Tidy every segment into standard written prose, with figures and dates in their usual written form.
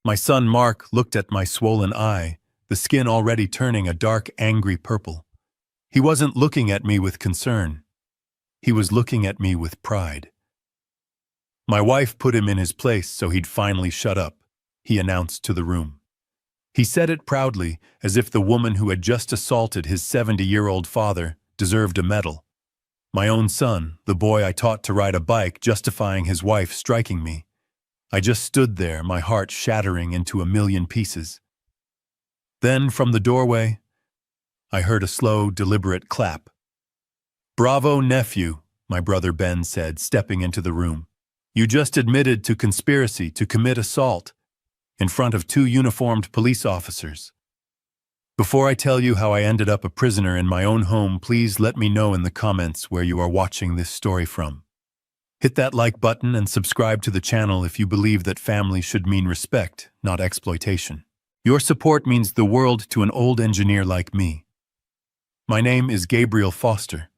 My son Mark looked at my swollen eye, the skin already turning a dark, angry purple. He wasn't looking at me with concern. He was looking at me with pride. My wife put him in his place so he'd finally shut up, he announced to the room. He said it proudly, as if the woman who had just assaulted his 70-year-old father deserved a medal. My own son, the boy I taught to ride a bike, justifying his wife striking me. I just stood there, my heart shattering into a million pieces. Then, from the doorway, I heard a slow, deliberate clap. "Bravo, nephew," my brother Ben said, stepping into the room. "You just admitted to conspiracy to commit assault in front of 2 uniformed police officers. Before I tell you how I ended up a prisoner in my own home, please let me know in the comments where you are watching this story from. Hit that like button and subscribe to the channel if you believe that family should mean respect, not exploitation. Your support means the world to an old engineer like me. My name is Gabriel Foster,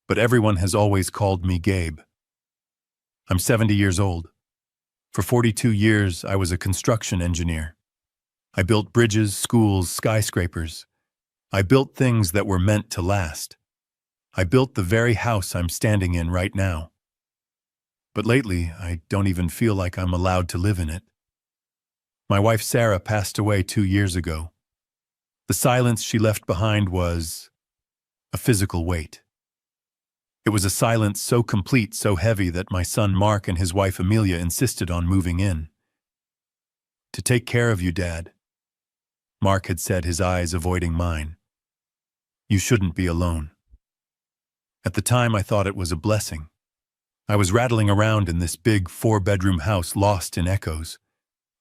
but everyone has always called me Gabe. I'm 70 years old. For 42 years, I was a construction engineer. I built bridges, schools, skyscrapers. I built things that were meant to last. I built the very house I'm standing in right now. But lately, I don't even feel like I'm allowed to live in it. My wife Sarah passed away 2 years ago. The silence she left behind was a physical weight. It was a silence so complete, so heavy that my son Mark and his wife Amelia insisted on moving in. "To take care of you, Dad," Mark had said, his eyes avoiding mine. "You shouldn't be alone." At the time, I thought it was a blessing. I was rattling around in this big 4-bedroom house lost in echoes.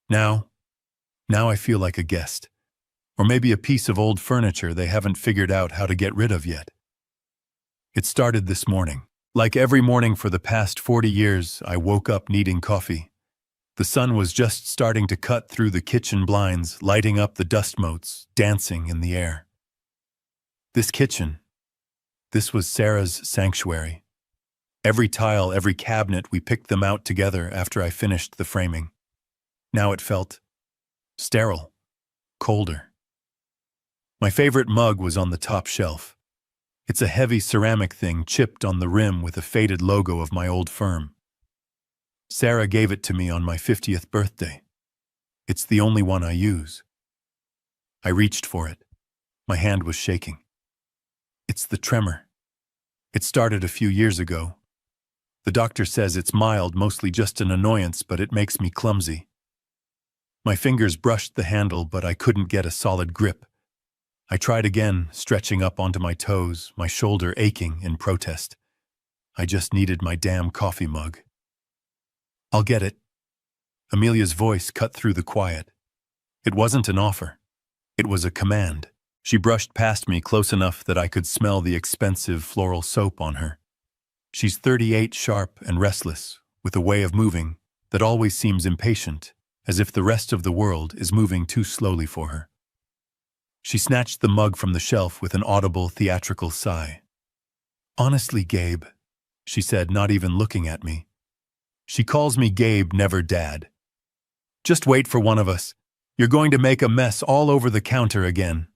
Now I feel like a guest. Or maybe a piece of old furniture they haven't figured out how to get rid of yet. It started this morning. Like every morning for the past 40 years, I woke up needing coffee. The sun was just starting to cut through the kitchen blinds, lighting up the dust motes, dancing in the air. This kitchen, this was Sarah's sanctuary. Every tile, every cabinet, we picked them out together after I finished the framing. Now it felt sterile, colder. My favorite mug was on the top shelf. It's a heavy ceramic thing chipped on the rim with a faded logo of my old firm. Sarah gave it to me on my 50th birthday. It's the only one I use. I reached for it. My hand was shaking. It's the tremor. It started a few years ago. The doctor says it's mild, mostly just an annoyance, but it makes me clumsy. My fingers brushed the handle, but I couldn't get a solid grip. I tried again, stretching up onto my toes, my shoulder aching in protest. I just needed my damn coffee mug. "I'll get it." Amelia's voice cut through the quiet. It wasn't an offer. It was a command. She brushed past me close enough that I could smell the expensive floral soap on her. She's 38, sharp and restless, with a way of moving that always seems impatient, as if the rest of the world is moving too slowly for her. She snatched the mug from the shelf with an audible, theatrical sigh. "Honestly, Gabe," she said, not even looking at me. "She calls me Gabe, never Dad. Just wait for one of us. You're going to make a mess all over the counter again."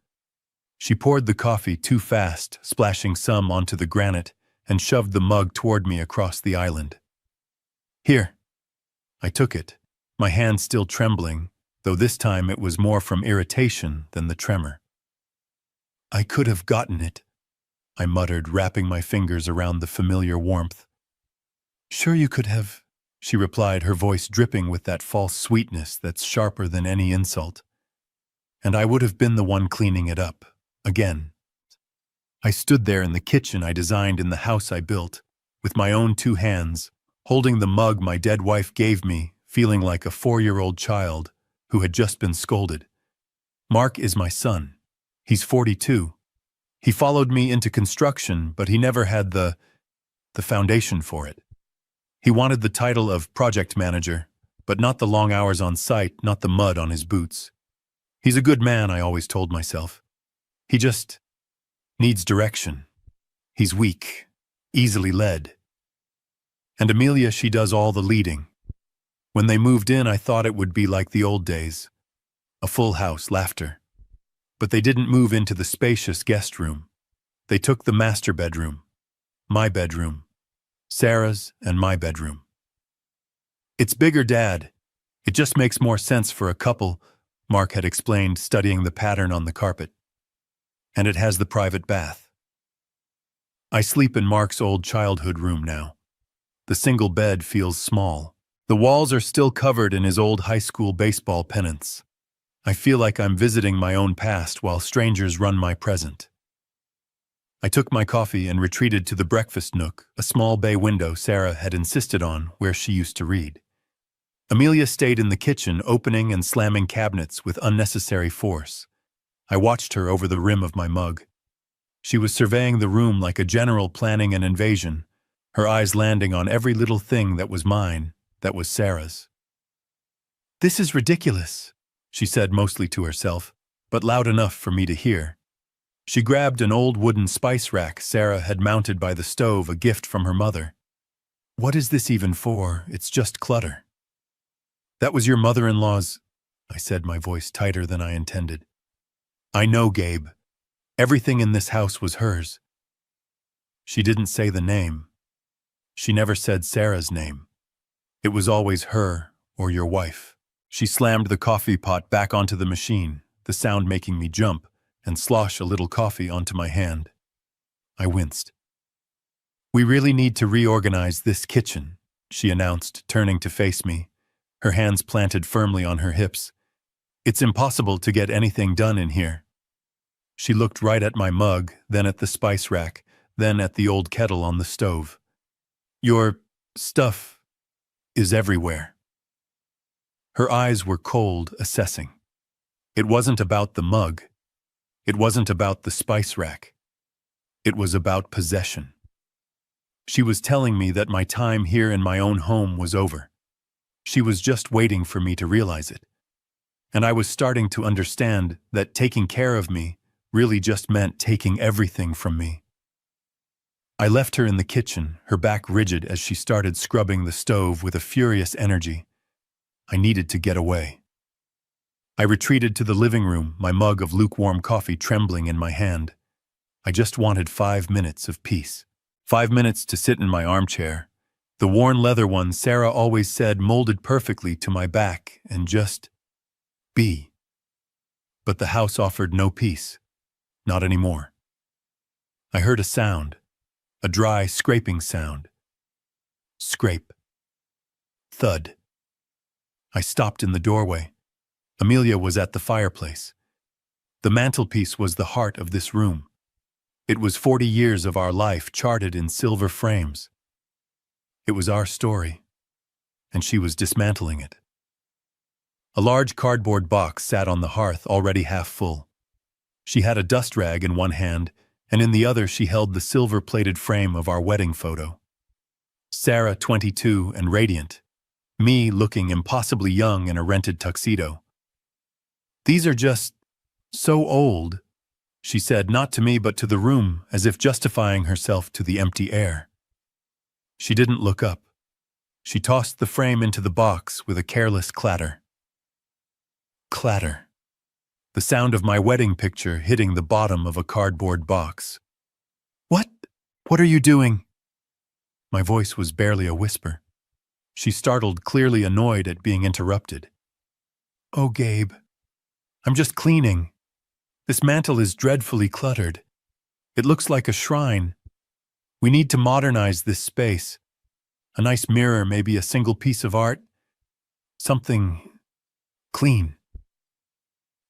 She poured the coffee too fast, splashing some onto the granite, and shoved the mug toward me across the island. "Here." I took it, my hand still trembling, though this time it was more from irritation than the tremor. "I could have gotten it," I muttered, wrapping my fingers around the familiar warmth. "Sure you could have," she replied, her voice dripping with that false sweetness that's sharper than any insult. "And I would have been the one cleaning it up, again." I stood there in the kitchen I designed in the house I built, with my own 2 hands, holding the mug my dead wife gave me, feeling like a 4-year-old child who had just been scolded. Mark is my son. He's 42. He followed me into construction, but he never had the foundation for it. He wanted the title of project manager, but not the long hours on site, not the mud on his boots. He's a good man, I always told myself. He just needs direction. He's weak, easily led. And Amelia, she does all the leading. When they moved in, I thought it would be like the old days. A full house, laughter. But they didn't move into the spacious guest room. They took the master bedroom, my bedroom, Sarah's and my bedroom. It's bigger, Dad. It just makes more sense for a couple, Mark had explained, studying the pattern on the carpet. And it has the private bath. I sleep in Mark's old childhood room now. The single bed feels small. The walls are still covered in his old high school baseball pennants. I feel like I'm visiting my own past while strangers run my present. I took my coffee and retreated to the breakfast nook, a small bay window Sarah had insisted on where she used to read. Amelia stayed in the kitchen, opening and slamming cabinets with unnecessary force. I watched her over the rim of my mug. She was surveying the room like a general planning an invasion, her eyes landing on every little thing that was mine, that was Sarah's. "This is ridiculous," she said mostly to herself, but loud enough for me to hear. She grabbed an old wooden spice rack Sarah had mounted by the stove, a gift from her mother. "What is this even for? It's just clutter." "That was your mother-in-law's," I said, my voice tighter than I intended. "I know, Gabe. Everything in this house was hers." She didn't say the name. She never said Sarah's name. It was always her or your wife. She slammed the coffee pot back onto the machine, the sound making me jump and slosh a little coffee onto my hand. I winced. "We really need to reorganize this kitchen," she announced, turning to face me, her hands planted firmly on her hips. "It's impossible to get anything done in here." She looked right at my mug, then at the spice rack, then at the old kettle on the stove. "Your stuff is everywhere." Her eyes were cold, assessing. It wasn't about the mug. It wasn't about the spice rack. It was about possession. She was telling me that my time here in my own home was over. She was just waiting for me to realize it. And I was starting to understand that taking care of me really just meant taking everything from me. I left her in the kitchen, her back rigid as she started scrubbing the stove with a furious energy. I needed to get away. I retreated to the living room, my mug of lukewarm coffee trembling in my hand. I just wanted 5 minutes of peace. 5 minutes to sit in my armchair, the worn leather one Sarah always said molded perfectly to my back, and just be. But the house offered no peace. Not anymore. I heard a sound, a dry, scraping sound. Scrape. Thud. I stopped in the doorway. Amelia was at the fireplace. The mantelpiece was the heart of this room. It was 40 years of our life charted in silver frames. It was our story, and she was dismantling it. A large cardboard box sat on the hearth, already half full. She had a dust rag in one hand, and in the other she held the silver-plated frame of our wedding photo. Sarah, 22 and radiant. Me looking impossibly young in a rented tuxedo. "These are just so old," she said, not to me but to the room, as if justifying herself to the empty air. She didn't look up. She tossed the frame into the box with a careless clatter. Clatter. The sound of my wedding picture hitting the bottom of a cardboard box. "What? What are you doing?" My voice was barely a whisper. She startled, clearly annoyed at being interrupted. "Oh, Gabe. I'm just cleaning. This mantel is dreadfully cluttered. It looks like a shrine. We need to modernize this space. A nice mirror, maybe a single piece of art. Something clean."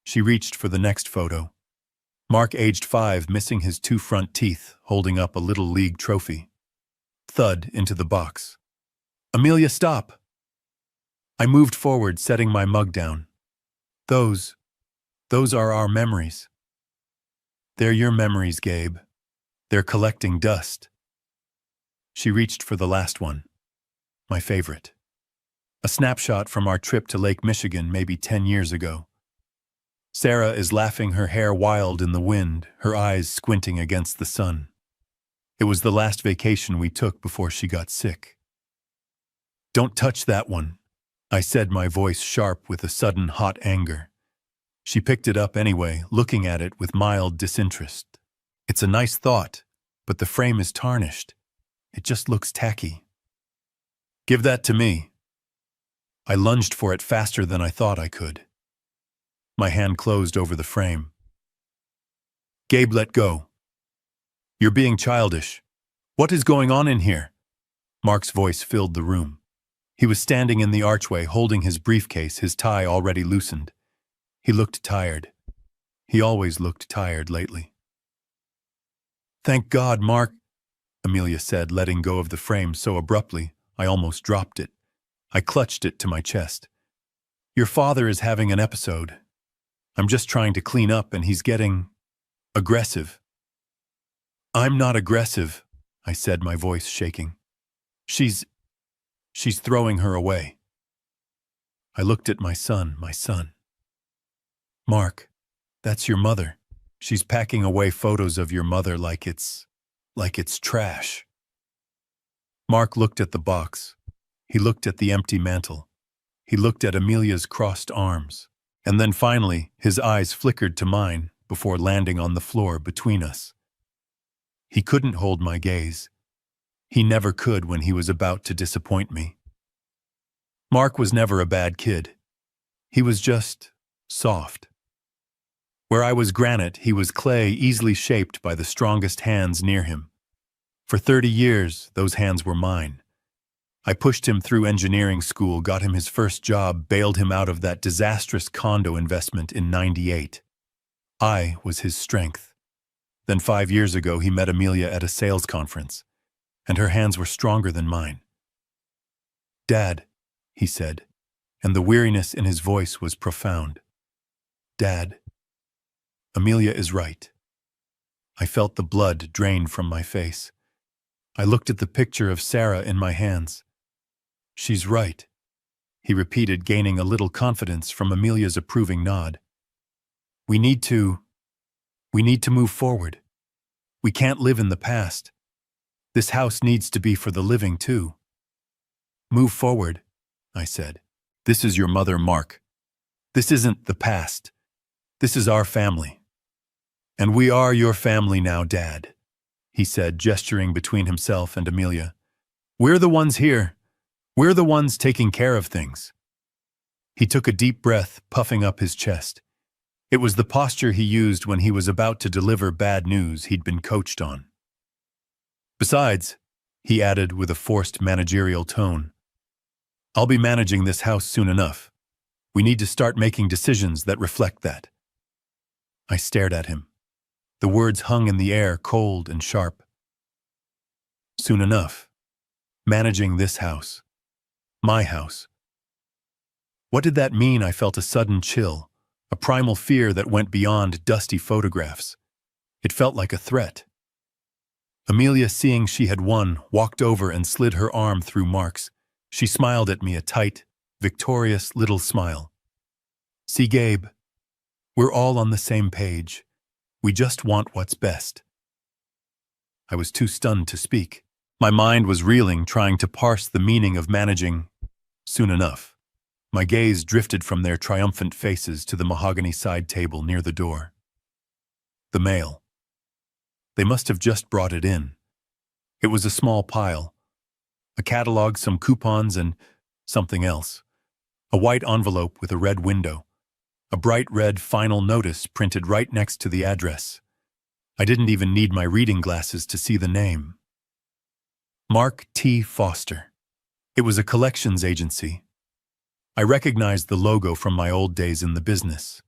She reached for the next photo. Mark, aged 5, missing his 2 front teeth, holding up a Little League trophy. Thud into the box. "Amelia, stop!" I moved forward, setting my mug down. Those are our memories." "They're your memories, Gabe. They're collecting dust." She reached for the last one. My favorite. A snapshot from our trip to Lake Michigan maybe 10 years ago. Sarah is laughing, her hair wild in the wind, her eyes squinting against the sun. It was the last vacation we took before she got sick. "Don't touch that one," I said, my voice sharp with a sudden hot anger. She picked it up anyway, looking at it with mild disinterest. It's a nice thought, but the frame is tarnished. It just looks tacky. Give that to me. I lunged for it faster than I thought I could. My hand closed over the frame. Gabe, let go. You're being childish. What is going on in here? Mark's voice filled the room. He was standing in the archway, holding his briefcase, his tie already loosened. He looked tired. He always looked tired lately. Thank God, Mark, Amelia said, letting go of the frame so abruptly I almost dropped it. I clutched it to my chest. Your father is having an episode. I'm just trying to clean up and he's getting aggressive. I'm not aggressive, I said, my voice shaking. She's throwing her away. I looked at my son. Mark, that's your mother. She's packing away photos of your mother like it's trash. Mark looked at the box. He looked at the empty mantel. He looked at Amelia's crossed arms. And then finally, his eyes flickered to mine before landing on the floor between us. He couldn't hold my gaze. He never could when he was about to disappoint me. Mark was never a bad kid. He was just soft. Where I was granite, he was clay easily shaped by the strongest hands near him. For 30 years, those hands were mine. I pushed him through engineering school, got him his first job, bailed him out of that disastrous condo investment in '98. I was his strength. Then 5 years ago, he met Amelia at a sales conference, and her hands were stronger than mine. Dad, he said, and the weariness in his voice was profound. Dad, Amelia is right. I felt the blood drain from my face. I looked at the picture of Sarah in my hands. She's right, he repeated, gaining a little confidence from Amelia's approving nod. We need to move forward. We can't live in the past. This house needs to be for the living too. Move forward, I said. This is your mother, Mark. This isn't the past. This is our family. And we are your family now, Dad, he said, gesturing between himself and Amelia. We're the ones here. We're the ones taking care of things. He took a deep breath, puffing up his chest. It was the posture he used when he was about to deliver bad news he'd been coached on. Besides, he added with a forced managerial tone, I'll be managing this house soon enough. We need to start making decisions that reflect that. I stared at him. The words hung in the air, cold and sharp. Soon enough. Managing this house. My house. What did that mean? I felt a sudden chill, a primal fear that went beyond dusty photographs. It felt like a threat. Amelia, seeing she had won, walked over and slid her arm through Mark's. She smiled at me, a tight, victorious little smile. See, Gabe, we're all on the same page. We just want what's best. I was too stunned to speak. My mind was reeling, trying to parse the meaning of managing soon enough. My gaze drifted from their triumphant faces to the mahogany side table near the door. The mail. They must have just brought it in. It was a small pile. A catalog, some coupons, and something else. A white envelope with a red window. A bright red final notice printed right next to the address. I didn't even need my reading glasses to see the name. Mark T. Foster. It was a collections agency. I recognized the logo from my old days in the business.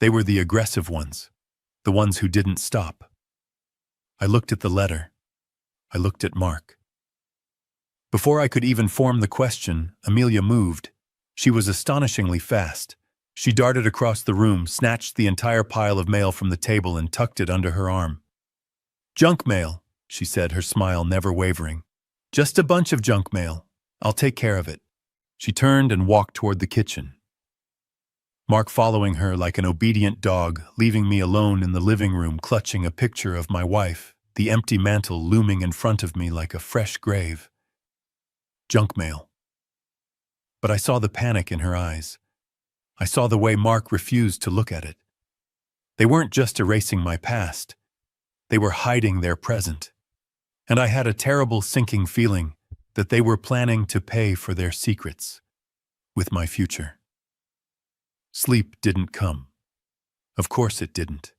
They were the aggressive ones, the ones who didn't stop. I looked at the letter. I looked at Mark. Before I could even form the question, Amelia moved. She was astonishingly fast. She darted across the room, snatched the entire pile of mail from the table and tucked it under her arm. Junk mail, she said, her smile never wavering. Just a bunch of junk mail. I'll take care of it. She turned and walked toward the kitchen. Mark following her like an obedient dog, leaving me alone in the living room clutching a picture of my wife, the empty mantel looming in front of me like a fresh grave. Junk mail. but I saw the panic in her eyes. I saw the way Mark refused to look at it. They weren't just erasing my past. They were hiding their present. And I had a terrible sinking feeling that they were planning to pay for their secrets with my future. Sleep didn't come. Of course it didn't.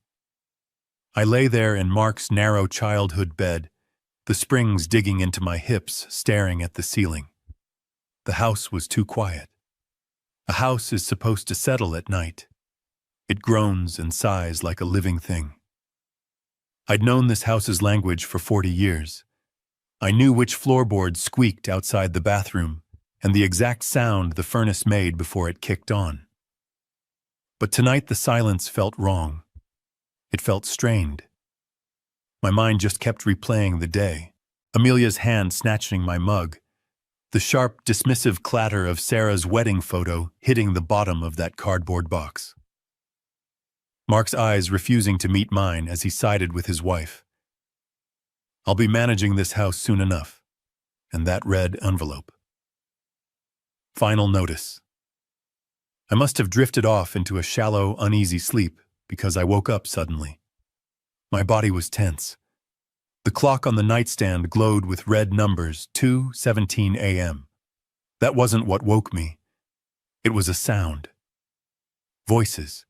I lay there in Mark's narrow childhood bed, the springs digging into my hips, staring at the ceiling. The house was too quiet. A house is supposed to settle at night. It groans and sighs like a living thing. I'd known this house's language for 40 years. I knew which floorboards squeaked outside the bathroom and the exact sound the furnace made before it kicked on. But tonight the silence felt wrong. It felt strained. My mind just kept replaying the day, Amelia's hand snatching my mug, the sharp, dismissive clatter of Sarah's wedding photo hitting the bottom of that cardboard box. Mark's eyes refusing to meet mine as he sided with his wife. I'll be managing this house soon enough. And that red envelope. Final notice. I must have drifted off into a shallow, uneasy sleep because I woke up suddenly. My body was tense. The clock on the nightstand glowed with red numbers, 2:17 a.m. That wasn't what woke me. It was a sound. Voices.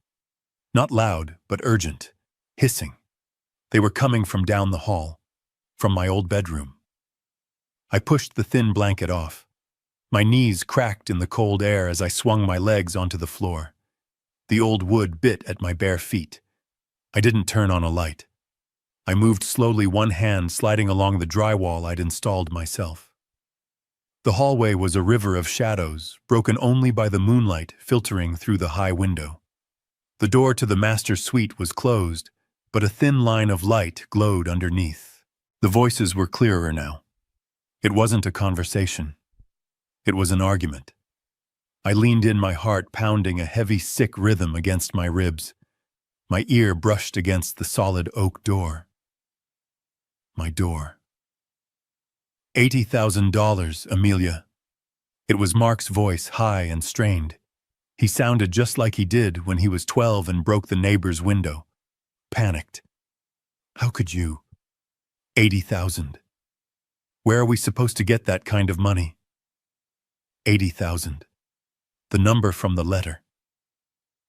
Not loud, but urgent, hissing. They were coming from down the hall, from my old bedroom. I pushed the thin blanket off. My knees cracked in the cold air as I swung my legs onto the floor. The old wood bit at my bare feet. I didn't turn on a light. I moved slowly, one hand sliding along the drywall I'd installed myself. The hallway was a river of shadows, broken only by the moonlight filtering through the high window. The door to the master suite was closed, but a thin line of light glowed underneath. The voices were clearer now. It wasn't a conversation. It was an argument. I leaned in, my heart pounding a heavy, sick rhythm against my ribs. My ear brushed against the solid oak door. My door. $80,000, Amelia. It was Mark's voice, high and strained. He sounded just like he did when he was 12 and broke the neighbor's window. Panicked. How could you? 80,000. Where are we supposed to get that kind of money? 80,000. The number from the letter.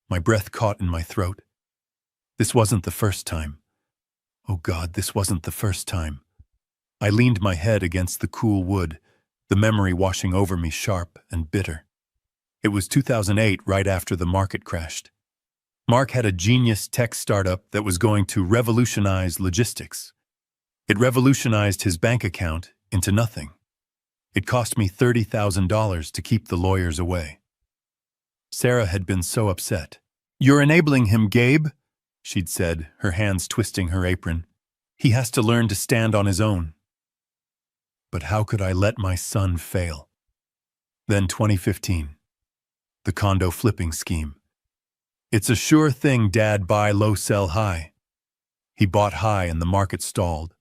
My breath caught in my throat. This wasn't the first time. Oh God, this wasn't the first time. I leaned my head against the cool wood, the memory washing over me sharp and bitter. It was 2008, right after the market crashed. Mark had a genius tech startup that was going to revolutionize logistics. It revolutionized his bank account into nothing. It cost me $30,000 to keep the lawyers away. Sarah had been so upset. "You're enabling him, Gabe," she'd said, her hands twisting her apron. "He has to learn to stand on his own." But how could I let my son fail? Then 2015. The condo flipping scheme. It's a sure thing, Dad, buy low, sell high. He bought high and the market stalled.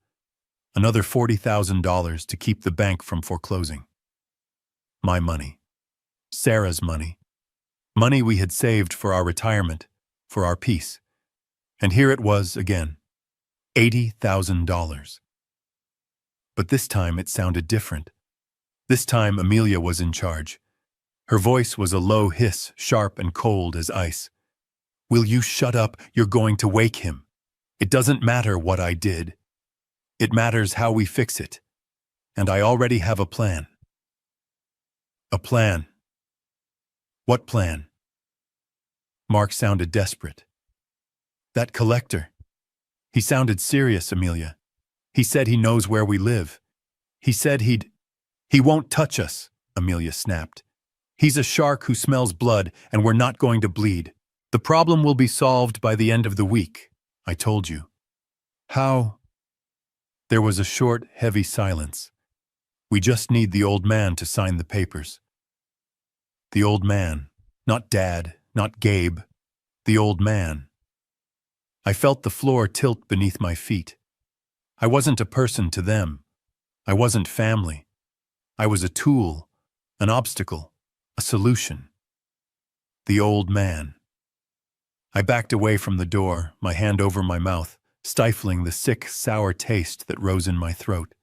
Another $40,000 to keep the bank from foreclosing. My money. Sarah's money. Money we had saved for our retirement, for our peace. And here it was again. $80,000. But this time it sounded different. This time Amelia was in charge. Her voice was a low hiss, sharp and cold as ice. "Will you shut up? You're going to wake him. It doesn't matter what I did. It matters how we fix it. And I already have a plan." A plan. What plan? Mark sounded desperate. "That collector. He sounded serious, Amelia. He said he knows where we live. He said He won't touch us," Amelia snapped. "He's a shark who smells blood, and we're not going to bleed. The problem will be solved by the end of the week. I told you." "How?" There was a short, heavy silence. "We just need the old man to sign the papers." The old man. Not Dad, not Gabe. The old man. I felt the floor tilt beneath my feet. I wasn't a person to them. I wasn't family. I was a tool, an obstacle, A solution. The old man. I backed away from the door, my hand over my mouth, stifling the sick, sour taste that rose in my throat.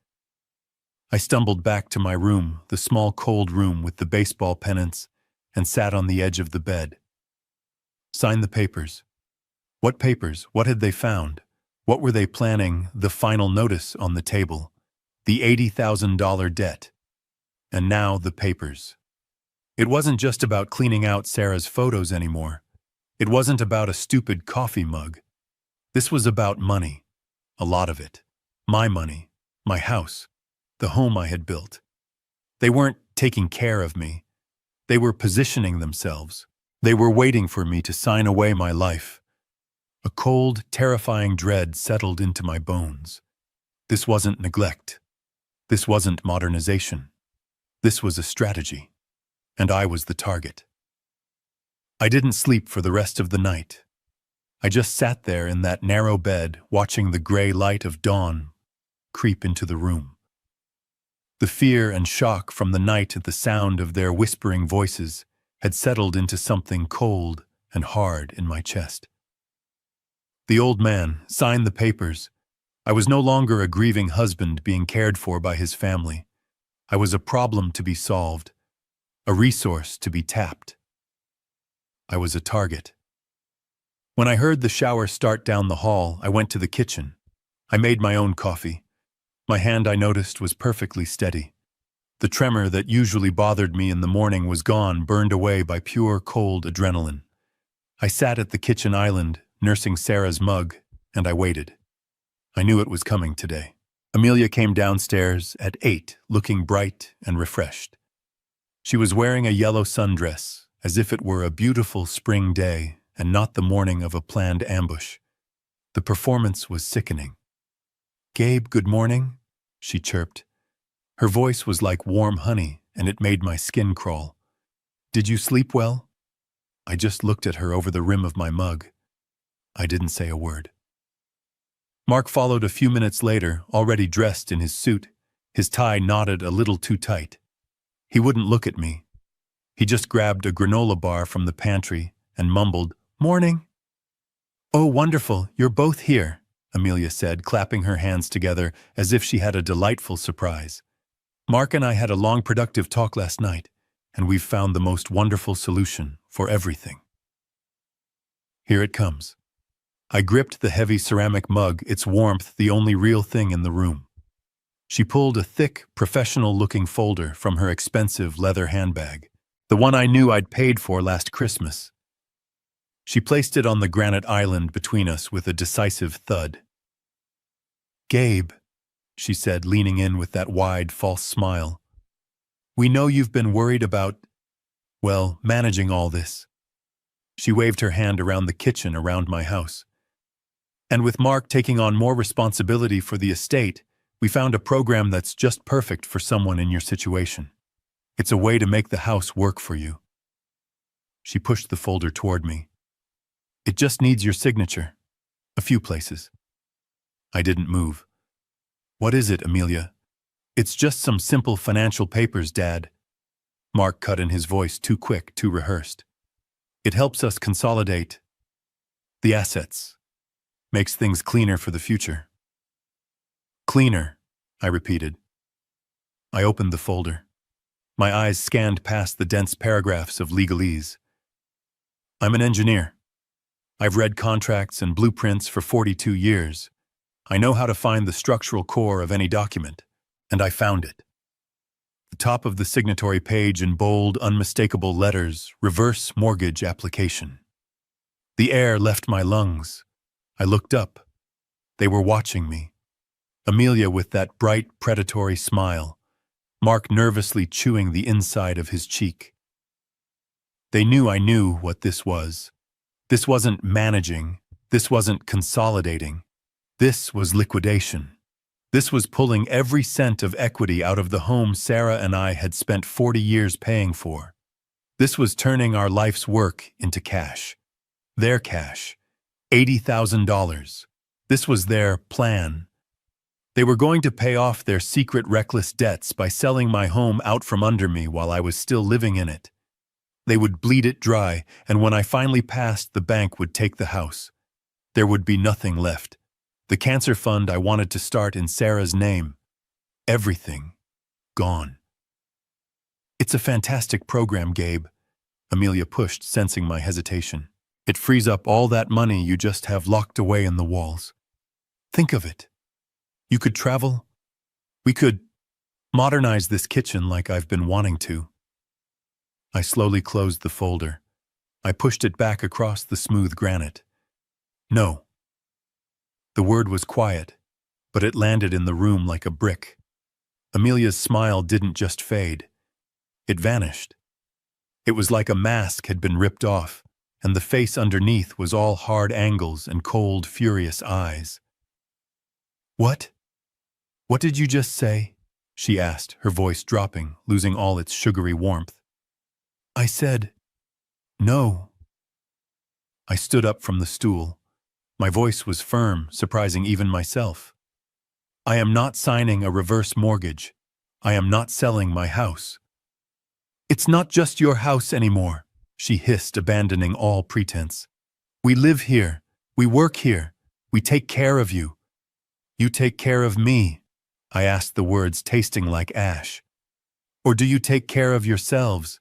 I stumbled back to my room, the small cold room with the baseball pennants, and sat on the edge of the bed. Sign the papers. What papers? What had they found? What were they planning? The final notice on the table. The $80,000 debt. And now the papers. It wasn't just about cleaning out Sarah's photos anymore. It wasn't about a stupid coffee mug. This was about money. A lot of it. My money. My house. The home I had built. They weren't taking care of me. They were positioning themselves. They were waiting for me to sign away my life. A cold, terrifying dread settled into my bones. This wasn't neglect. This wasn't modernization. This was a strategy. And I was the target. I didn't sleep for the rest of the night. I just sat there in that narrow bed, watching the gray light of dawn creep into the room. The fear and shock from the night at the sound of their whispering voices had settled into something cold and hard in my chest. The old man signed the papers. I was no longer a grieving husband being cared for by his family. I was a problem to be solved, a resource to be tapped. I was a target. When I heard the shower start down the hall, I went to the kitchen. I made my own coffee. My hand, I noticed, was perfectly steady. The tremor that usually bothered me in the morning was gone, burned away by pure, cold adrenaline. I sat at the kitchen island, nursing Sarah's mug, and I waited. I knew it was coming today. Amelia came downstairs at 8, looking bright and refreshed. She was wearing a yellow sundress, as if it were a beautiful spring day and not the morning of a planned ambush. The performance was sickening. "Gabe, good morning," she chirped. Her voice was like warm honey, and it made my skin crawl. "Did you sleep well?" I just looked at her over the rim of my mug. I didn't say a word. Mark followed a few minutes later, already dressed in his suit, his tie knotted a little too tight. He wouldn't look at me. He just grabbed a granola bar from the pantry and mumbled, "Morning." "Oh, wonderful, you're both here," Amelia said, clapping her hands together as if she had a delightful surprise. "Mark and I had a long, productive talk last night, and we've found the most wonderful solution for everything." Here it comes. I gripped the heavy ceramic mug, its warmth the only real thing in the room. She pulled a thick, professional-looking folder from her expensive leather handbag, the one I knew I'd paid for last Christmas. She placed it on the granite island between us with a decisive thud. "Gabe," she said, leaning in with that wide, false smile, "we know you've been worried about, well, managing all this." She waved her hand around the kitchen around my house. "And with Mark taking on more responsibility for the estate, we found a program that's just perfect for someone in your situation. It's a way to make the house work for you." She pushed the folder toward me. "It just needs your signature. A few places." I didn't move. "What is it, Amelia?" "It's just some simple financial papers, Dad." Mark cut in, his voice too quick, too rehearsed. "It helps us consolidate the assets. Makes things cleaner for the future." "Cleaner," I repeated. I opened the folder. My eyes scanned past the dense paragraphs of legalese. "I'm an engineer. I've read contracts and blueprints for 42 years. I know how to find the structural core of any document, and I found it." The top of the signatory page in bold, unmistakable letters, reverse mortgage application. The air left my lungs. I looked up. They were watching me. Amelia with that bright, predatory smile. Mark nervously chewing the inside of his cheek. They knew I knew what this was. This wasn't managing. This wasn't consolidating. This was liquidation. This was pulling every cent of equity out of the home Sarah and I had spent 40 years paying for. This was turning our life's work into cash. Their cash. $80,000. This was their plan. They were going to pay off their secret reckless debts by selling my home out from under me while I was still living in it. They would bleed it dry, and when I finally passed, the bank would take the house. There would be nothing left. The cancer fund I wanted to start in Sarah's name. Everything. Gone. It's a fantastic program, Gabe. Amelia pushed, sensing my hesitation. It frees up all that money you just have locked away in the walls. Think of it. You could travel. We could modernize this kitchen like I've been wanting to. I slowly closed the folder. I pushed it back across the smooth granite. No. The word was quiet, but it landed in the room like a brick. Amelia's smile didn't just fade. It vanished. It was like a mask had been ripped off, and the face underneath was all hard angles and cold, furious eyes. What? What did you just say? She asked, her voice dropping, losing all its sugary warmth. I said, no. I stood up from the stool. My voice was firm, surprising even myself. I am not signing a reverse mortgage. I am not selling my house. It's not just your house anymore, she hissed, abandoning all pretense. We live here. We work here. We take care of you. You take care of me, I asked, the words tasting like ash. Or do you take care of yourselves?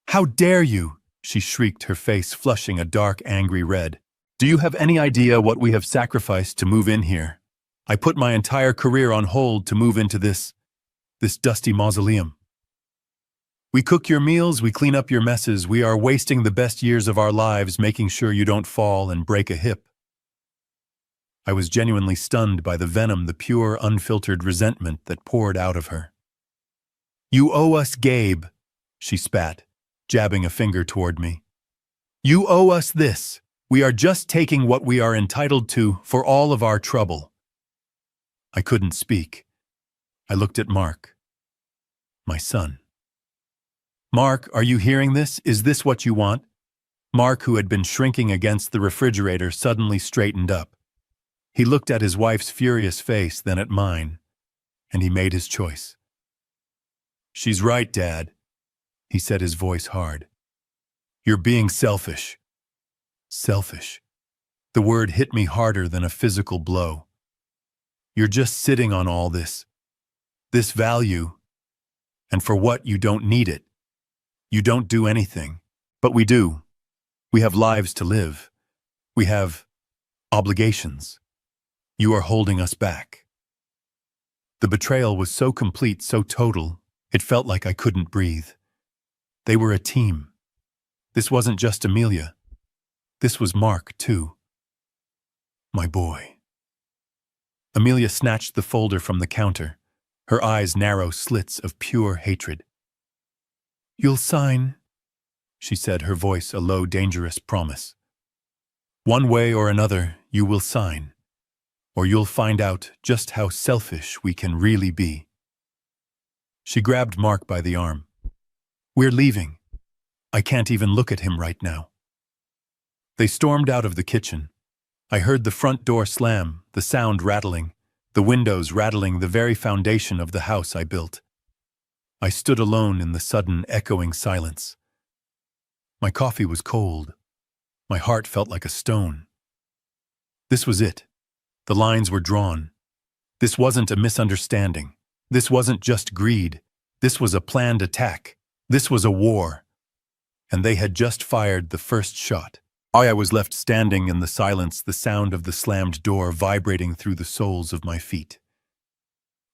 How dare you? She shrieked, her face flushing a dark, angry red. Do you have any idea what we have sacrificed to move in here? I put my entire career on hold to move into this dusty mausoleum. We cook your meals, we clean up your messes, we are wasting the best years of our lives making sure you don't fall and break a hip. I was genuinely stunned by the venom, the pure, unfiltered resentment that poured out of her. You owe us, Gabe, she spat, jabbing a finger toward me. You owe us this. We are just taking what we are entitled to for all of our trouble. I couldn't speak. I looked at Mark. My son. Mark, are you hearing this? Is this what you want? Mark, who had been shrinking against the refrigerator, suddenly straightened up. He looked at his wife's furious face, then at mine, and he made his choice. She's right, Dad, he said, his voice hard. You're being selfish. Selfish. The word hit me harder than a physical blow. You're just sitting on all this value, and for what? You don't need it. You don't do anything. But we do. We have lives to live. We have obligations. You are holding us back. The betrayal was so complete, so total, it felt like I couldn't breathe. They were a team. This wasn't just Amelia. This was Mark, too. My boy. Amelia snatched the folder from the counter, her eyes narrow slits of pure hatred. You'll sign, she said, her voice a low, dangerous promise. One way or another, you will sign, or you'll find out just how selfish we can really be. She grabbed Mark by the arm. We're leaving. I can't even look at him right now. They stormed out of the kitchen. I heard the front door slam, the sound rattling, the windows rattling, the very foundation of the house I built. I stood alone in the sudden, echoing silence. My coffee was cold. My heart felt like a stone. This was it. The lines were drawn. This wasn't a misunderstanding. This wasn't just greed. This was a planned attack. This was a war. And they had just fired the first shot. I was left standing in the silence, the sound of the slammed door vibrating through the soles of my feet.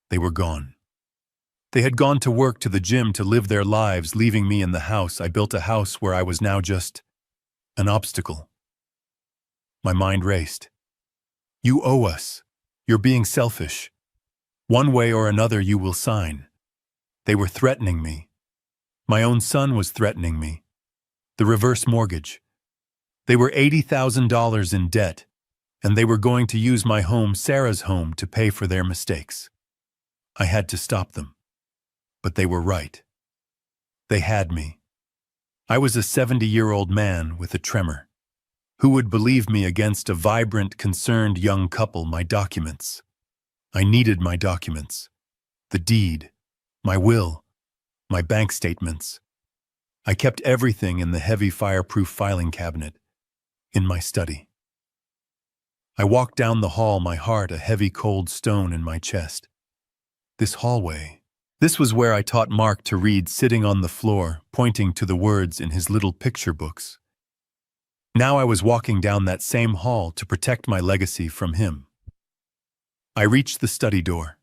They were gone. They had gone to work, to the gym, to live their lives, leaving me in the house. I built a house where I was now just an obstacle. My mind raced. You owe us. You're being selfish. One way or another you will sign. They were threatening me. My own son was threatening me. The reverse mortgage. They were $80,000 in debt, and they were going to use my home, Sarah's home, to pay for their mistakes. I had to stop them. But they were right. They had me. I was a 70-year-old man with a tremor. Who would believe me against a vibrant, concerned young couple? My documents. I needed my documents. The deed. My will. My bank statements. I kept everything in the heavy fireproof filing cabinet, in my study. I walked down the hall, my heart a heavy cold stone in my chest. This hallway. This was where I taught Mark to read, sitting on the floor, pointing to the words in his little picture books. Now I was walking down that same hall to protect my legacy from him. I reached the study door.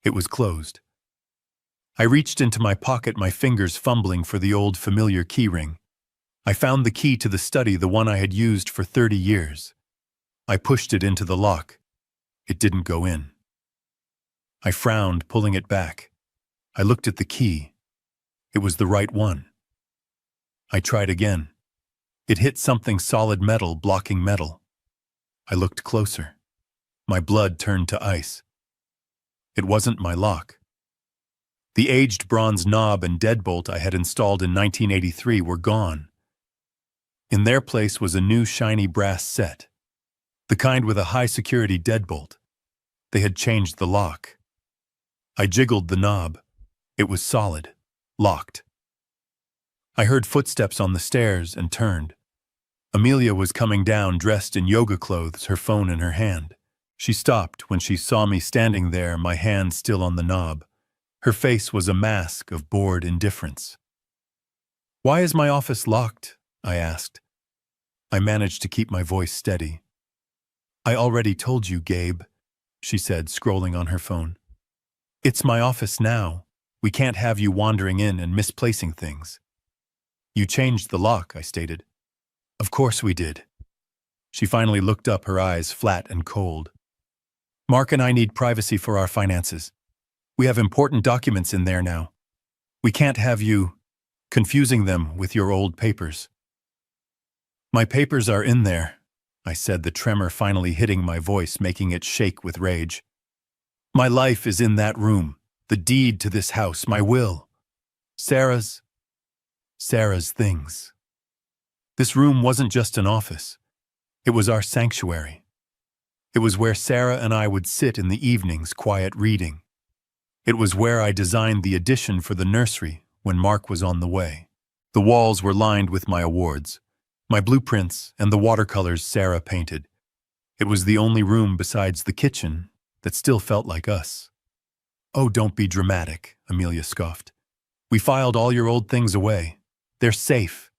It was closed. I reached into my pocket, my fingers fumbling for the old familiar keyring. I found the key to the study, the one I had used for 30 years. I pushed it into the lock. It didn't go in. I frowned, pulling it back. I looked at the key. It was the right one. I tried again. It hit something solid, metal blocking metal. I looked closer. My blood turned to ice. It wasn't my lock. The aged bronze knob and deadbolt I had installed in 1983 were gone. In their place was a new shiny brass set, the kind with a high-security deadbolt. They had changed the lock. I jiggled the knob. It was solid, locked. I heard footsteps on the stairs and turned. Amelia was coming down, dressed in yoga clothes, her phone in her hand. She stopped when she saw me standing there, my hand still on the knob. Her face was a mask of bored indifference. "Why is my office locked?" I asked. I managed to keep my voice steady. "I already told you, Gabe," she said, scrolling on her phone. "It's my office now. We can't have you wandering in and misplacing things." "You changed the lock," I stated. "Of course we did." She finally looked up, her eyes flat and cold. "Mark and I need privacy for our finances. We have important documents in there now. We can't have you confusing them with your old papers." "My papers are in there," I said, the tremor finally hitting my voice, making it shake with rage. "My life is in that room, the deed to this house, my will. Sarah's things. This room wasn't just an office. It was our sanctuary. It was where Sarah and I would sit in the evenings, quiet reading. It was where I designed the addition for the nursery when Mark was on the way. The walls were lined with my awards, my blueprints, and the watercolors Sarah painted. It was the only room besides the kitchen that still felt like us. "Oh, don't be dramatic," Amelia scoffed. "We filed all your old things away. They're safe.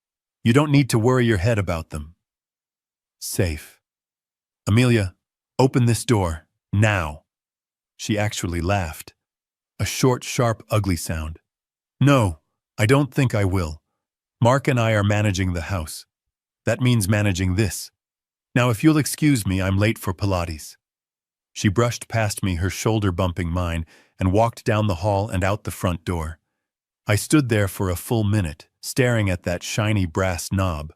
You don't need to worry your head about them." Safe. "Amelia, open this door, now." She actually laughed. A short, sharp, ugly sound. "No, I don't think I will. Mark and I are managing the house. That means managing this. Now, if you'll excuse me, I'm late for Pilates." She brushed past me, her shoulder bumping mine, and walked down the hall and out the front door. I stood there for a full minute, staring at that shiny brass knob.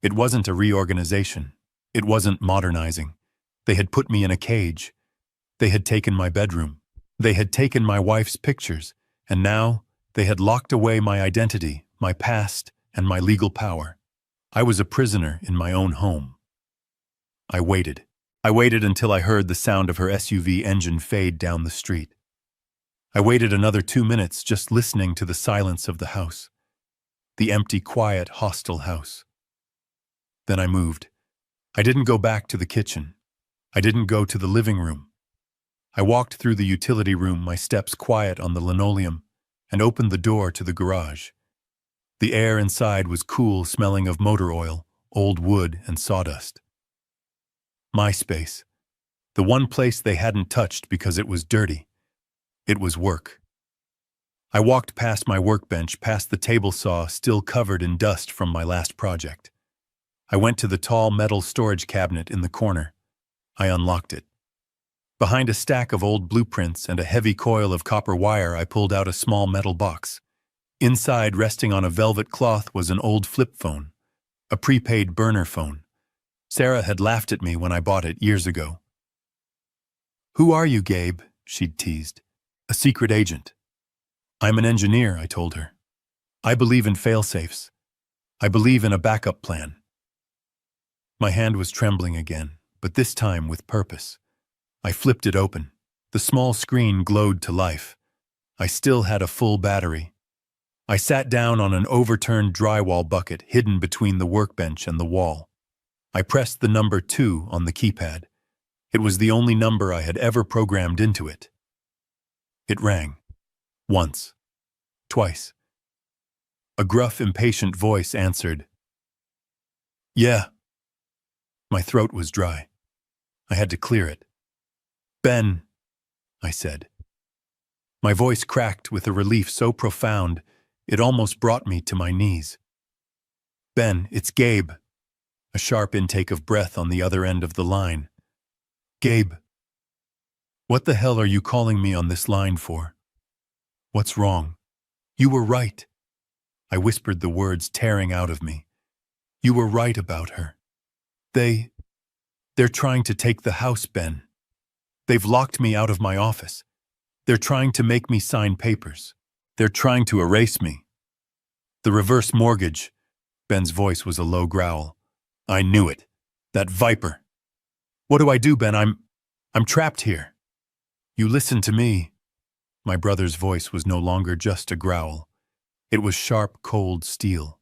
It wasn't a reorganization. It wasn't modernizing. They had put me in a cage. They had taken my bedroom. They had taken my wife's pictures, and now they had locked away my identity, my past, and my legal power. I was a prisoner in my own home. I waited. I waited until I heard the sound of her SUV engine fade down the street. I waited another 2 minutes, just listening to the silence of the house. The empty, quiet, hostile house. Then I moved. I didn't go back to the kitchen. I didn't go to the living room. I walked through the utility room, my steps quiet on the linoleum, and opened the door to the garage. The air inside was cool, smelling of motor oil, old wood, and sawdust. My space. The one place they hadn't touched because it was dirty. It was work. I walked past my workbench, past the table saw still covered in dust from my last project. I went to the tall metal storage cabinet in the corner. I unlocked it. Behind a stack of old blueprints and a heavy coil of copper wire, I pulled out a small metal box. Inside, resting on a velvet cloth, was an old flip phone, a prepaid burner phone. Sarah had laughed at me when I bought it years ago. "Who are you, Gabe?" she'd teased. "A secret agent." "I'm an engineer," I told her. "I believe in fail-safes. I believe in a backup plan." My hand was trembling again, but this time with purpose. I flipped it open. The small screen glowed to life. I still had a full battery. I sat down on an overturned drywall bucket hidden between the workbench and the wall. I pressed the number 2 on the keypad. It was the only number I had ever programmed into it. It rang. Once. Twice. A gruff, impatient voice answered. Yeah. My throat was dry. I had to clear it. Ben, I said. My voice cracked with a relief so profound, it almost brought me to my knees. Ben, it's Gabe. A sharp intake of breath on the other end of the line. Gabe. What the hell are you calling me on this line for? What's wrong? You were right. I whispered the words tearing out of me. You were right about her. They're trying to take the house, Ben. They've locked me out of my office. They're trying to make me sign papers. They're trying to erase me. The reverse mortgage. Ben's voice was a low growl. I knew it. That viper. What do I do, Ben? I'm trapped here. You listen to me. My brother's voice was no longer just a growl. It was sharp, cold steel.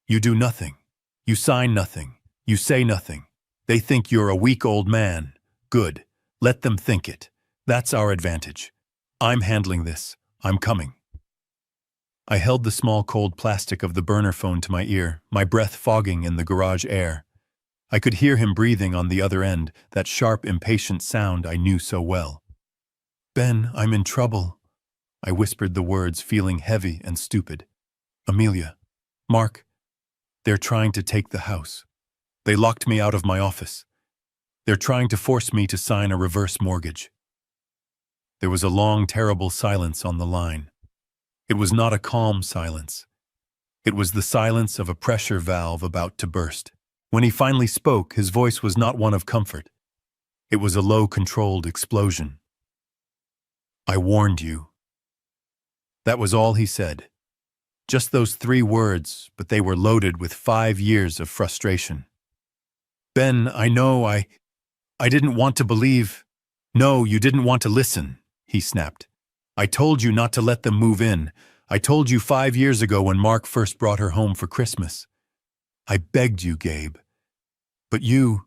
You do nothing. You sign nothing. You say nothing. They think you're a weak old man. Good. Let them think it. That's our advantage. I'm handling this. I'm coming. I held the small cold plastic of the burner phone to my ear, my breath fogging in the garage air. I could hear him breathing on the other end, that sharp, impatient sound I knew so well. Ben, I'm in trouble. I whispered the words, feeling heavy and stupid. Amelia. Mark. They're trying to take the house. They locked me out of my office. They're trying to force me to sign a reverse mortgage. There was a long, terrible silence on the line. It was not a calm silence. It was the silence of a pressure valve about to burst. When he finally spoke, his voice was not one of comfort. It was a low, controlled explosion. I warned you. That was all he said. Just those 3 words, but they were loaded with 5 years of frustration. Ben, I know I didn't want to believe. No, you didn't want to listen, he snapped. I told you not to let them move in. I told you 5 years ago when Mark first brought her home for Christmas. I begged you, Gabe. But you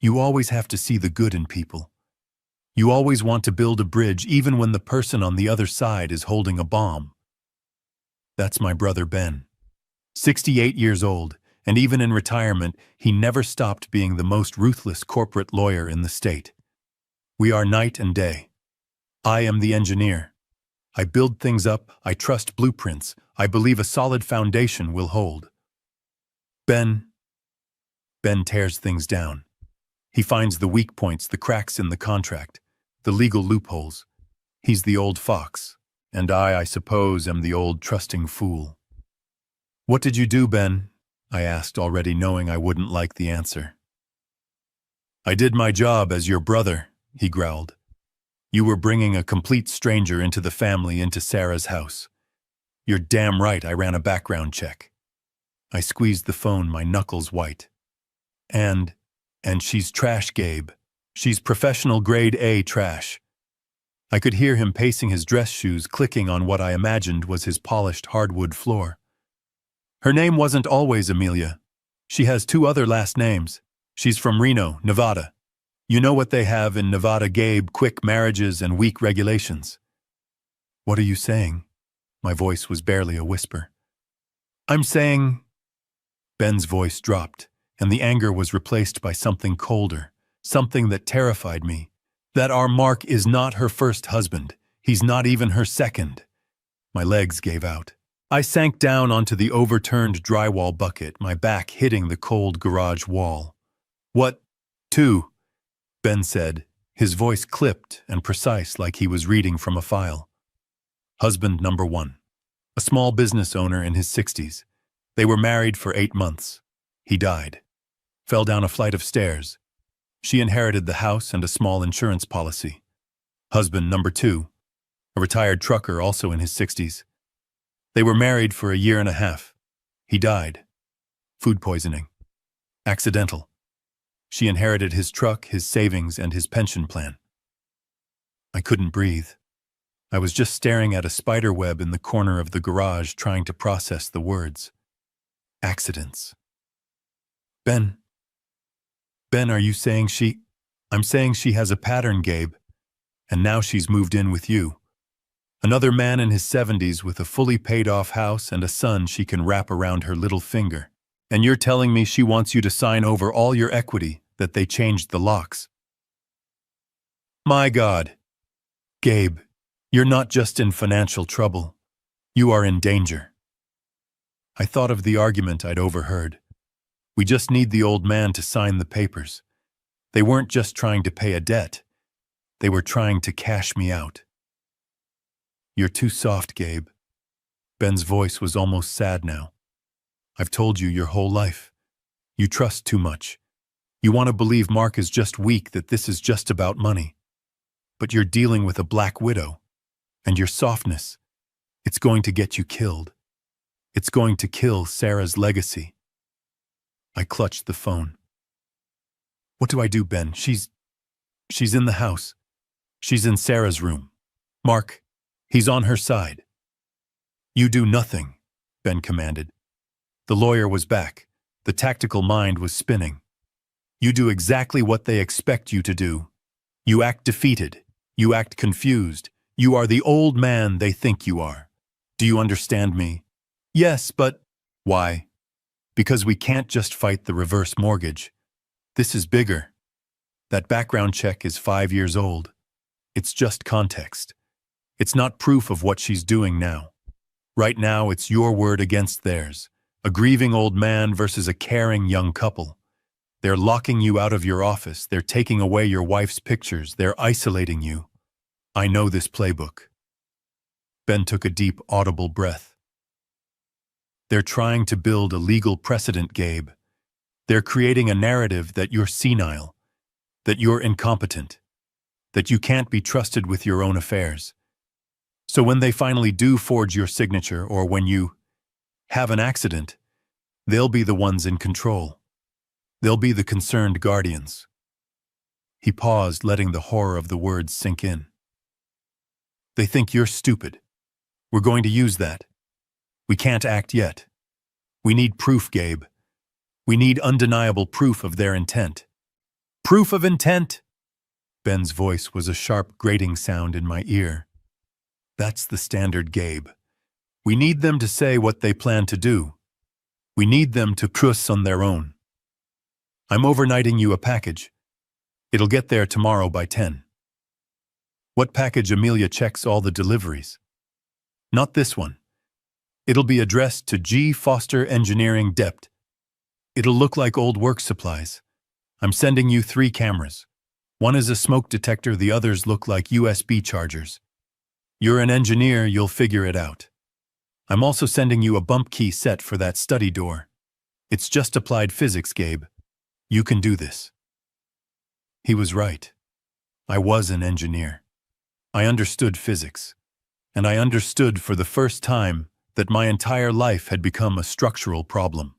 always have to see the good in people. You always want to build a bridge even when the person on the other side is holding a bomb. That's my brother Ben. 68 years old, and even in retirement, he never stopped being the most ruthless corporate lawyer in the state. We are night and day. I am the engineer. I build things up, I trust blueprints, I believe a solid foundation will hold. Ben tears things down. He finds the weak points, the cracks in the contract, the legal loopholes. He's the old fox, and I suppose, am the old trusting fool. What did you do, Ben? I asked, already knowing I wouldn't like the answer. I did my job as your brother, he growled. You were bringing a complete stranger into the family, into Sarah's house. You're damn right I ran a background check. I squeezed the phone, my knuckles white. And she's trash, Gabe. She's professional grade A trash. I could hear him pacing his dress shoes, clicking on what I imagined was his polished hardwood floor. Her name wasn't always Amelia. She has 2 other last names. She's from Reno, Nevada. You know what they have in Nevada, Gabe, quick marriages and weak regulations. What are you saying? My voice was barely a whisper. I'm saying... Ben's voice dropped, and the anger was replaced by something colder, something that terrified me. That our Mark is not her first husband. He's not even her second. My legs gave out. I sank down onto the overturned drywall bucket, my back hitting the cold garage wall. What? 2? Ben said, his voice clipped and precise like he was reading from a file. Husband number 1. A small business owner in his 60s. They were married for 8 months. He died. Fell down a flight of stairs. She inherited the house and a small insurance policy. Husband number 2. A retired trucker also in his 60s. They were married for a year and a half. He died. Food poisoning. Accidental. She inherited his truck, his savings, and his pension plan. I couldn't breathe. I was just staring at a spider web in the corner of the garage trying to process the words. Accidents. Ben. Ben, are you saying she... I'm saying she has a pattern, Gabe. And now she's moved in with you. Another man in his 70s with a fully paid-off house and a son she can wrap around her little finger. And you're telling me she wants you to sign over all your equity, that they changed the locks. My God. Gabe, you're not just in financial trouble. You are in danger. I thought of the argument I'd overheard. We just need the old man to sign the papers. They weren't just trying to pay a debt. They were trying to cash me out. You're too soft, Gabe. Ben's voice was almost sad now. I've told you your whole life. You trust too much. You want to believe Mark is just weak, that this is just about money. But you're dealing with a black widow. And your softness, it's going to get you killed. It's going to kill Sarah's legacy. I clutched the phone. What do I do, Ben? She's in the house. She's in Sarah's room. Mark, he's on her side. You do nothing, Ben commanded. The lawyer was back. The tactical mind was spinning. You do exactly what they expect you to do. You act defeated. You act confused. You are the old man they think you are. Do you understand me? Yes, but... Why? Because we can't just fight the reverse mortgage. This is bigger. That background check is 5 years old. It's just context. It's not proof of what she's doing now. Right now, it's your word against theirs. A grieving old man versus a caring young couple. They're locking you out of your office. They're taking away your wife's pictures. They're isolating you. I know this playbook. Ben took a deep, audible breath. They're trying to build a legal precedent, Gabe. They're creating a narrative that you're senile, that you're incompetent, that you can't be trusted with your own affairs. So when they finally do forge your signature, or when you have an accident, they'll be the ones in control. They'll be the concerned guardians. He paused, letting the horror of the words sink in. They think you're stupid. We're going to use that. We can't act yet. We need proof, Gabe. We need undeniable proof of their intent. Proof of intent! Ben's voice was a sharp, grating sound in my ear. That's the standard, Gabe. We need them to say what they plan to do. We need them to trust on their own. I'm overnighting you a package. It'll get there tomorrow by 10. What package? Amelia checks all the deliveries. Not this one. It'll be addressed to G. Foster Engineering Dept. It'll look like old work supplies. I'm sending you 3 cameras. One is a smoke detector, the others look like USB chargers. You're an engineer, you'll figure it out. I'm also sending you a bump key set for that study door. It's just applied physics, Gabe. You can do this. He was right. I was an engineer. I understood physics. And I understood for the first time that my entire life had become a structural problem.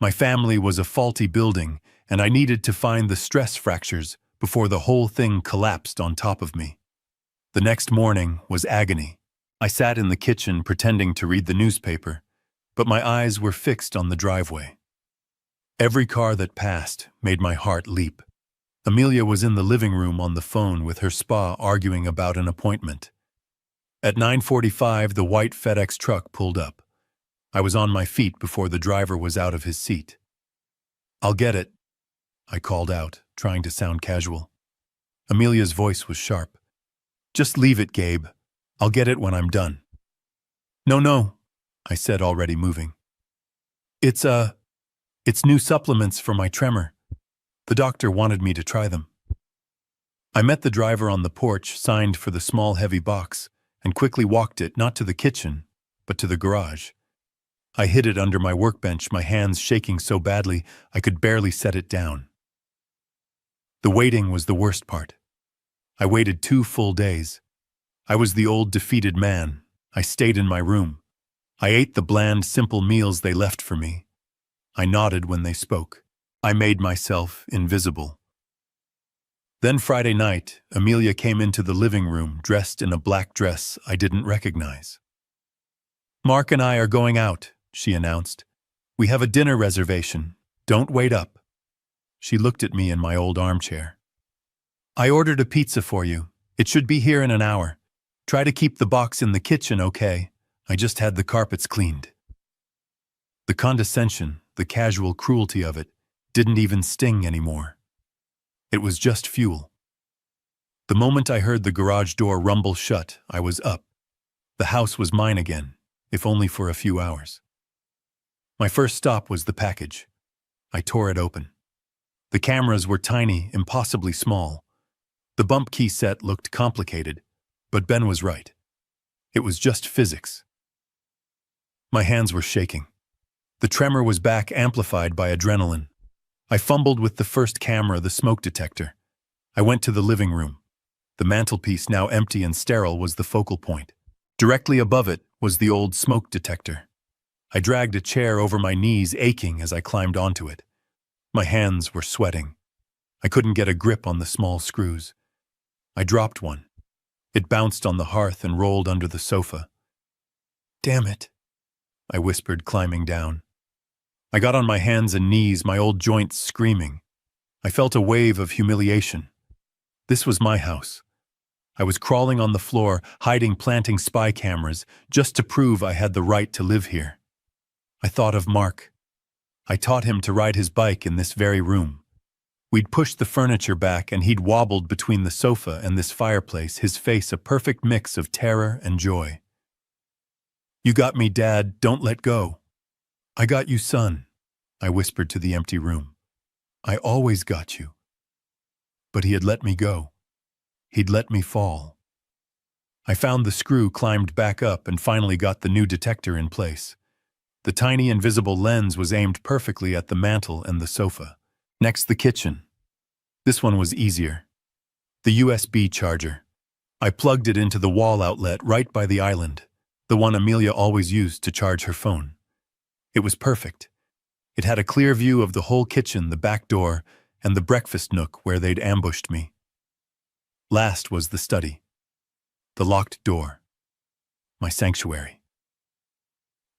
My family was a faulty building, and I needed to find the stress fractures before the whole thing collapsed on top of me. The next morning was agony. I sat in the kitchen pretending to read the newspaper, but my eyes were fixed on the driveway. Every car that passed made my heart leap. Amelia was in the living room on the phone with her spa arguing about an appointment. At 9:45, the white FedEx truck pulled up. I was on my feet before the driver was out of his seat. I'll get it, I called out, trying to sound casual. Amelia's voice was sharp. Just leave it, Gabe. I'll get it when I'm done. No, I said, already moving. It's new supplements for my tremor. The doctor wanted me to try them. I met the driver on the porch, signed for the small heavy box, and quickly walked it not to the kitchen, but to the garage. I hid it under my workbench, my hands shaking so badly I could barely set it down. The waiting was the worst part. I waited 2 full days. I was the old defeated man. I stayed in my room. I ate the bland, simple meals they left for me. I nodded when they spoke. I made myself invisible. Then Friday night, Amelia came into the living room dressed in a black dress I didn't recognize. "Mark and I are going out," she announced. "We have a dinner reservation. Don't wait up." She looked at me in my old armchair. "I ordered a pizza for you. It should be here in an hour. Try to keep the box in the kitchen, okay? I just had the carpets cleaned." The condescension, the casual cruelty of it, didn't even sting anymore. It was just fuel. The moment I heard the garage door rumble shut, I was up. The house was mine again, if only for a few hours. My first stop was the package. I tore it open. The cameras were tiny, impossibly small. The bump key set looked complicated, but Ben was right. It was just physics. My hands were shaking. The tremor was back, amplified by adrenaline. I fumbled with the first camera, the smoke detector. I went to the living room. The mantelpiece, now empty and sterile, was the focal point. Directly above it was the old smoke detector. I dragged a chair over my knees, aching as I climbed onto it. My hands were sweating. I couldn't get a grip on the small screws. I dropped one. It bounced on the hearth and rolled under the sofa. "Damn it," I whispered, climbing down. I got on my hands and knees, my old joints screaming. I felt a wave of humiliation. This was my house. I was crawling on the floor, hiding, planting spy cameras, just to prove I had the right to live here. I thought of Mark. I taught him to ride his bike in this very room. We'd pushed the furniture back and he'd wobbled between the sofa and this fireplace, his face a perfect mix of terror and joy. "You got me, Dad. Don't let go." "I got you, son," I whispered to the empty room. "I always got you." But he had let me go. He'd let me fall. I found the screw, climbed back up, and finally got the new detector in place. The tiny invisible lens was aimed perfectly at the mantel and the sofa. Next, the kitchen. This one was easier. The USB charger. I plugged it into the wall outlet right by the island, the one Amelia always used to charge her phone. It was perfect. It had a clear view of the whole kitchen, the back door, and the breakfast nook where they'd ambushed me. Last was the study. The locked door. My sanctuary.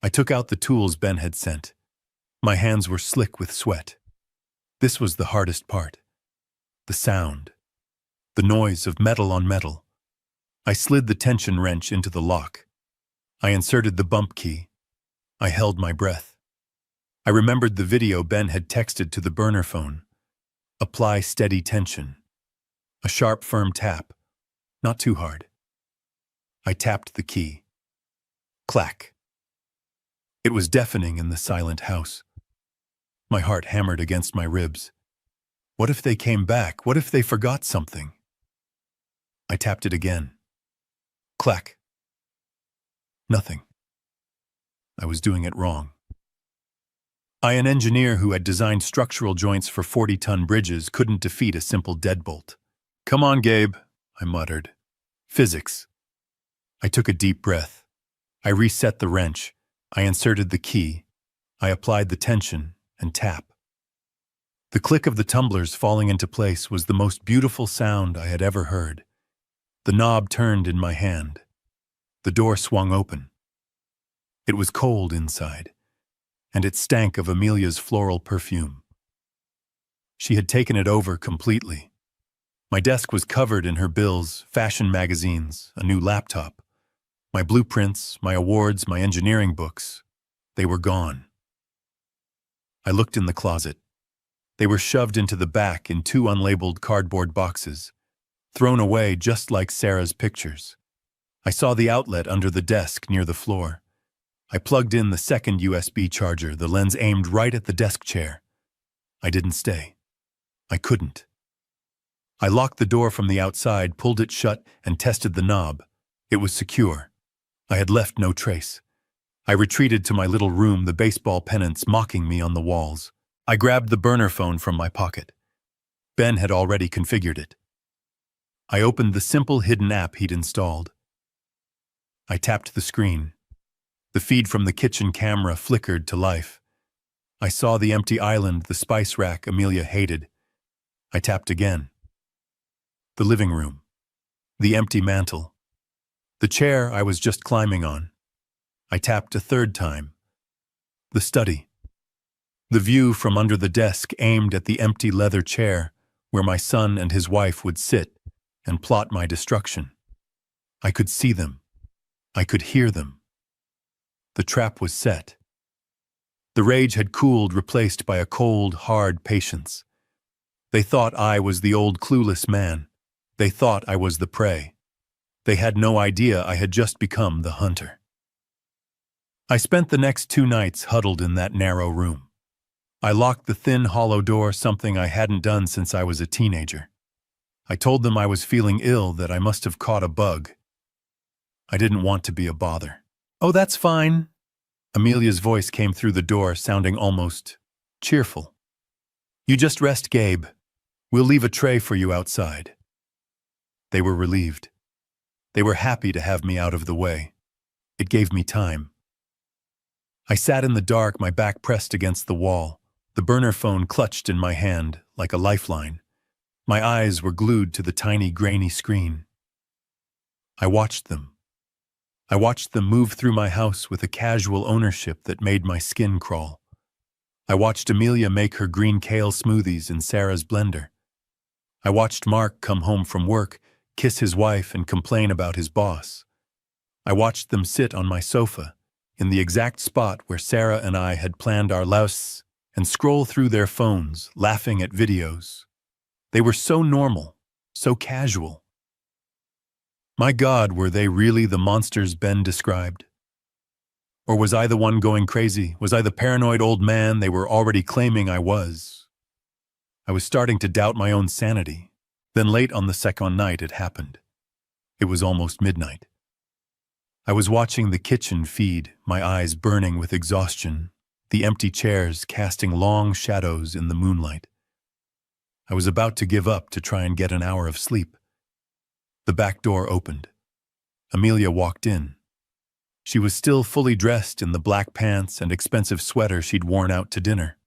I took out the tools Ben had sent. My hands were slick with sweat. This was the hardest part. The sound. The noise of metal on metal. I slid the tension wrench into the lock. I inserted the bump key. I held my breath. I remembered the video Ben had texted to the burner phone. Apply steady tension. A sharp, firm tap. Not too hard. I tapped the key. Clack. It was deafening in the silent house. My heart hammered against my ribs. What if they came back? What if they forgot something? I tapped it again. Clack. Nothing. I was doing it wrong. I, an engineer who had designed structural joints for 40-ton bridges, couldn't defeat a simple deadbolt. "Come on, Gabe," I muttered. Physics. I took a deep breath. I reset the wrench. I inserted the key. I applied the tension and tap. The click of the tumblers falling into place was the most beautiful sound I had ever heard. The knob turned in my hand. The door swung open. It was cold inside, and it stank of Amelia's floral perfume. She had taken it over completely. My desk was covered in her bills, fashion magazines, a new laptop. My blueprints, my awards, my engineering books. They were gone. I looked in the closet. They were shoved into the back in 2 unlabeled cardboard boxes, thrown away just like Sarah's pictures. I saw the outlet under the desk near the floor. I plugged in the second USB charger, the lens aimed right at the desk chair. I didn't stay. I couldn't. I locked the door from the outside, pulled it shut, and tested the knob. It was secure. I had left no trace. I retreated to my little room, the baseball pennants mocking me on the walls. I grabbed the burner phone from my pocket. Ben had already configured it. I opened the simple hidden app he'd installed. I tapped the screen. The feed from the kitchen camera flickered to life. I saw the empty island, the spice rack Amelia hated. I tapped again. The living room. The empty mantel. The chair I was just climbing on. I tapped a third time. The study. The view from under the desk aimed at the empty leather chair where my son and his wife would sit and plot my destruction. I could see them. I could hear them. The trap was set. The rage had cooled, replaced by a cold, hard patience. They thought I was the old clueless man. They thought I was the prey. They had no idea I had just become the hunter. I spent the next 2 nights huddled in that narrow room. I locked the thin, hollow door, something I hadn't done since I was a teenager. I told them I was feeling ill, that I must have caught a bug. I didn't want to be a bother. "Oh, that's fine." Amelia's voice came through the door, sounding almost cheerful. "You just rest, Gabe. We'll leave a tray for you outside." They were relieved. They were happy to have me out of the way. It gave me time. I sat in the dark, my back pressed against the wall, the burner phone clutched in my hand like a lifeline. My eyes were glued to the tiny, grainy screen. I watched them. I watched them move through my house with a casual ownership that made my skin crawl. I watched Amelia make her green kale smoothies in Sarah's blender. I watched Mark come home from work, kiss his wife, and complain about his boss. I watched them sit on my sofa, in the exact spot where Sarah and I had planned our louse, and scroll through their phones, laughing at videos. They were so normal, so casual. My God, were they really the monsters Ben described? Or was I the one going crazy? Was I the paranoid old man they were already claiming I was? I was starting to doubt my own sanity. Then late on the second night it happened. It was almost midnight. I was watching the kitchen feed, my eyes burning with exhaustion, the empty chairs casting long shadows in the moonlight. I was about to give up to try and get an hour of sleep. The back door opened. Amelia walked in. She was still fully dressed in the black pants and expensive sweater she'd worn out to dinner.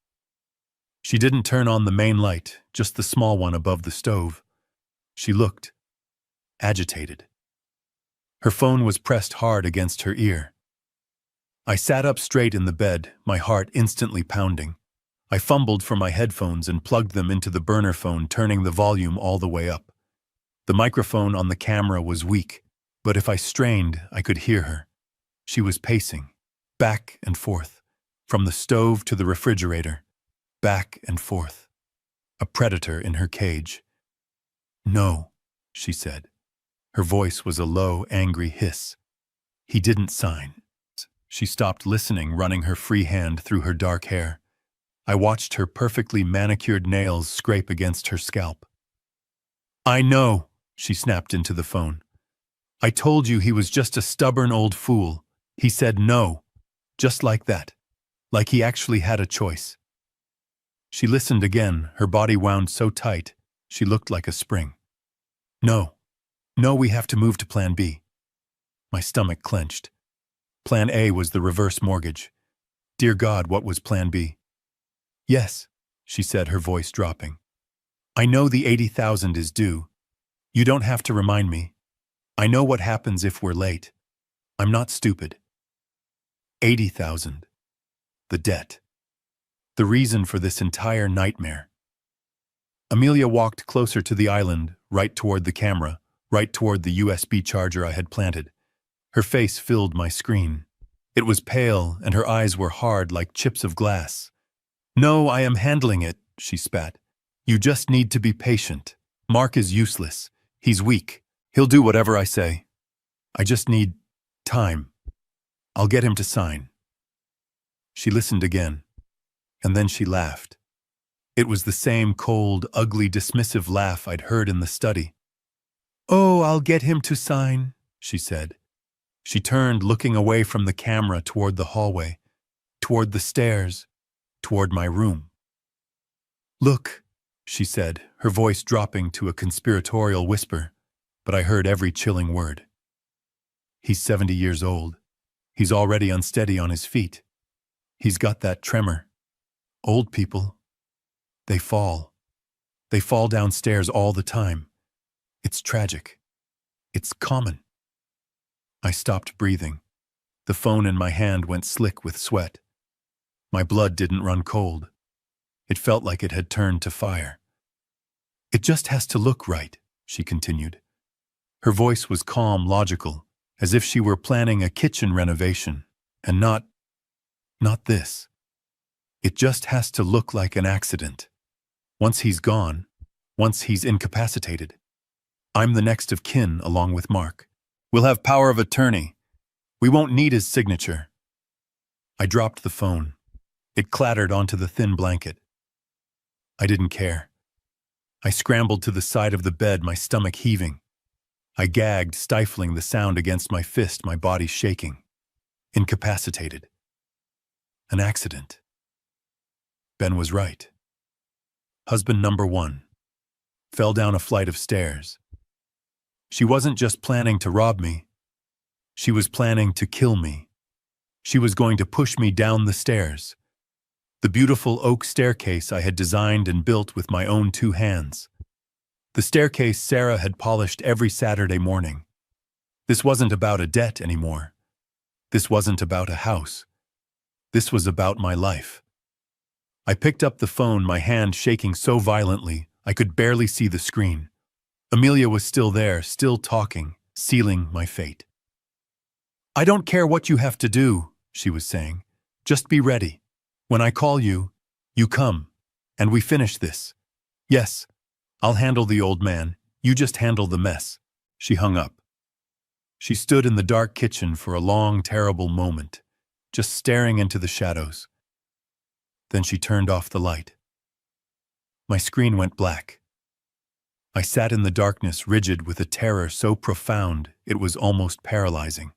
She didn't turn on the main light, just the small one above the stove. She looked agitated. Her phone was pressed hard against her ear. I sat up straight in the bed, my heart instantly pounding. I fumbled for my headphones and plugged them into the burner phone, turning the volume all the way up. The microphone on the camera was weak, but if I strained, I could hear her. She was pacing, back and forth, from the stove to the refrigerator, back and forth. A predator in her cage. "No," she said. Her voice was a low, angry hiss. "He didn't sign." She stopped listening, running her free hand through her dark hair. I watched her perfectly manicured nails scrape against her scalp. "I know," she snapped into the phone. "I told you he was just a stubborn old fool. He said no, just like that, like he actually had a choice." She listened again, her body wound so tight, she looked like a spring. "No. No, we have to move to Plan B." My stomach clenched. Plan A was the reverse mortgage. Dear God, what was Plan B? "Yes," she said, her voice dropping. "I know the 80,000 is due. You don't have to remind me. I know what happens if we're late. I'm not stupid." 80,000. The debt. The reason for this entire nightmare. Amelia walked closer to the island, right toward the camera, right toward the USB charger I had planted. Her face filled my screen. It was pale, and her eyes were hard like chips of glass. "No, I am handling it," she spat. "You just need to be patient. Mark is useless. He's weak. He'll do whatever I say. I just need time. I'll get him to sign." She listened again, and then she laughed. It was the same cold, ugly, dismissive laugh I'd heard in the study. "Oh, I'll get him to sign," she said. She turned, looking away from the camera toward the hallway, toward the stairs, toward my room. "Look," she said, her voice dropping to a conspiratorial whisper, but I heard every chilling word. "He's 70 years old. He's already unsteady on his feet. He's got that tremor. Old people, they fall. They fall downstairs all the time. It's tragic. It's common. I stopped breathing. The phone in my hand went slick with sweat. My blood didn't run cold. It felt like it had turned to fire. It just has to look right, she continued. Her voice was calm, logical, as if she were planning a kitchen renovation, and not this. It just has to look like an accident. Once he's gone, once he's incapacitated, I'm the next of kin along with Mark. We'll have power of attorney. We won't need his signature. I dropped the phone. It clattered onto the thin blanket. I didn't care. I scrambled to the side of the bed, my stomach heaving. I gagged, stifling the sound against my fist, my body shaking. Incapacitated. An accident. Ben was right. Husband number one fell down a flight of stairs. She wasn't just planning to rob me. She was planning to kill me. She was going to push me down the stairs. The beautiful oak staircase I had designed and built with my own 2 hands. The staircase Sarah had polished every Saturday morning. This wasn't about a debt anymore. This wasn't about a house. This was about my life. I picked up the phone, my hand shaking so violently I could barely see the screen. Amelia was still there, still talking, sealing my fate. I don't care what you have to do, she was saying. Just be ready. When I call you, you come, and we finish this. Yes, I'll handle the old man. You just handle the mess. She hung up. She stood in the dark kitchen for a long, terrible moment, just staring into the shadows. Then she turned off the light. My screen went black. I sat in the darkness, rigid with a terror so profound it was almost paralyzing.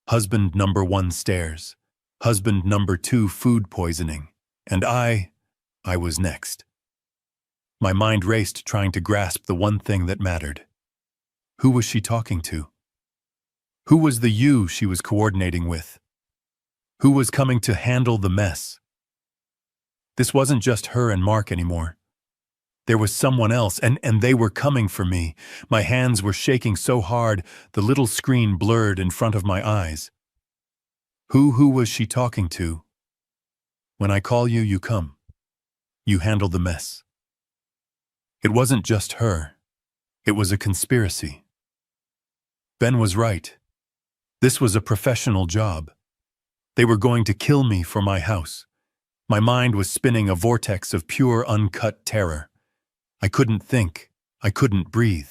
Husband number 1 stares. Husband number 2 food poisoning. And I was next. My mind raced, trying to grasp the one thing that mattered. Who was she talking to? Who was the you she was coordinating with? Who was coming to handle the mess? This wasn't just her and Mark anymore. There was someone else, and they were coming for me. My hands were shaking so hard, the little screen blurred in front of my eyes. Who was she talking to? When I call you, you come. You handle the mess. It wasn't just her. It was a conspiracy. Ben was right. This was a professional job. They were going to kill me for my house. My mind was spinning a vortex of pure, uncut terror. I couldn't think. I couldn't breathe.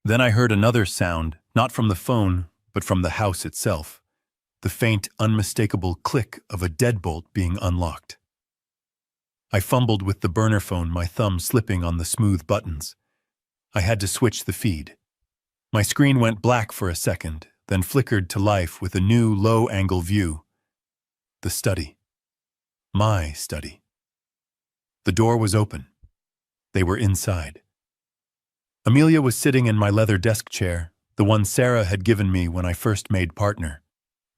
Then I heard another sound, not from the phone, but from the house itself. The faint, unmistakable click of a deadbolt being unlocked. I fumbled with the burner phone, my thumb slipping on the smooth buttons. I had to switch the feed. My screen went black for a second, then flickered to life with a new, low-angle view. The study. My study. The door was open. They were inside. Amelia was sitting in my leather desk chair, the one Sarah had given me when I first made partner.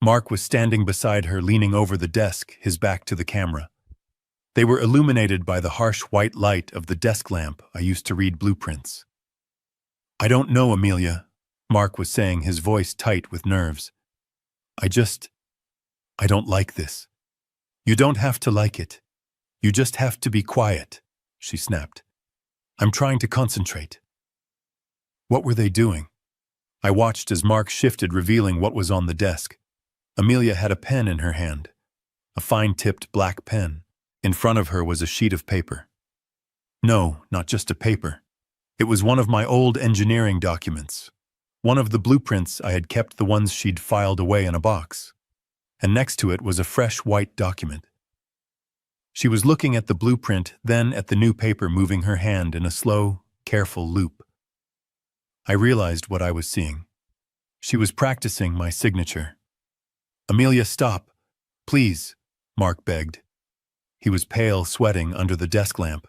Mark was standing beside her, leaning over the desk, his back to the camera. They were illuminated by the harsh white light of the desk lamp I used to read blueprints. I don't know, Amelia, Mark was saying, his voice tight with nerves. I don't like this. You don't have to like it. You just have to be quiet, she snapped. I'm trying to concentrate. What were they doing? I watched as Mark shifted, revealing what was on the desk. Amelia had a pen in her hand, a fine-tipped black pen. In front of her was a sheet of paper. No, not just a paper. It was one of my old engineering documents, one of the blueprints I had kept, the ones she'd filed away in a box. And next to it was a fresh white document. She was looking at the blueprint, then at the new paper, moving her hand in a slow, careful loop. I realized what I was seeing. She was practicing my signature. Amelia, stop. Please, Mark begged. He was pale, sweating under the desk lamp.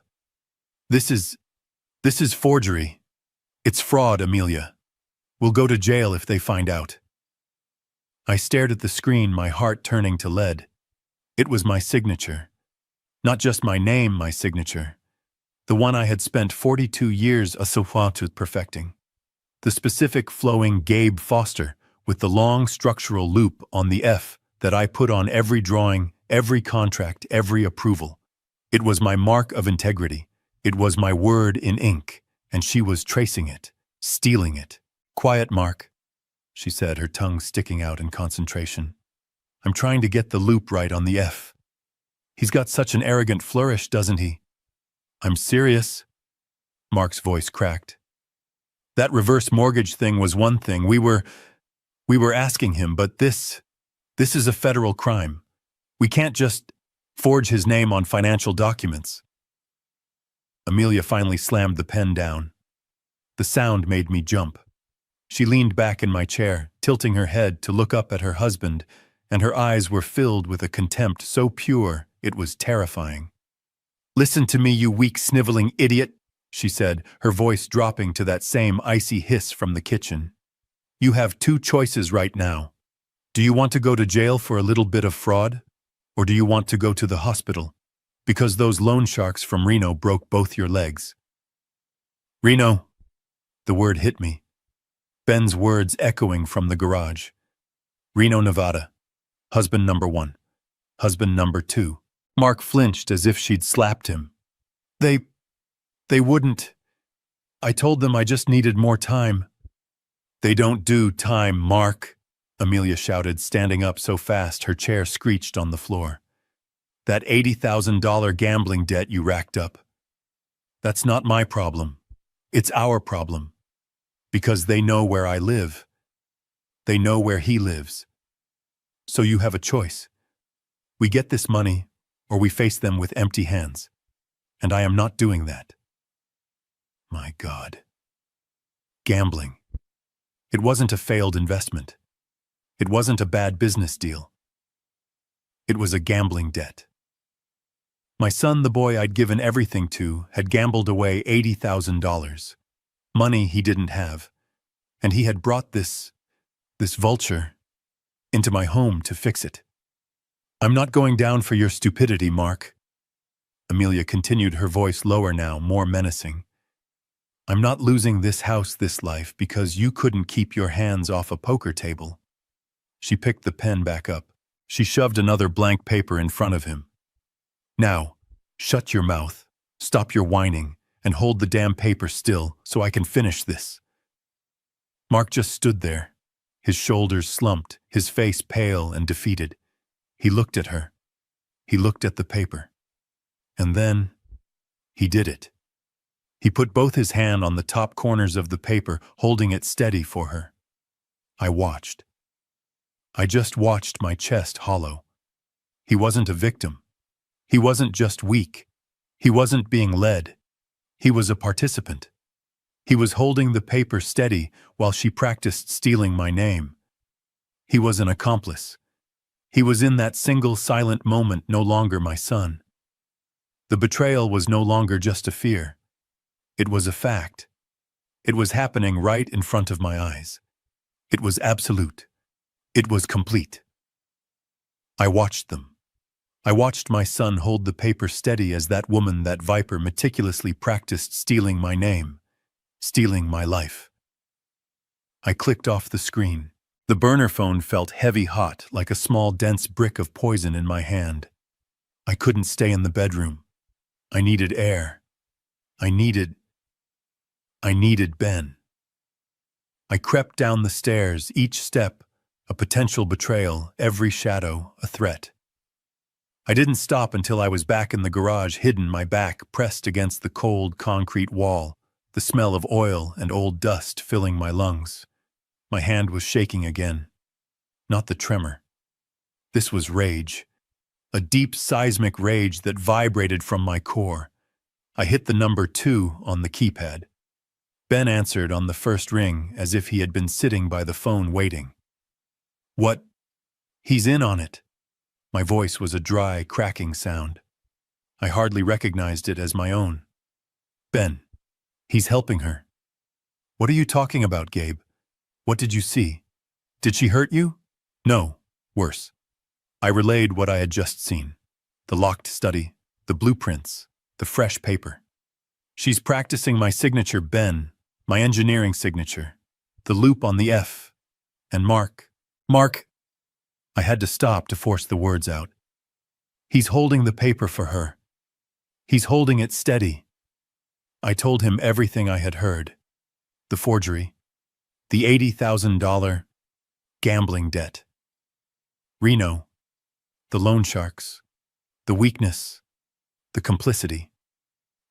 This is forgery. It's fraud, Amelia. We'll go to jail if they find out. I stared at the screen, my heart turning to lead. It was my signature. Not just my name, my signature. The one I had spent 42 years perfecting. The specific flowing Gabe Foster with the long structural loop on the F that I put on every drawing, every contract, every approval. It was my mark of integrity. It was my word in ink, and she was tracing it, stealing it. "Quiet, Mark," she said, her tongue sticking out in concentration. "I'm trying to get the loop right on the F. He's got such an arrogant flourish, doesn't he?" "I'm serious," Mark's voice cracked. "That reverse mortgage thing was one thing. We were asking him, but this is a federal crime. We can't just forge his name on financial documents." Amelia finally slammed the pen down. The sound made me jump. She leaned back in my chair, tilting her head to look up at her husband, and her eyes were filled with a contempt so pure it was terrifying. "Listen to me, you weak, sniveling idiot," she said, her voice dropping to that same icy hiss from the kitchen. "You have two choices right now. Do you want to go to jail for a little bit of fraud? Or do you want to go to the hospital? Because those loan sharks from Reno broke both your legs." "Reno." The word hit me. Ben's words echoing from the garage. "Reno, Nevada. Husband number 1. Husband number 2. Mark flinched as if she'd slapped him. They wouldn't. I told them I just needed more time." "They don't do time, Mark," Amelia shouted, standing up so fast her chair screeched on the floor. "That $80,000 gambling debt you racked up. That's not my problem. It's our problem. Because they know where I live. They know where he lives. So you have a choice. We get this money, or we face them with empty hands. And I am not doing that." My God. Gambling. It wasn't a failed investment. It wasn't a bad business deal. It was a gambling debt. My son, the boy I'd given everything to, had gambled away $80,000. Money he didn't have. And he had brought this vulture into my home to fix it. "I'm not going down for your stupidity, Mark." Amelia continued, her voice lower now, more menacing. "I'm not losing this house, this life, because you couldn't keep your hands off a poker table." She picked the pen back up. She shoved another blank paper in front of him. "Now, shut your mouth, stop your whining, and hold the damn paper still so I can finish this." Mark just stood there, his shoulders slumped, his face pale and defeated. He looked at her. He looked at the paper. And then, he did it. He put both his hands on the top corners of the paper, holding it steady for her. I watched. I just watched, my chest hollow. He wasn't a victim. He wasn't just weak. He wasn't being led. He was a participant. He was holding the paper steady while she practiced stealing my name. He was an accomplice. He was in that single silent moment no longer my son. The betrayal was no longer just a fear. It was a fact. It was happening right in front of my eyes. It was absolute. It was complete. I watched them. I watched my son hold the paper steady as that woman, that viper, meticulously practiced stealing my name, stealing my life. I clicked off the screen. The burner phone felt heavy hot, like a small dense brick of poison in my hand. I couldn't stay in the bedroom. I needed air. I needed Ben. I crept down the stairs, each step a potential betrayal, every shadow a threat. I didn't stop until I was back in the garage, hidden, my back pressed against the cold concrete wall, the smell of oil and old dust filling my lungs. My hand was shaking again. Not the tremor. This was rage. A deep seismic rage that vibrated from my core. I hit the number 2 on the keypad. Ben answered on the first ring as if he had been sitting by the phone waiting. "What? He's in on it." My voice was a dry, cracking sound. I hardly recognized it as my own. "Ben, he's helping her." "What are you talking about, Gabe? What did you see? Did she hurt you?" "No, worse." I relayed what I had just seen. The locked study, the blueprints, the fresh paper. "She's practicing my signature, Ben, my engineering signature. the loop on the F, and Mark, I had to stop to force the words out. He's holding the paper for her. He's holding it steady. I told him everything I had heard. The forgery, the $80,000 gambling debt, Reno, the loan sharks, the weakness, the complicity.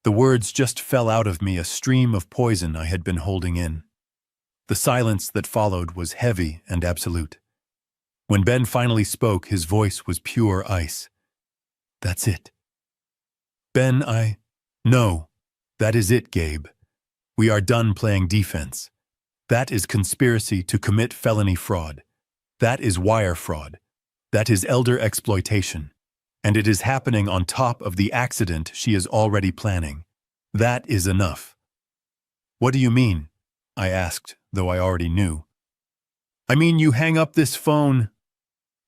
The words just fell out of me, a stream of poison I had been holding in. The silence that followed was heavy and absolute. When Ben finally spoke, his voice was pure ice. That's it. Ben, No, that is it, Gabe. We are done playing defense. That is conspiracy to commit felony fraud. That is wire fraud. That is elder exploitation. And it is happening on top of the accident she is already planning. That is enough. What do you mean? I asked, though I already knew. I mean, you hang up this phone.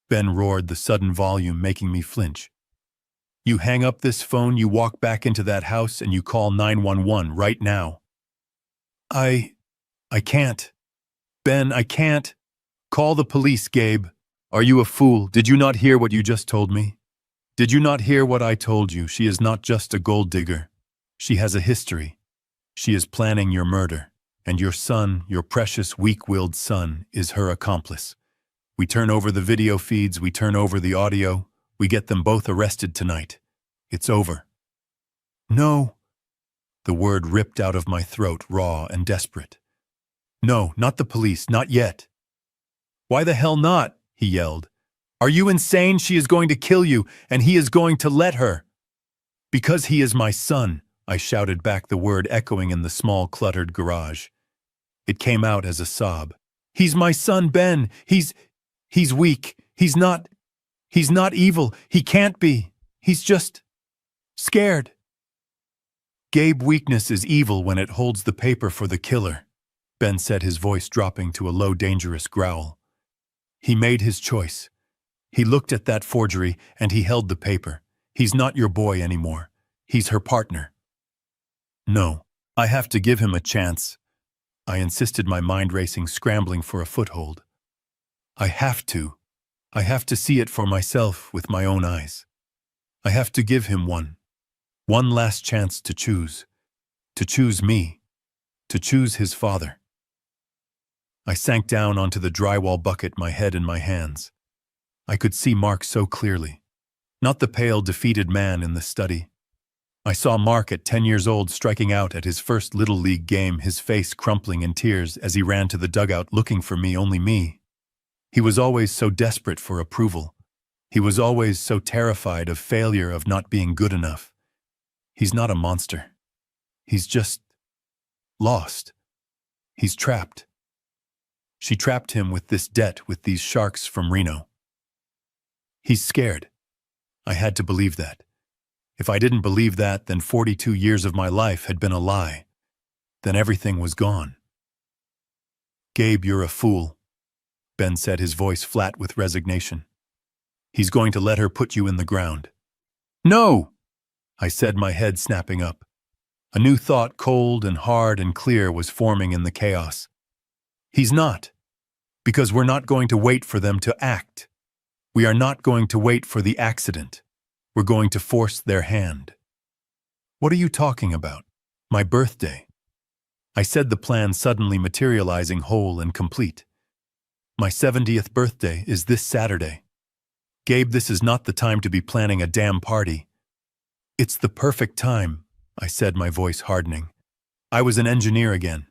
Ben roared, the sudden volume making me flinch. You hang up this phone, you walk back into that house, and you call 911 right now. I can't. Ben, I can't. Call the police, Gabe. Are you a fool? Did you not hear what you just told me? Did you not hear what I told you? She is not just a gold digger. She has a history. She is planning your murder, and your son, your precious weak-willed son, is her accomplice. We turn over the video feeds, we turn over the audio, we get them both arrested tonight. It's over. No. The word ripped out of my throat, raw and desperate. No, not the police, not yet. Why the hell not? He yelled. Are you insane? She is going to kill you, and he is going to let her. Because he is my son, I shouted back, the word echoing in the small, cluttered garage. It came out as a sob. He's my son, Ben. He's weak. He's not evil. He can't be. He's just scared. Gabe, weakness is evil when it holds the paper for the killer, Ben said, his voice dropping to a low, dangerous growl. He made his choice. He looked at that forgery and he held the paper. He's not your boy anymore. He's her partner. No, I have to give him a chance. I insisted, my mind racing, scrambling for a foothold. I have to see it for myself with my own eyes. I have to give him one last chance to choose me, to choose his father. I sank down onto the drywall bucket, my head in my hands. I could see Mark so clearly. Not the pale, defeated man in the study. I saw Mark at 10 years old, striking out at his first Little League game, his face crumpling in tears as he ran to the dugout looking for me, only me. He was always so desperate for approval. He was always so terrified of failure, of not being good enough. He's not a monster. He's just lost. He's trapped. She trapped him with this debt, with these sharks from Reno. He's scared. I had to believe that. If I didn't believe that, then 42 years of my life had been a lie. Then everything was gone. Gabe, you're a fool, Ben said, his voice flat with resignation. He's going to let her put you in the ground. No, I said, my head snapping up. A new thought, cold and hard and clear, was forming in the chaos. He's not. Because we're not going to wait for them to act. We are not going to wait for the accident. We're going to force their hand. What are you talking about? My birthday. I said, the plan suddenly materializing whole and complete. My 70th birthday is this Saturday. Gabe, this is not the time to be planning a damn party. It's the perfect time, I said, my voice hardening. I was an engineer again.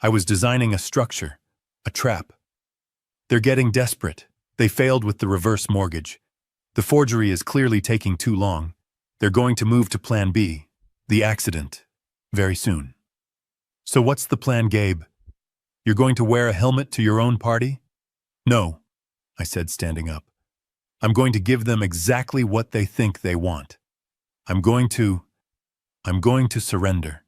I was designing a structure, a trap. They're getting desperate. They failed with the reverse mortgage. The forgery is clearly taking too long. They're going to move to plan B, the accident, very soon. So what's the plan, Gabe? You're going to wear a helmet to your own party? No, I said, standing up. I'm going to give them exactly what they think they want. I'm going to surrender.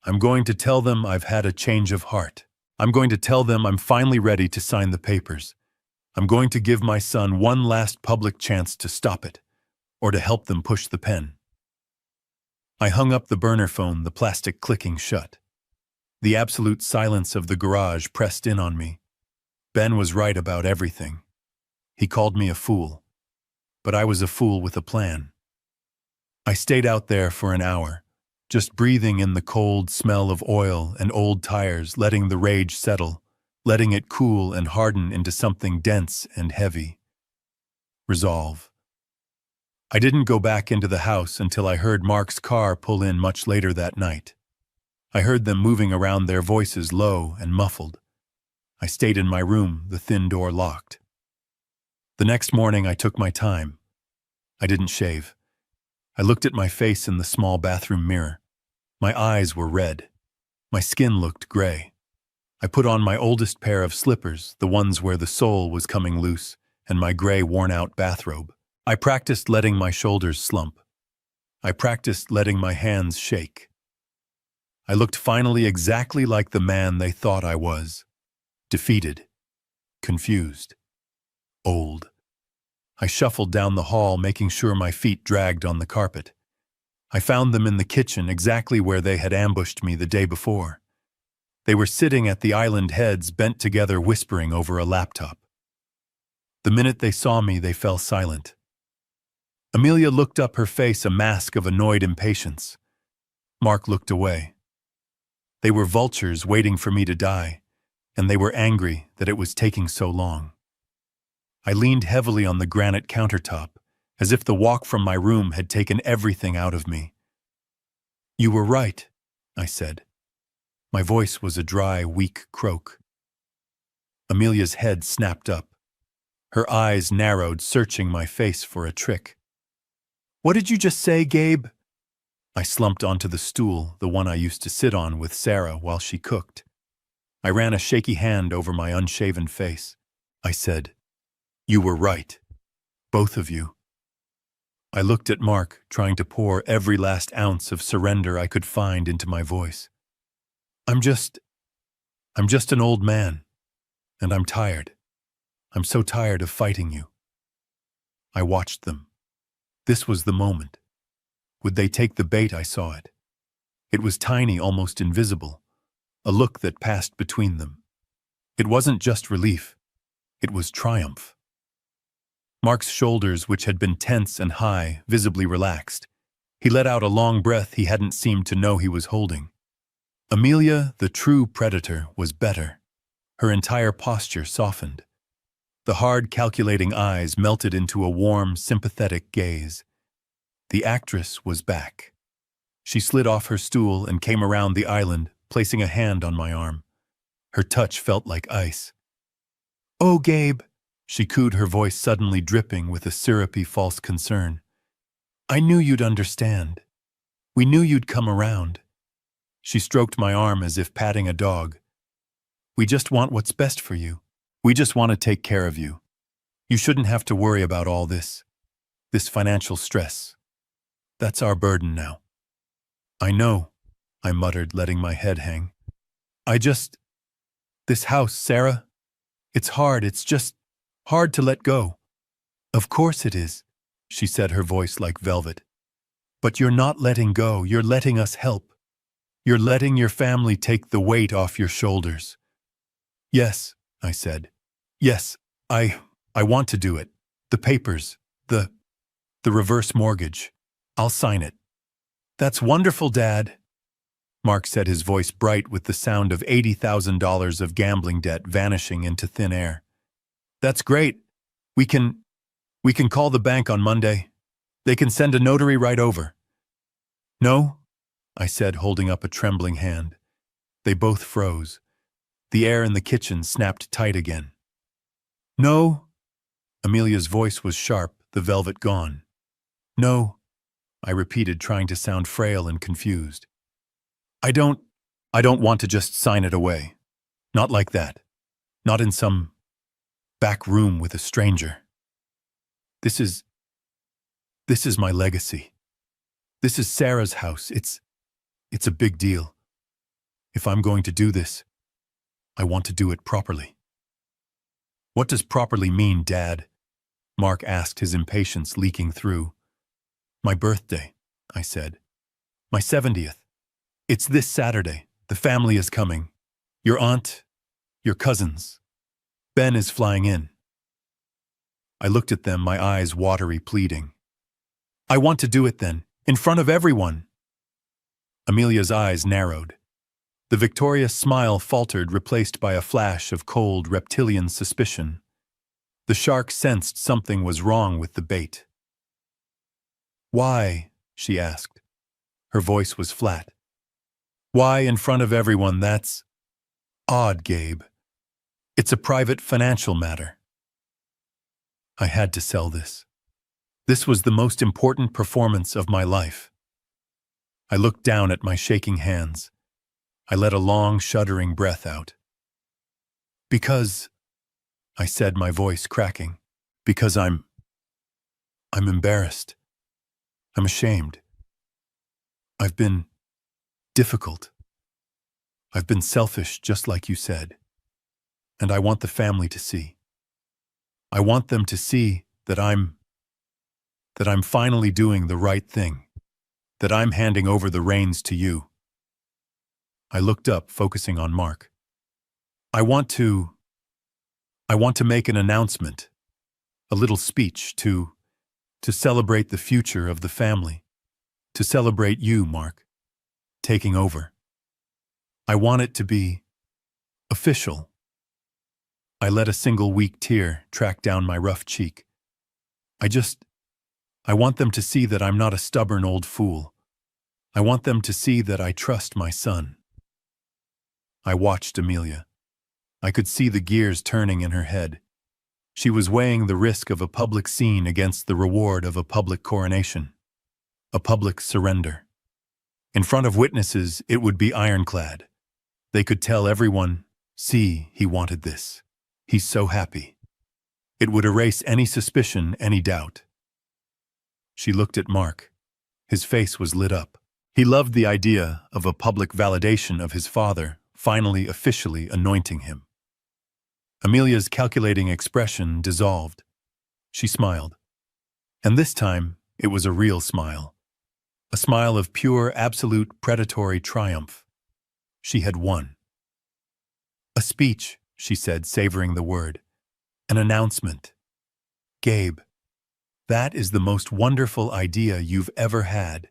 I'm going to tell them I've had a change of heart. I'm going to tell them I'm finally ready to sign the papers. I'm going to give my son one last public chance to stop it, or to help them push the pen. I hung up the burner phone, the plastic clicking shut. The absolute silence of the garage pressed in on me. Ben was right about everything. He called me a fool. But I was a fool with a plan. I stayed out there for an hour, just breathing in the cold smell of oil and old tires, letting the rage settle, letting it cool and harden into something dense and heavy. Resolve. I didn't go back into the house until I heard Mark's car pull in much later that night. I heard them moving around, their voices low and muffled. I stayed in my room, the thin door locked. The next morning I took my time. I didn't shave. I looked at my face in the small bathroom mirror. My eyes were red. My skin looked gray. I put on my oldest pair of slippers, the ones where the sole was coming loose, and my gray, worn-out bathrobe. I practiced letting my shoulders slump. I practiced letting my hands shake. I looked finally exactly like the man they thought I was. Defeated. Confused. Old. I shuffled down the hall, making sure my feet dragged on the carpet. I found them in the kitchen, exactly where they had ambushed me the day before. They were sitting at the island heads, bent together, whispering over a laptop. The minute they saw me, they fell silent. Amelia looked up, her face a mask of annoyed impatience. Mark looked away. They were vultures waiting for me to die, and they were angry that it was taking so long. I leaned heavily on the granite countertop, as if the walk from my room had taken everything out of me. "You were right," I said. My voice was a dry, weak croak. Amelia's head snapped up. Her eyes narrowed, searching my face for a trick. "What did you just say, Gabe?" I slumped onto the stool, the one I used to sit on with Sarah while she cooked. I ran a shaky hand over my unshaven face. I said, "You were right. Both of you." I looked at Mark, trying to pour every last ounce of surrender I could find into my voice. I'm just an old man, and I'm tired. I'm so tired of fighting you." I watched them. This was the moment. Would they take the bait? I saw it. It was tiny, almost invisible, a look that passed between them. It wasn't just relief. It was triumph. Mark's shoulders, which had been tense and high, visibly relaxed. He let out a long breath he hadn't seemed to know he was holding. Amelia, the true predator, was better. Her entire posture softened. The hard, calculating eyes melted into a warm, sympathetic gaze. The actress was back. She slid off her stool and came around the island, placing a hand on my arm. Her touch felt like ice. "Oh, Gabe," she cooed, her voice suddenly dripping with a syrupy false concern. "I knew you'd understand. We knew you'd come around." She stroked my arm as if patting a dog. "We just want what's best for you. We just want to take care of you. You shouldn't have to worry about all this financial stress. That's our burden now." "I know," I muttered, letting my head hang. This house, Sarah, it's hard, it's just hard to let go." "Of course it is," she said, her voice like velvet. "But you're not letting go, you're letting us help. You're letting your family take the weight off your shoulders." "Yes," I said. "Yes, I want to do it. The papers, the reverse mortgage. I'll sign it." "That's wonderful, Dad," Mark said, his voice bright with the sound of $80,000 of gambling debt vanishing into thin air. "That's great. We can call the bank on Monday. They can send a notary right over." "No," I said, holding up a trembling hand. They both froze. The air in the kitchen snapped tight again. "No." Amelia's voice was sharp, the velvet gone. "No," I repeated, trying to sound frail and confused. I don't want to just sign it away. Not like that. Not in some back room with a stranger. This is my legacy. This is Sarah's house. It's a big deal. If I'm going to do this, I want to do it properly." "What does properly mean, Dad?" Mark asked, his impatience leaking through. "My birthday," I said. "My 70th. It's this Saturday, the The family is coming. Your aunt, your cousins. Ben is flying in. I looked at them, my eyes watery, pleading. I want to do it then, in front of everyone. Amelia's eyes narrowed. The victorious smile faltered, replaced by a flash of cold, reptilian suspicion. The shark sensed something was wrong with the bait. Why? She asked. Her voice was flat. Why in front of everyone? That's odd, Gabe. It's a private financial matter. I had to sell this. This was the most important performance of my life. I looked down at my shaking hands. I let a long, shuddering breath out. Because, I said, my voice cracking, because I'm embarrassed. I'm ashamed. I've been difficult. I've been selfish, just like you said. And I want the family to see. I want them to see that I'm finally doing the right thing, that I'm handing over the reins to you. I looked up, focusing on Mark. I want to make an announcement, a little speech to celebrate the future of the family, to celebrate you, Mark, taking over. I want it to be official. I let a single weak tear track down my rough cheek. I want them to see that I'm not a stubborn old fool. I want them to see that I trust my son. I watched Amelia. I could see the gears turning in her head. She was weighing the risk of a public scene against the reward of a public coronation, a public surrender. In front of witnesses, it would be ironclad. They could tell everyone, see, he wanted this. He's so happy. It would erase any suspicion, any doubt. She looked at Mark. His face was lit up. He loved the idea of a public validation of his father, finally officially anointing him. Amelia's calculating expression dissolved. She smiled. And this time, it was a real smile. A smile of pure, absolute, predatory triumph. She had won. A speech, she said, savoring the word. An announcement. Gabe, that is the most wonderful idea you've ever had.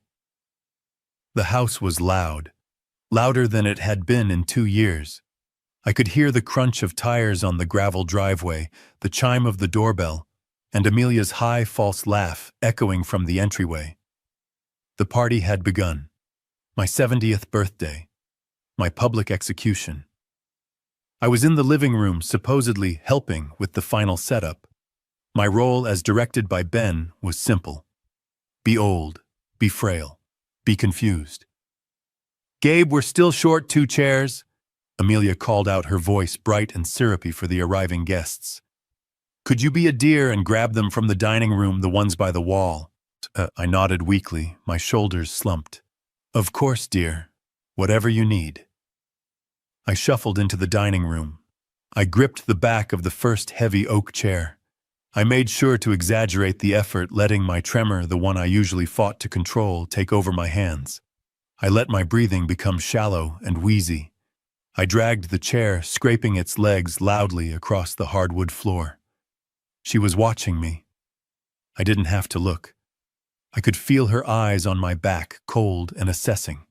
The house was loud, louder than it had been in 2 years. I could hear the crunch of tires on the gravel driveway, the chime of the doorbell, and Amelia's high, false laugh echoing from the entryway. The party had begun. My 70th birthday. My public execution. I was in the living room, supposedly helping with the final setup. My role, as directed by Ben, was simple. Be old, be frail, be confused. Gabe, we're still short 2 chairs. Amelia called out, her voice bright and syrupy for the arriving guests. Could you be a dear and grab them from the dining room, the ones by the wall? I nodded weakly, my shoulders slumped. Of course, dear. Whatever you need. I shuffled into the dining room. I gripped the back of the first heavy oak chair. I made sure to exaggerate the effort, letting my tremor, the one I usually fought to control, take over my hands. I let my breathing become shallow and wheezy. I dragged the chair, scraping its legs loudly across the hardwood floor. She was watching me. I didn't have to look. I could feel her eyes on my back, cold and assessing.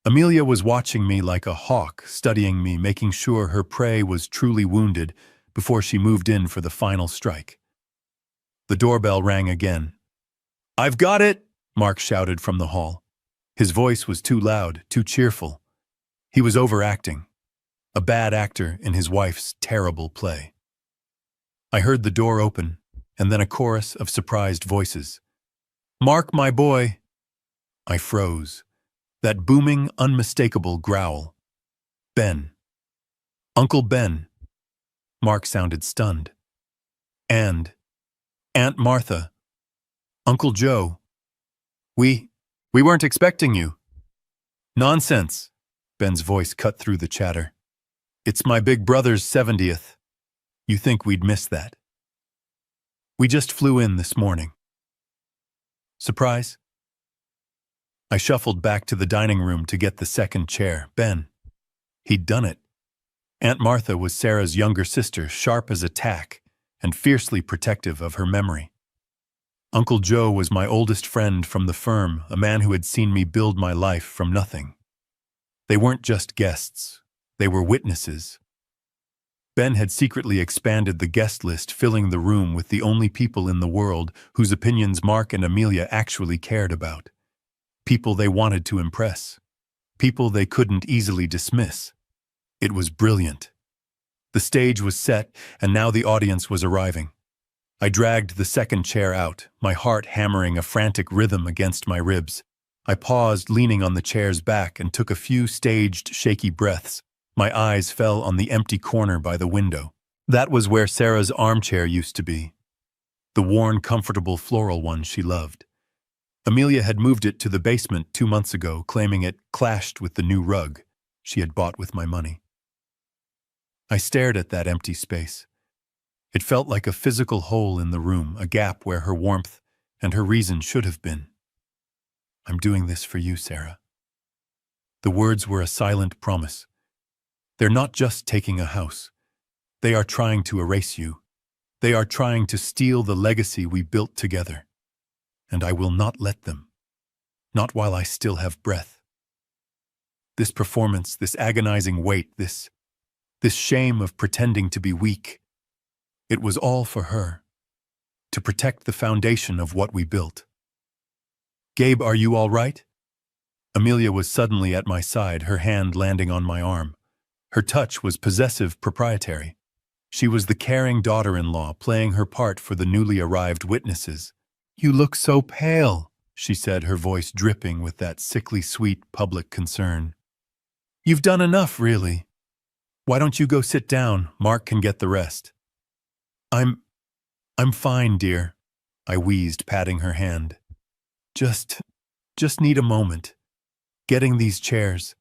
Amelia was watching me like a hawk, studying me, making sure her prey was truly wounded before she moved in for the final strike. The doorbell rang again. "I've got it!" Mark shouted from the hall. His voice was too loud, too cheerful. He was overacting, a bad actor in his wife's terrible play. I heard the door open, and then a chorus of surprised voices. "Mark, my boy!" I froze. That booming, unmistakable growl. Ben. Uncle Ben. Mark sounded stunned. And Aunt Martha. Uncle Joe. We weren't expecting you. Nonsense. Ben's voice cut through the chatter. It's my big brother's 70th. You think we'd miss that? We just flew in this morning. Surprise? I shuffled back to the dining room to get the second chair. Ben, He'd done it. Aunt Martha was Sarah's younger sister, sharp as a tack, and fiercely protective of her memory. Uncle Joe was my oldest friend from the firm, a man who had seen me build my life from nothing. They weren't just guests, they were witnesses. Ben had secretly expanded the guest list, filling the room with the only people in the world whose opinions Mark and Amelia actually cared about. People they wanted to impress. People they couldn't easily dismiss. It was brilliant. The stage was set, and now the audience was arriving. I dragged the second chair out, my heart hammering a frantic rhythm against my ribs. I paused, leaning on the chair's back, and took a few staged, shaky breaths. My eyes fell on the empty corner by the window. That was where Sarah's armchair used to be. The worn, comfortable floral one she loved. Amelia had moved it to the basement 2 months ago, claiming it clashed with the new rug she had bought with my money. I stared at that empty space. It felt like a physical hole in the room, a gap where her warmth and her reason should have been. "I'm doing this for you, Sarah." The words were a silent promise. They're not just taking a house. They are trying to erase you. They are trying to steal the legacy we built together. And I will not let them. Not while I still have breath. This performance, this agonizing weight, this shame of pretending to be weak, it was all for her. To protect the foundation of what we built. "Gabe, are you all right?" Amelia was suddenly at my side, her hand landing on my arm. Her touch was possessive, proprietary. She was the caring daughter-in-law, playing her part for the newly arrived witnesses. "You look so pale," she said, her voice dripping with that sickly sweet public concern. "You've done enough, really. Why don't you go sit down? Mark can get the rest." I'm fine, dear," I wheezed, patting her hand. Just need a moment. Getting these chairs.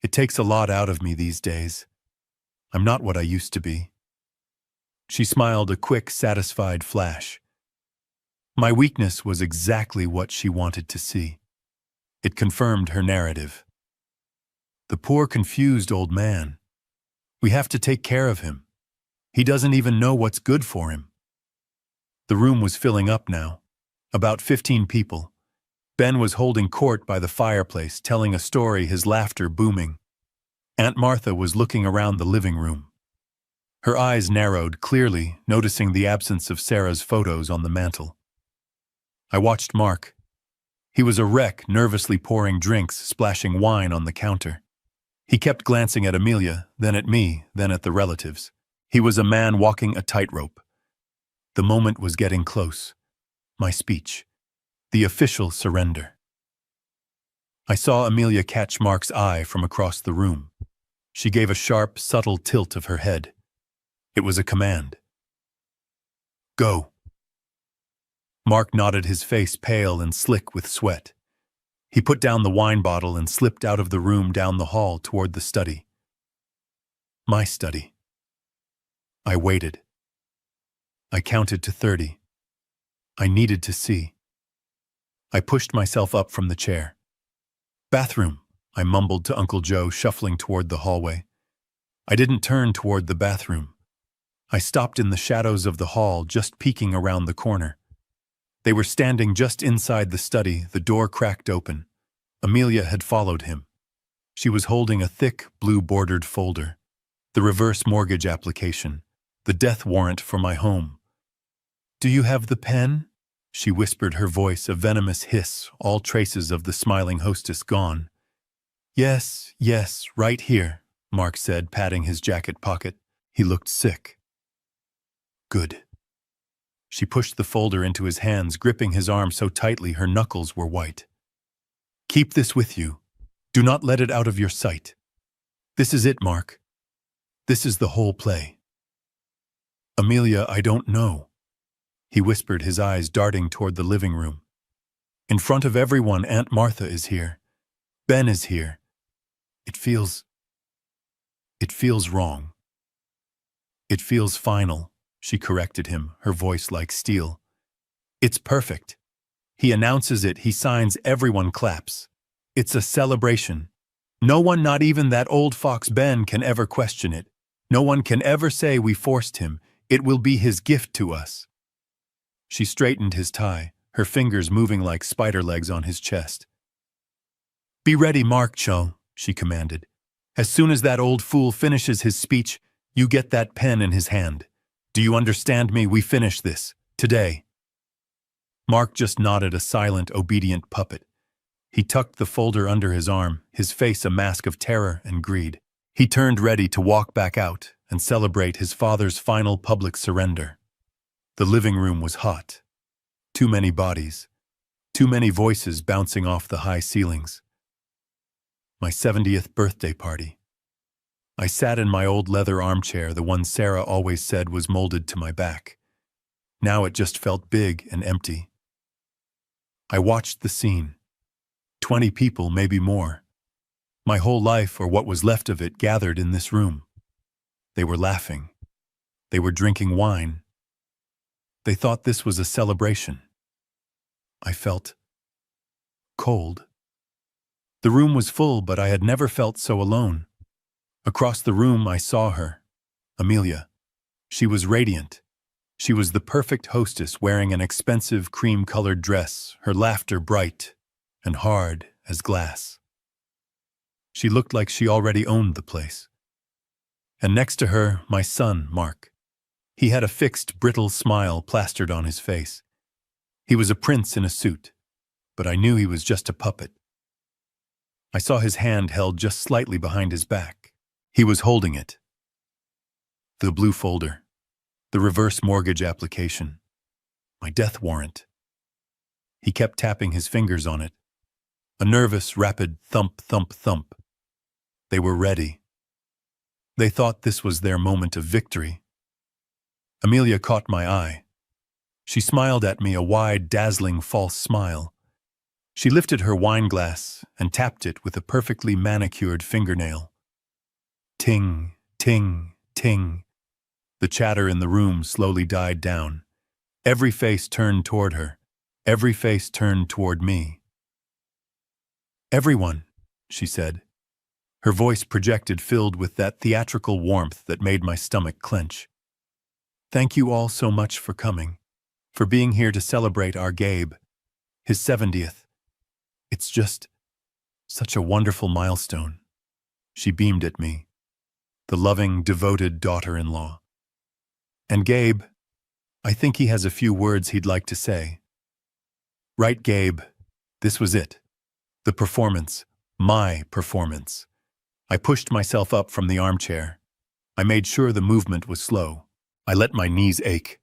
It takes a lot out of me these days. I'm not what I used to be." She smiled, a quick, satisfied flash. My weakness was exactly what she wanted to see. It confirmed her narrative. The poor, confused old man. We have to take care of him. He doesn't even know what's good for him. The room was filling up now. About 15 people. Ben was holding court by the fireplace, telling a story, his laughter booming. Aunt Martha was looking around the living room. Her eyes narrowed, clearly noticing the absence of Sarah's photos on the mantel. I watched Mark. He was a wreck, nervously pouring drinks, splashing wine on the counter. He kept glancing at Amelia, then at me, then at the relatives. He was a man walking a tightrope. The moment was getting close. My speech. The official surrender. I saw Amelia catch Mark's eye from across the room. She gave a sharp, subtle tilt of her head. It was a command. "Go." Mark nodded, his face pale and slick with sweat. He put down the wine bottle and slipped out of the room, down the hall toward the study. My study. I waited. I counted to 30. I needed to see. I pushed myself up from the chair. "Bathroom," I mumbled to Uncle Joe, shuffling toward the hallway. I didn't turn toward the bathroom. I stopped in the shadows of the hall, just peeking around the corner. They were standing just inside the study, the door cracked open. Amelia had followed him. She was holding a thick, blue-bordered folder. The reverse mortgage application. The death warrant for my home. "Do you have the pen?" she whispered, her voice a venomous hiss, all traces of the smiling hostess gone. Yes, right here," Mark said, patting his jacket pocket. He looked sick. "Good." She pushed the folder into his hands, gripping his arm so tightly her knuckles were white. "Keep this with you. Do not let it out of your sight. This is it, Mark. This is the whole play." "Amelia, I don't know," he whispered, his eyes darting toward the living room. "In front of everyone, Aunt Martha is here. Ben is here. It feels wrong." "It feels final," she corrected him, her voice like steel. "It's perfect. He announces it, he signs, everyone claps. It's a celebration. No one, not even that old fox Ben, can ever question it. No one can ever say we forced him. It will be his gift to us." She straightened his tie, her fingers moving like spider legs on his chest. "Be ready, Mark Cho," she commanded. "As soon as that old fool finishes his speech, you get that pen in his hand. Do you understand me? We finish this. Today." Mark just nodded, a silent, obedient puppet. He tucked the folder under his arm, his face a mask of terror and greed. He turned ready to walk back out and celebrate his father's final public surrender. The living room was hot. Too many bodies. Too many voices bouncing off the high ceilings. My 70th birthday party. I sat in my old leather armchair, the one Sarah always said was molded to my back. Now it just felt big and empty. I watched the scene. 20 people, maybe more. My whole life, or what was left of it, gathered in this room. They were laughing. They were drinking wine. They thought this was a celebration. I felt cold. The room was full, but I had never felt so alone. Across the room I saw her, Amelia. She was radiant. She was the perfect hostess, wearing an expensive cream-colored dress, her laughter bright and hard as glass. She looked like she already owned the place. And next to her, my son, Mark. He had a fixed, brittle smile plastered on his face. He was a prince in a suit, but I knew he was just a puppet. I saw his hand held just slightly behind his back. He was holding it. The blue folder. The reverse mortgage application. My death warrant. He kept tapping his fingers on it. A nervous, rapid thump, thump, thump. They were ready. They thought this was their moment of victory. Amelia caught my eye. She smiled at me, a wide, dazzling, false smile. She lifted her wine glass and tapped it with a perfectly manicured fingernail. Ting, ting, ting. The chatter in the room slowly died down. Every face turned toward her. Every face turned toward me. "Everyone," she said. Her voice projected, filled with that theatrical warmth that made my stomach clench. "Thank you all so much for coming, for being here to celebrate our Gabe, his 70th. It's just such a wonderful milestone." She beamed at me, the loving, devoted daughter-in-law. "And Gabe, I think he has a few words he'd like to say." Right, Gabe. This was it. The performance. My performance. I pushed myself up from the armchair. I made sure the movement was slow. I let my knees ache.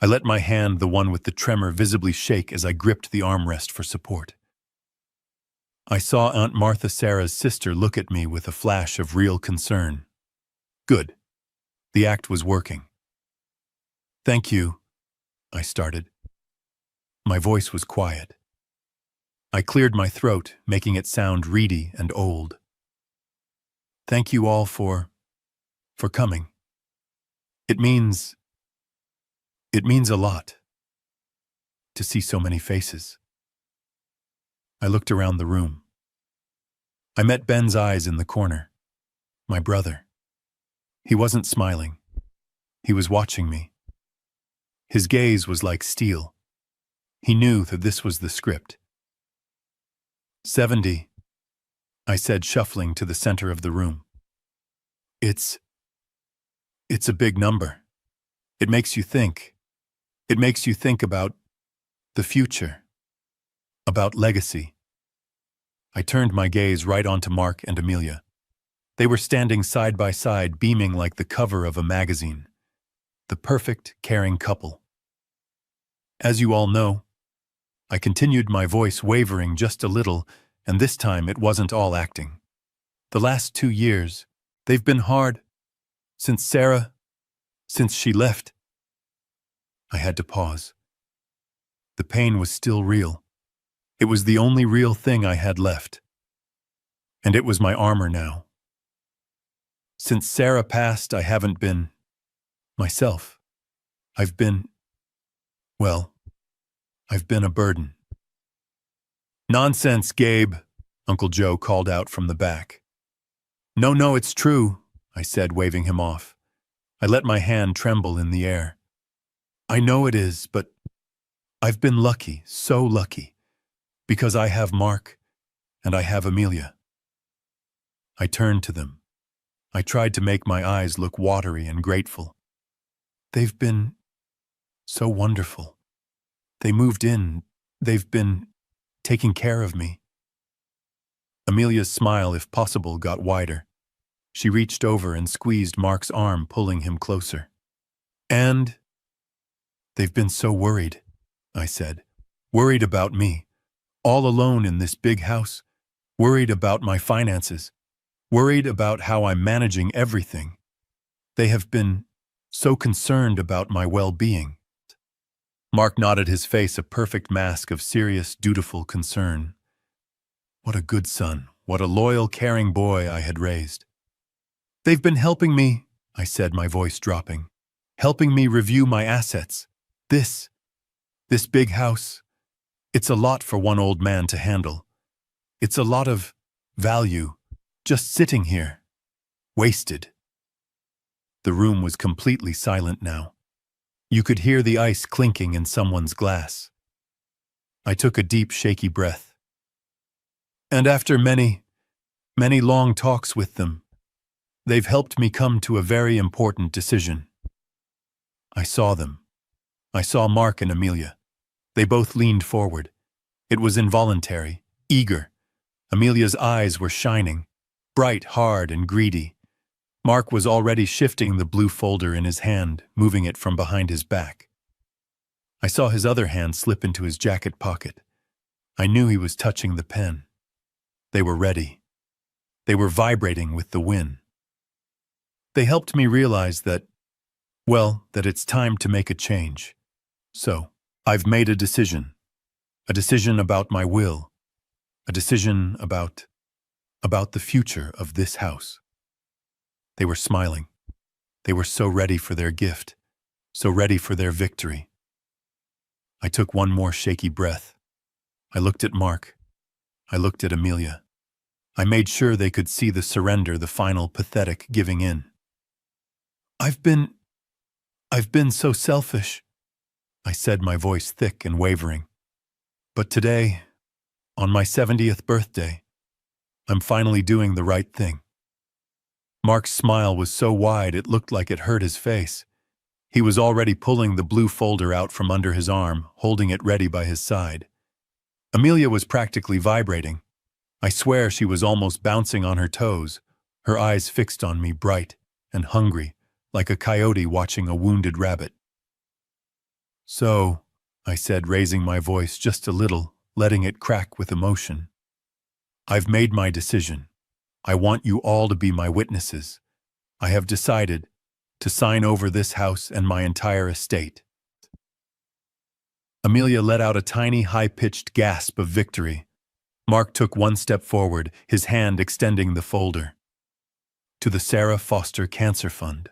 I let my hand, the one with the tremor, visibly shake as I gripped the armrest for support. I saw Aunt Martha, Sarah's sister, look at me with a flash of real concern. Good. The act was working. "Thank you," I started. My voice was quiet. I cleared my throat, making it sound reedy and old. "Thank you all for coming. It means a lot to see so many faces." I looked around the room. I met Ben's eyes in the corner. My brother. He wasn't smiling. He was watching me. His gaze was like steel. He knew that this was the script. 70, I said, shuffling to the center of the room. It's a big number. It makes you think. It makes you think about the future, about legacy. I turned my gaze right onto Mark and Amelia. They were standing side by side, beaming like the cover of a magazine. The perfect, caring couple. As you all know, I continued, my voice wavering just a little, and this time it wasn't all acting. The last 2 years, they've been hard. Since she left. I had to pause. The pain was still real. It was the only real thing I had left. And it was my armor now. Since Sarah passed, I haven't been myself. I've been a burden. Nonsense, Gabe, Uncle Joe called out from the back. No, no, it's true, I said, waving him off. I let my hand tremble in the air. I know it is, but I've been lucky, so lucky, because I have Mark and I have Amelia. I turned to them. I tried to make my eyes look watery and grateful. They've been so wonderful. They moved in. They've been taking care of me. Amelia's smile, if possible, got wider. She reached over and squeezed Mark's arm, pulling him closer. And they've been so worried, I said. Worried about me, all alone in this big house. Worried about my finances. Worried about how I'm managing everything. They have been so concerned about my well-being. Mark nodded, his face a perfect mask of serious, dutiful concern. What a good son, what a loyal, caring boy I had raised. They've been helping me, I said, my voice dropping. Helping me review my assets. This big house, it's a lot for one old man to handle. It's a lot of value, just sitting here, wasted. The room was completely silent now. You could hear the ice clinking in someone's glass. I took a deep, shaky breath. And after many, many long talks with them, they've helped me come to a very important decision. I saw them. I saw Mark and Amelia. They both leaned forward. It was involuntary, eager. Amelia's eyes were shining, bright, hard, and greedy. Mark was already shifting the blue folder in his hand, moving it from behind his back. I saw his other hand slip into his jacket pocket. I knew he was touching the pen. They were ready. They were vibrating with the wind. They helped me realize that it's time to make a change. So, I've made a decision about my will, a decision about the future of this house. They were smiling. They were so ready for their gift, so ready for their victory. I took one more shaky breath. I looked at Mark. I looked at Amelia. I made sure they could see the surrender, the final pathetic giving in. I've been so selfish, I said, my voice thick and wavering. But today, on my 70th birthday, I'm finally doing the right thing. Mark's smile was so wide it looked like it hurt his face. He was already pulling the blue folder out from under his arm, holding it ready by his side. Amelia was practically vibrating. I swear she was almost bouncing on her toes, her eyes fixed on me, bright and hungry, like a coyote watching a wounded rabbit. So, I said, raising my voice just a little, letting it crack with emotion. I've made my decision. I want you all to be my witnesses. I have decided to sign over this house and my entire estate. Amelia let out a tiny, high-pitched gasp of victory. Mark took one step forward, his hand extending the folder. To the Sarah Foster Cancer Fund.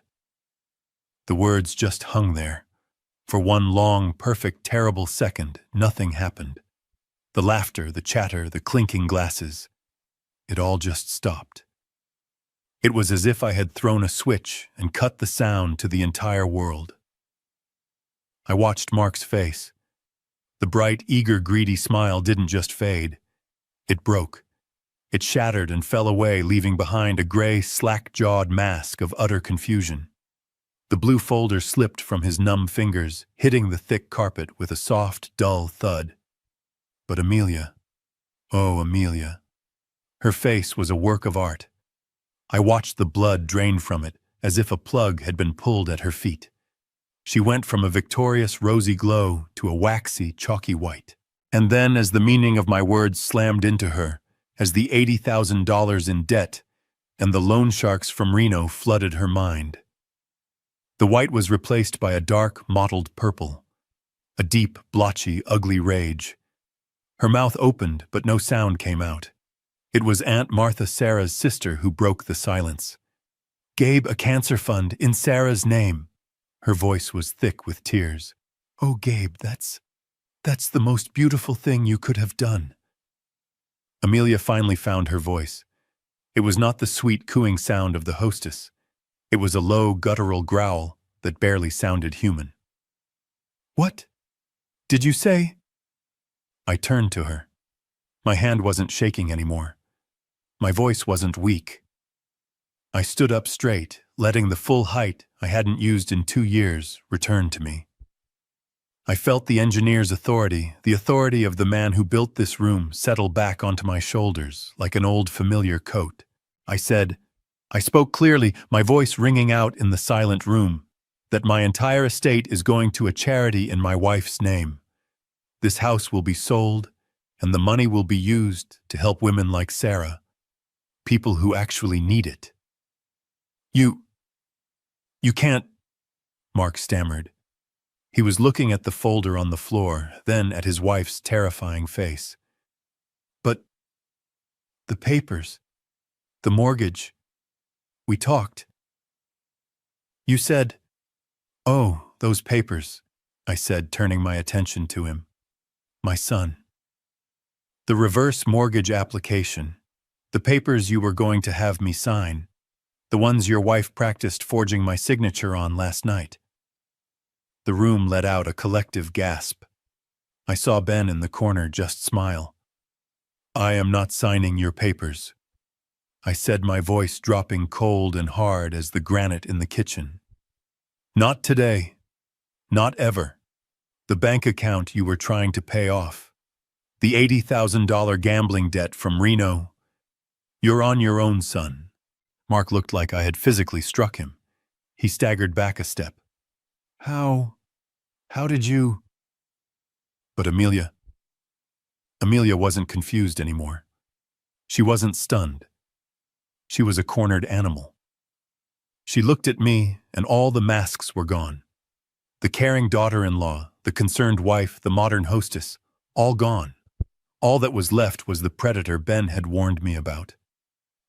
The words just hung there. For one long, perfect, terrible second, nothing happened. The laughter, the chatter, the clinking glasses. It all just stopped. It was as if I had thrown a switch and cut the sound to the entire world. I watched Mark's face. The bright, eager, greedy smile didn't just fade. It broke. It shattered and fell away, leaving behind a gray, slack-jawed mask of utter confusion. The blue folder slipped from his numb fingers, hitting the thick carpet with a soft, dull thud. But Amelia, oh, Amelia. Her face was a work of art. I watched the blood drain from it, as if a plug had been pulled at her feet. She went from a victorious rosy glow to a waxy, chalky white. And then, as the meaning of my words slammed into her, as the $80,000 in debt and the loan sharks from Reno flooded her mind, the white was replaced by a dark, mottled purple, a deep, blotchy, ugly rage. Her mouth opened, but no sound came out. It was Aunt Martha, Sarah's sister, who broke the silence. Gabe, a cancer fund in Sarah's name. Her voice was thick with tears. Oh, Gabe, that's the most beautiful thing you could have done. Amelia finally found her voice. It was not the sweet cooing sound of the hostess. It was a low, guttural growl that barely sounded human. "What did you say?" I turned to her. My hand wasn't shaking anymore. My voice wasn't weak. I stood up straight, letting the full height I hadn't used in 2 years return to me. I felt the engineer's authority, the authority of the man who built this room, settle back onto my shoulders like an old familiar coat. I spoke clearly, my voice ringing out in the silent room, that my entire estate is going to a charity in my wife's name. This house will be sold, and the money will be used to help women like Sarah, people who actually need it. You can't," Mark stammered. He was looking at the folder on the floor, then at his wife's terrifying face. "But the papers, the mortgage, we talked. You said—" "Oh, those papers," I said, turning my attention to him. "My son. The reverse mortgage application, the papers you were going to have me sign, the ones your wife practiced forging my signature on last night." The room let out a collective gasp. I saw Ben in the corner just smile. "I am not signing your papers," I said, my voice dropping cold and hard as the granite in the kitchen. "Not today. Not ever. The bank account you were trying to pay off. The $80,000 gambling debt from Reno. You're on your own, son." Mark looked like I had physically struck him. He staggered back a step. How did you—" But Amelia wasn't confused anymore. She wasn't stunned. She was a cornered animal. She looked at me, and all the masks were gone. The caring daughter-in-law, the concerned wife, the modern hostess, all gone. All that was left was the predator Ben had warned me about.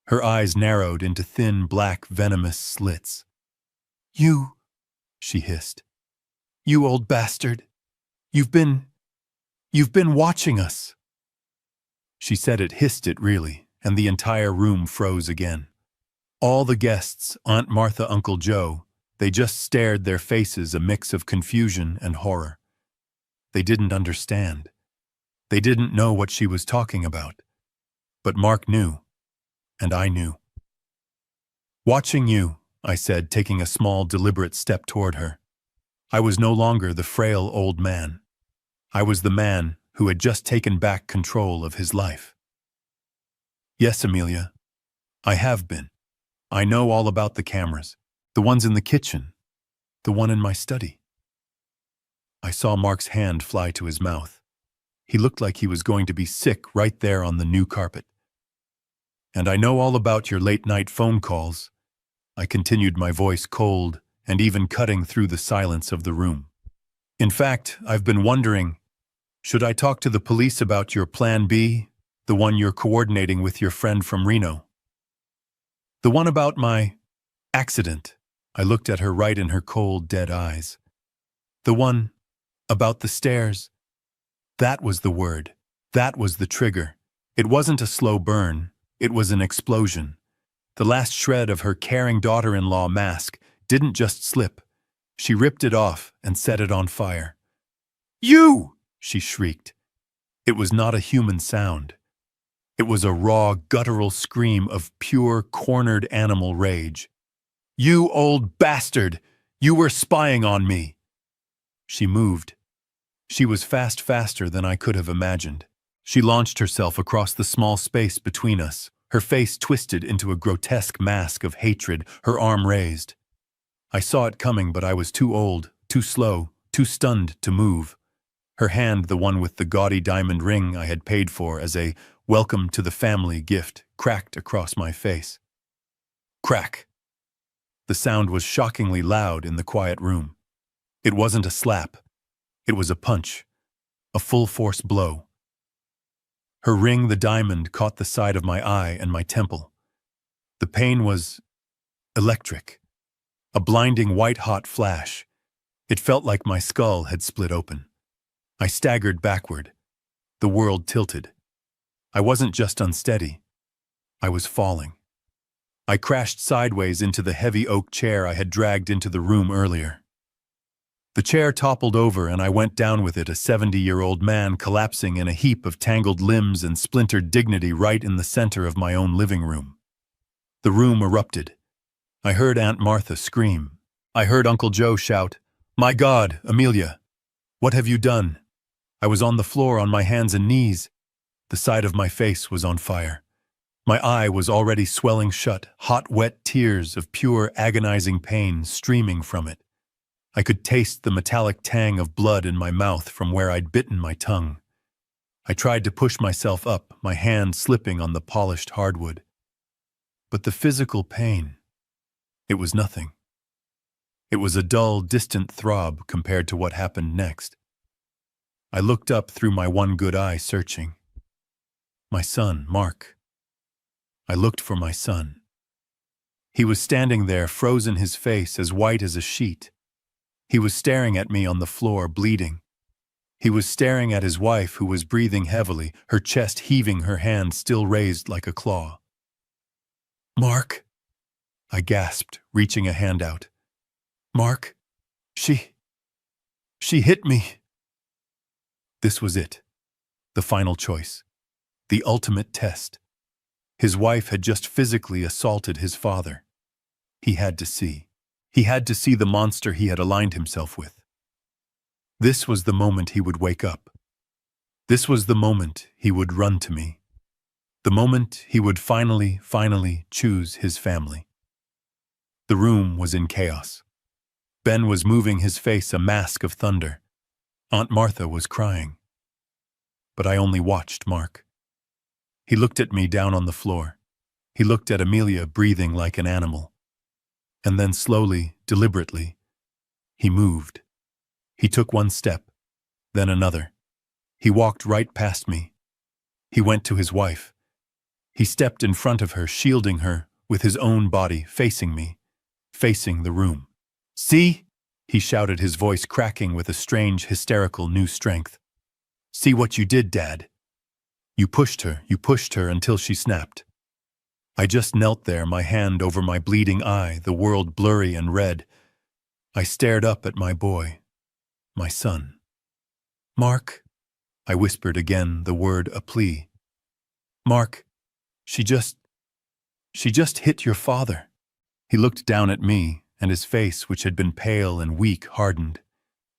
Her eyes narrowed into thin, black, venomous slits. "You," she hissed. "You old bastard. You've been watching us." She said it, hissed it really, and the entire room froze again. All the guests, Aunt Martha, Uncle Joe, they just stared, their faces a mix of confusion and horror. They didn't understand. They didn't know what she was talking about. But Mark knew, and I knew. "Watching you," I said, taking a small, deliberate step toward her. I was no longer the frail old man. I was the man who had just taken back control of his life. "Yes, Amelia, I have been. I know all about the cameras, the ones in the kitchen, the one in my study." I saw Mark's hand fly to his mouth. He looked like he was going to be sick right there on the new carpet. "And I know all about your late-night phone calls," I continued, my voice cold and even cutting through the silence of the room. "In fact, I've been wondering, should I talk to the police about your Plan B, the one you're coordinating with your friend from Reno? The one about my accident." I looked at her right in her cold, dead eyes. "The one about the stairs." That was the word. That was the trigger. It wasn't a slow burn. It was an explosion. The last shred of her caring daughter-in-law mask didn't just slip. She ripped it off and set it on fire. "You!" she shrieked. It was not a human sound. It was a raw, guttural scream of pure, cornered animal rage. "You old bastard! You were spying on me!" She moved. She was faster than I could have imagined. She launched herself across the small space between us, her face twisted into a grotesque mask of hatred, her arm raised. I saw it coming, but I was too old, too slow, too stunned to move. Her hand, the one with the gaudy diamond ring I had paid for as a welcome to the family gift, cracked across my face. Crack! The sound was shockingly loud in the quiet room. It wasn't a slap. It was a punch, a full-force blow. Her ring, the diamond, caught the side of my eye and my temple. The pain was electric, a blinding white-hot flash. It felt like my skull had split open. I staggered backward. The world tilted. I wasn't just unsteady. I was falling. I crashed sideways into the heavy oak chair I had dragged into the room earlier. The chair toppled over and I went down with it, a 70-year-old man collapsing in a heap of tangled limbs and splintered dignity right in the center of my own living room. The room erupted. I heard Aunt Martha scream. I heard Uncle Joe shout, "My God, Amelia, what have you done?" I was on the floor on my hands and knees. The side of my face was on fire. My eye was already swelling shut, hot, wet tears of pure, agonizing pain streaming from it. I could taste the metallic tang of blood in my mouth from where I'd bitten my tongue. I tried to push myself up, my hand slipping on the polished hardwood. But the physical pain, it was nothing. It was a dull, distant throb compared to what happened next. I looked up through my one good eye, searching. My son, Mark. I looked for my son. He was standing there, frozen, his face as white as a sheet. He was staring at me on the floor, bleeding. He was staring at his wife, who was breathing heavily, her chest heaving, her hand still raised like a claw. "Mark," I gasped, reaching a hand out. "Mark, she hit me." This was it. The final choice. The ultimate test. His wife had just physically assaulted his father. He had to see. He had to see the monster he had aligned himself with. This was the moment he would wake up. This was the moment he would run to me. The moment he would finally choose his family. The room was in chaos. Ben was moving, his face a mask of thunder. Aunt Martha was crying. But I only watched Mark. He looked at me down on the floor. He looked at Amelia, breathing like an animal. And then slowly, deliberately, he moved. He took one step, then another. He walked right past me. He went to his wife. He stepped in front of her, shielding her with his own body, facing me, facing the room. "See?" he shouted, his voice cracking with a strange, hysterical new strength. "See what you did, Dad. You pushed her until she snapped." I just knelt there, my hand over my bleeding eye, the world blurry and red. I stared up at my boy, my son. "Mark," I whispered again, the word a plea. "Mark, she just hit your father." He looked down at me, and his face, which had been pale and weak, hardened.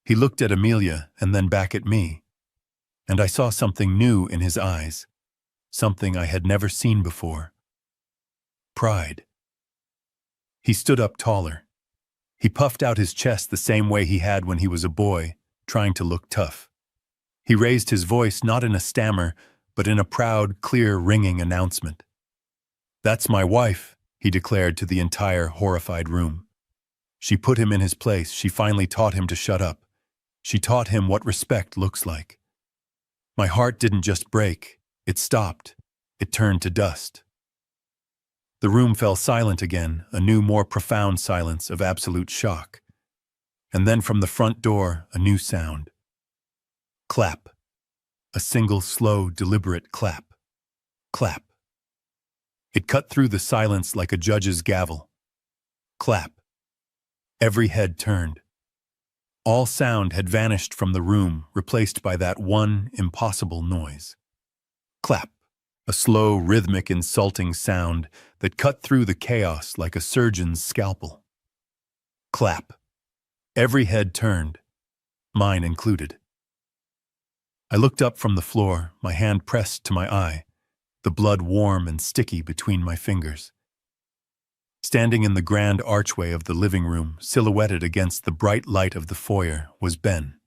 He looked at Amelia and then back at me. And I saw something new in his eyes, something I had never seen before. Pride. He stood up taller. He puffed out his chest the same way he had when he was a boy, trying to look tough. He raised his voice not in a stammer, but in a proud, clear, ringing announcement. "That's my wife," he declared to the entire horrified room. She put him in his place. She finally taught him to shut up. She taught him what respect looks like. My heart didn't just break. It stopped. It turned to dust. The room fell silent again, a new, more profound silence of absolute shock. And then from the front door, a new sound. Clap. A single, slow, deliberate clap. Clap. It cut through the silence like a judge's gavel. Clap. Every head turned. All sound had vanished from the room, replaced by that one impossible noise. Clap. A slow, rhythmic, insulting sound that cut through the chaos like a surgeon's scalpel. Clap. Every head turned, mine included. I looked up from the floor, my hand pressed to my eye, the blood warm and sticky between my fingers. Standing in the grand archway of the living room, silhouetted against the bright light of the foyer, was Ben.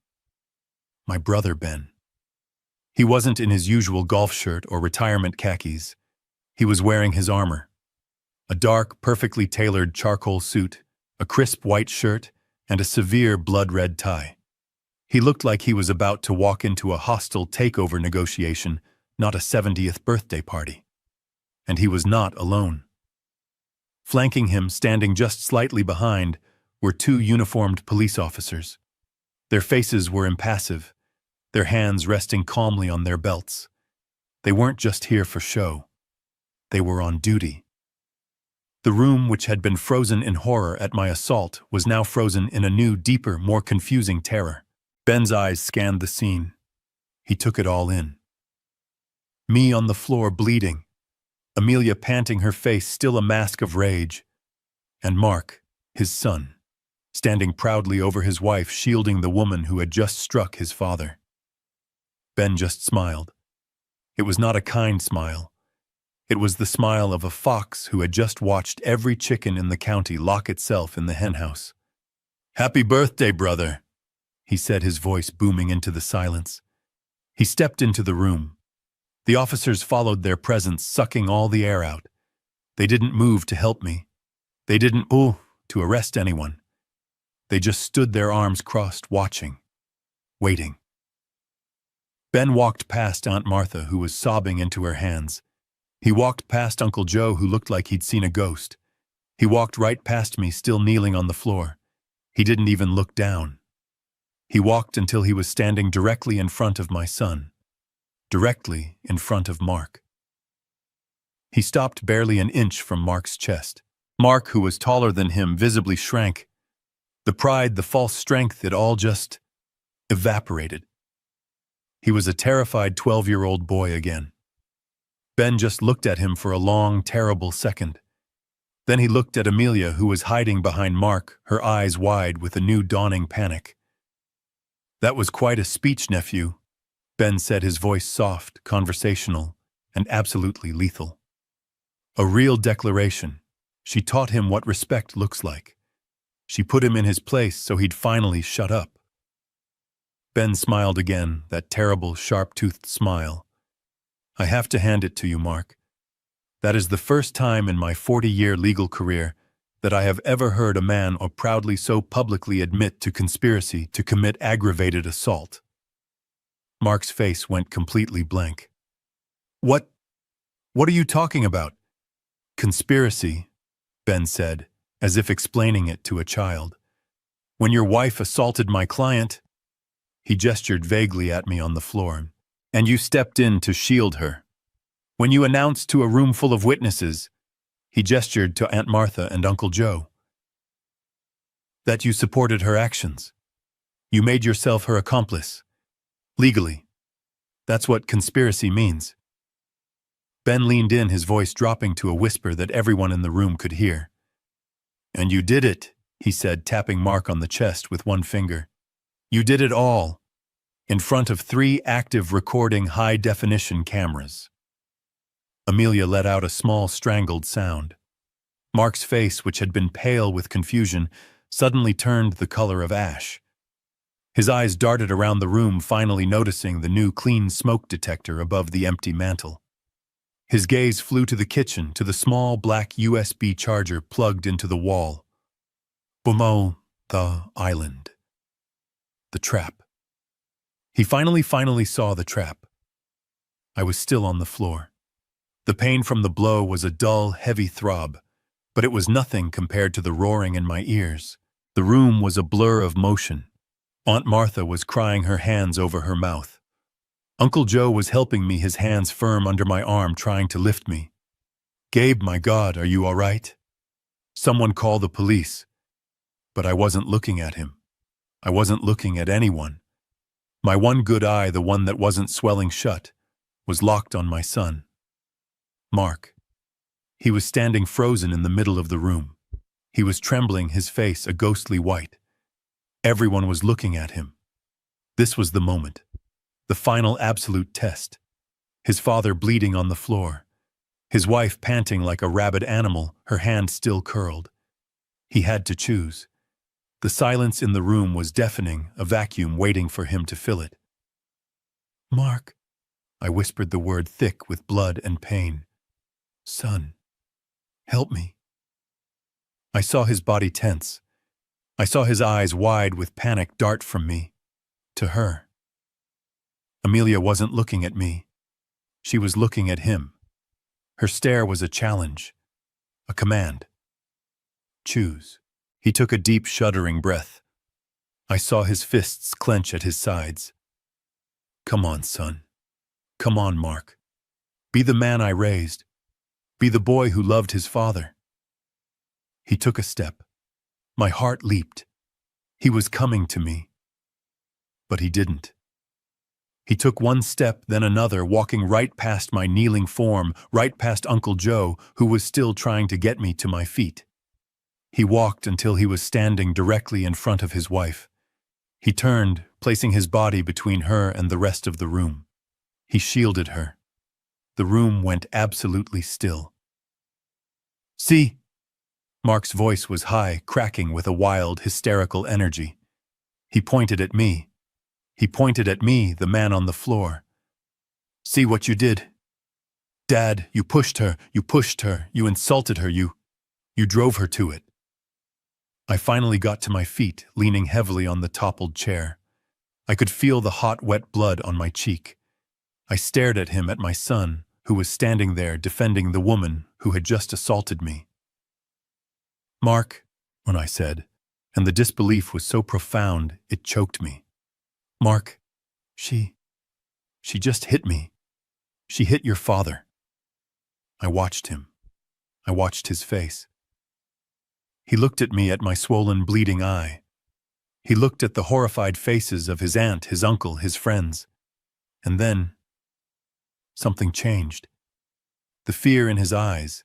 My brother Ben. He wasn't in his usual golf shirt or retirement khakis. He was wearing his armor. A dark, perfectly tailored charcoal suit, a crisp white shirt, and a severe blood-red tie. He looked like he was about to walk into a hostile takeover negotiation, not a 70th birthday party. And he was not alone. Flanking him, standing just slightly behind, were two uniformed police officers. Their faces were impassive, their hands resting calmly on their belts. They weren't just here for show. They were on duty. The room, which had been frozen in horror at my assault, was now frozen in a new, deeper, more confusing terror. Ben's eyes scanned the scene. He took it all in. Me on the floor bleeding, Amelia panting, her face still a mask of rage, and Mark, his son, standing proudly over his wife, shielding the woman who had just struck his father. Ben just smiled. It was not a kind smile. It was the smile of a fox who had just watched every chicken in the county lock itself in the henhouse. "Happy birthday, brother," he said, his voice booming into the silence. He stepped into the room. The officers followed their presence, sucking all the air out. They didn't move to help me. They didn't move to arrest anyone. They just stood, their arms crossed, watching, waiting. Ben walked past Aunt Martha, who was sobbing into her hands. He walked past Uncle Joe, who looked like he'd seen a ghost. He walked right past me, still kneeling on the floor. He didn't even look down. He walked until he was standing directly in front of my son, directly in front of Mark. He stopped barely an inch from Mark's chest. Mark, who was taller than him, visibly shrank. The pride, the false strength, it all just evaporated. He was a terrified 12-year-old boy again. Ben just looked at him for a long, terrible second. Then he looked at Amelia, who was hiding behind Mark, her eyes wide with a new dawning panic. "That was quite a speech, nephew," Ben said, his voice soft, conversational, and absolutely lethal. "A real declaration. She taught him what respect looks like. She put him in his place so he'd finally shut up." Ben smiled again, that terrible, sharp-toothed smile. "I have to hand it to you, Mark. That is the first time in my 40-year legal career that I have ever heard a man or proudly so publicly admit to conspiracy to commit aggravated assault." Mark's face went completely blank. What are you talking about?" "Conspiracy," Ben said, as if explaining it to a child. "When your wife assaulted my client," he gestured vaguely at me on the floor, "and you stepped in to shield her. When you announced to a room full of witnesses," he gestured to Aunt Martha and Uncle Joe, "that you supported her actions. You made yourself her accomplice. Legally. That's what conspiracy means." Ben leaned in, his voice dropping to a whisper that everyone in the room could hear. "And you did it," he said, tapping Mark on the chest with one finger. "You did it all, in front of 3 active recording high-definition cameras." Amelia let out a small strangled sound. Mark's face, which had been pale with confusion, suddenly turned the color of ash. His eyes darted around the room, finally noticing the new clean smoke detector above the empty mantel. His gaze flew to the kitchen, to the small black USB charger plugged into the wall. Bomo, the island. The trap. He finally saw the trap. I was still on the floor. The pain from the blow was a dull, heavy throb, but it was nothing compared to the roaring in my ears. The room was a blur of motion. Aunt Martha was crying, her hands over her mouth. Uncle Joe was helping me, his hands firm under my arm, trying to lift me. "Gabe, my God, are you all right? Someone call the police." But I wasn't looking at him. I wasn't looking at anyone. My one good eye, the one that wasn't swelling shut, was locked on my son. Mark. He was standing frozen in the middle of the room. He was trembling, his face a ghostly white. Everyone was looking at him. This was the moment. The final absolute test. His father bleeding on the floor. His wife panting like a rabid animal, her hand still curled. He had to choose. The silence in the room was deafening, a vacuum waiting for him to fill it. "Mark," I whispered the word thick with blood and pain. "Son, help me." I saw his body tense. I saw his eyes wide with panic dart from me to her. Amelia wasn't looking at me. She was looking at him. Her stare was a challenge, a command. "Choose." He took a deep, shuddering breath. I saw his fists clench at his sides. "Come on, son. Come on, Mark. Be the man I raised. Be the boy who loved his father. He took a step. My heart leaped. He was coming to me. But he didn't. He took one step, then another, walking right past my kneeling form, right past Uncle Joe, who was still trying to get me to my feet. He walked until he was standing directly in front of his wife. He turned, placing his body between her and the rest of the room. He shielded her. The room went absolutely still. "See?" Mark's voice was high, cracking with a wild, hysterical energy. He pointed at me. He pointed at me, the man on the floor. "See what you did? Dad, you pushed her, you insulted her, you drove her to it." I finally got to my feet, leaning heavily on the toppled chair. I could feel the hot, wet blood on my cheek. I stared at him, at my son, who was standing there defending the woman who had just assaulted me. "Mark," when I said, and the disbelief was so profound it choked me. "Mark, she just hit me. She hit your father." I watched him. I watched his face. He looked at me, at my swollen, bleeding eye. He looked at the horrified faces of his aunt, his uncle, his friends. And then, something changed. The fear in his eyes,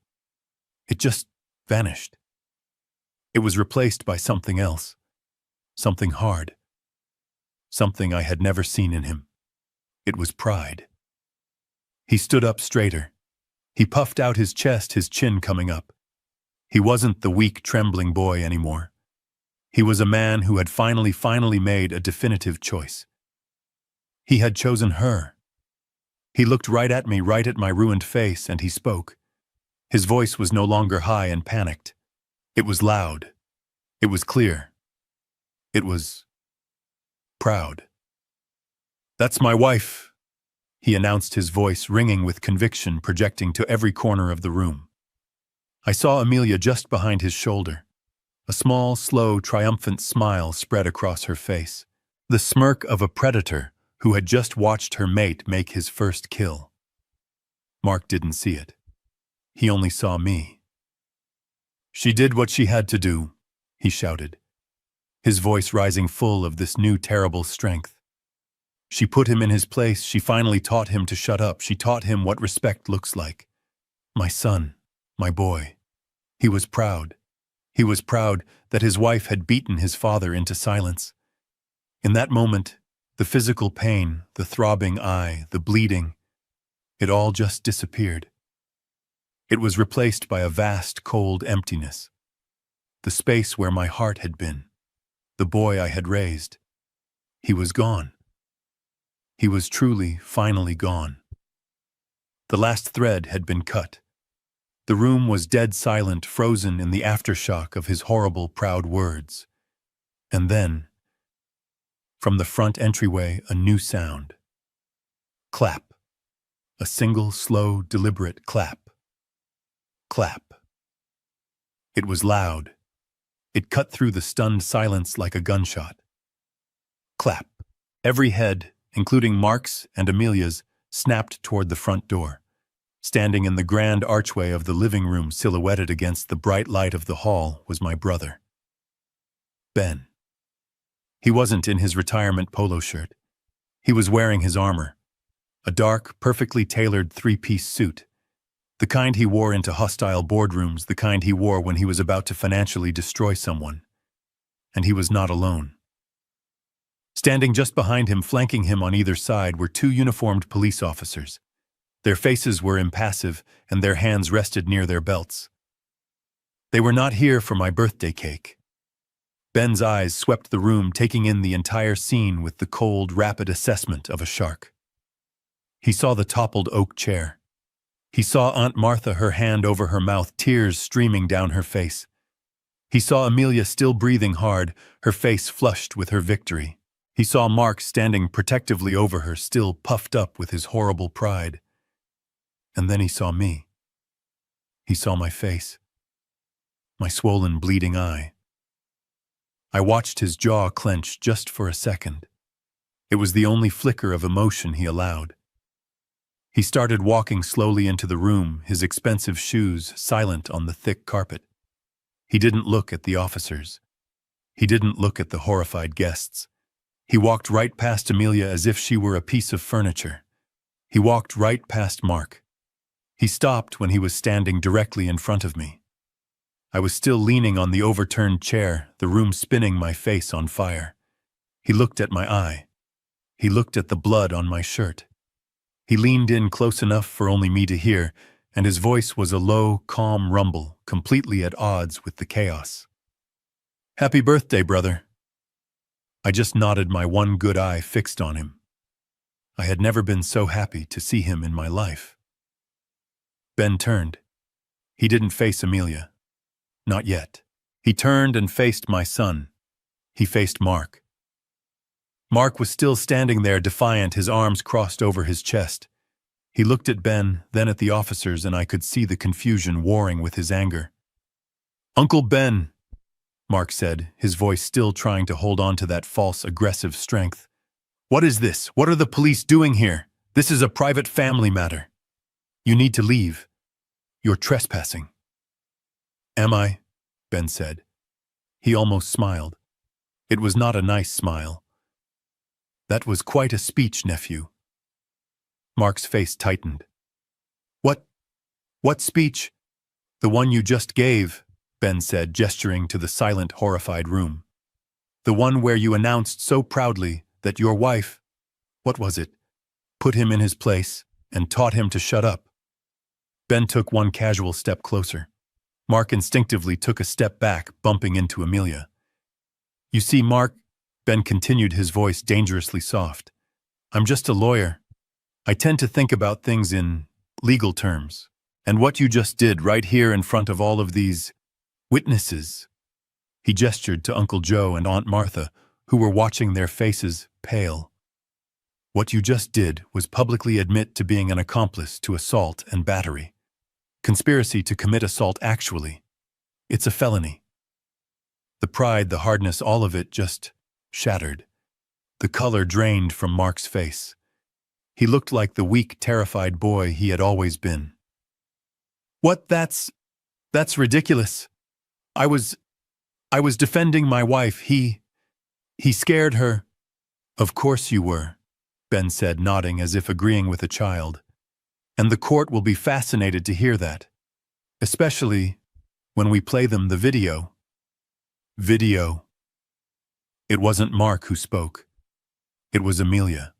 it just vanished. It was replaced by something else. Something hard. Something I had never seen in him. It was pride. He stood up straighter. He puffed out his chest, his chin coming up. He wasn't the weak, trembling boy anymore. He was a man who had finally made a definitive choice. He had chosen her. He looked right at me, right at my ruined face, and he spoke. His voice was no longer high and panicked. It was loud. It was clear. It was proud. "That's my wife," he announced, his voice ringing with conviction, projecting to every corner of the room. I saw Amelia just behind his shoulder. A small, slow, triumphant smile spread across her face. The smirk of a predator who had just watched her mate make his first kill. Mark didn't see it. He only saw me. "She did what she had to do," he shouted, his voice rising full of this new terrible strength. "She put him in his place. She finally taught him to shut up. She taught him what respect looks like. My son. My boy." He was proud. He was proud that his wife had beaten his father into silence. In that moment, the physical pain, the throbbing eye, the bleeding, it all just disappeared. It was replaced by a vast, cold emptiness. The space where my heart had been, the boy I had raised. He was gone. He was truly, finally gone. The last thread had been cut. The room was dead silent, frozen in the aftershock of his horrible, proud words. And then, from the front entryway, a new sound. Clap. A single, slow, deliberate clap. Clap. It was loud. It cut through the stunned silence like a gunshot. Clap. Every head, including Mark's and Amelia's, snapped toward the front door. Standing in the grand archway of the living room, silhouetted against the bright light of the hall, was my brother. Ben. He wasn't in his retirement polo shirt. He was wearing his armor. A dark, perfectly tailored three-piece suit. The kind he wore into hostile boardrooms, the kind he wore when he was about to financially destroy someone. And he was not alone. Standing just behind him, flanking him on either side, were two uniformed police officers. Their faces were impassive, and their hands rested near their belts. They were not here for my birthday cake. Ben's eyes swept the room, taking in the entire scene with the cold, rapid assessment of a shark. He saw the toppled oak chair. He saw Aunt Martha, her hand over her mouth, tears streaming down her face. He saw Amelia still breathing hard, her face flushed with her victory. He saw Mark standing protectively over her, still puffed up with his horrible pride. And then he saw me. He saw my face, my swollen, bleeding eye. I watched his jaw clench just for a second. It was the only flicker of emotion he allowed. He started walking slowly into the room, his expensive shoes silent on the thick carpet. He didn't look at the officers. He didn't look at the horrified guests. He walked right past Amelia as if she were a piece of furniture. He walked right past Mark. He stopped when he was standing directly in front of me. I was still leaning on the overturned chair, the room spinning, my face on fire. He looked at my eye. He looked at the blood on my shirt. He leaned in close enough for only me to hear, and his voice was a low, calm rumble, completely at odds with the chaos. "Happy birthday, brother." I just nodded, my one good eye fixed on him. I had never been so happy to see him in my life. Ben turned. He didn't face Amelia. Not yet. He turned and faced my son. He faced Mark. Mark was still standing there, defiant, his arms crossed over his chest. He looked at Ben, then at the officers, and I could see the confusion warring with his anger. "Uncle Ben," Mark said, his voice still trying to hold on to that false, aggressive strength. "What is this? What are the police doing here? This is a private family matter. You need to leave. You're trespassing." "Am I?" Ben said. He almost smiled. It was not a nice smile. "That was quite a speech, nephew." Mark's face tightened. What speech?" "The one you just gave," Ben said, gesturing to the silent, horrified room. "The one where you announced so proudly that your wife, what was it, put him in his place and taught him to shut up." Ben took one casual step closer. Mark instinctively took a step back, bumping into Amelia. "You see, Mark," Ben continued, his voice dangerously soft, "I'm just a lawyer. I tend to think about things in legal terms. And what you just did right here in front of all of these witnesses," he gestured to Uncle Joe and Aunt Martha, who were watching, their faces pale. "What you just did was publicly admit to being an accomplice to assault and battery. Conspiracy to commit assault, actually. It's a felony." The pride, the hardness, all of it just shattered. The color drained from Mark's face. He looked like the weak, terrified boy he had always been. "What? That's ridiculous. I was defending my wife. He scared her." "Of course you were," Ben said, nodding as if agreeing with a child. "And the court will be fascinated to hear that. Especially when we play them the video." "Video." It wasn't Mark who spoke. It was Amelia.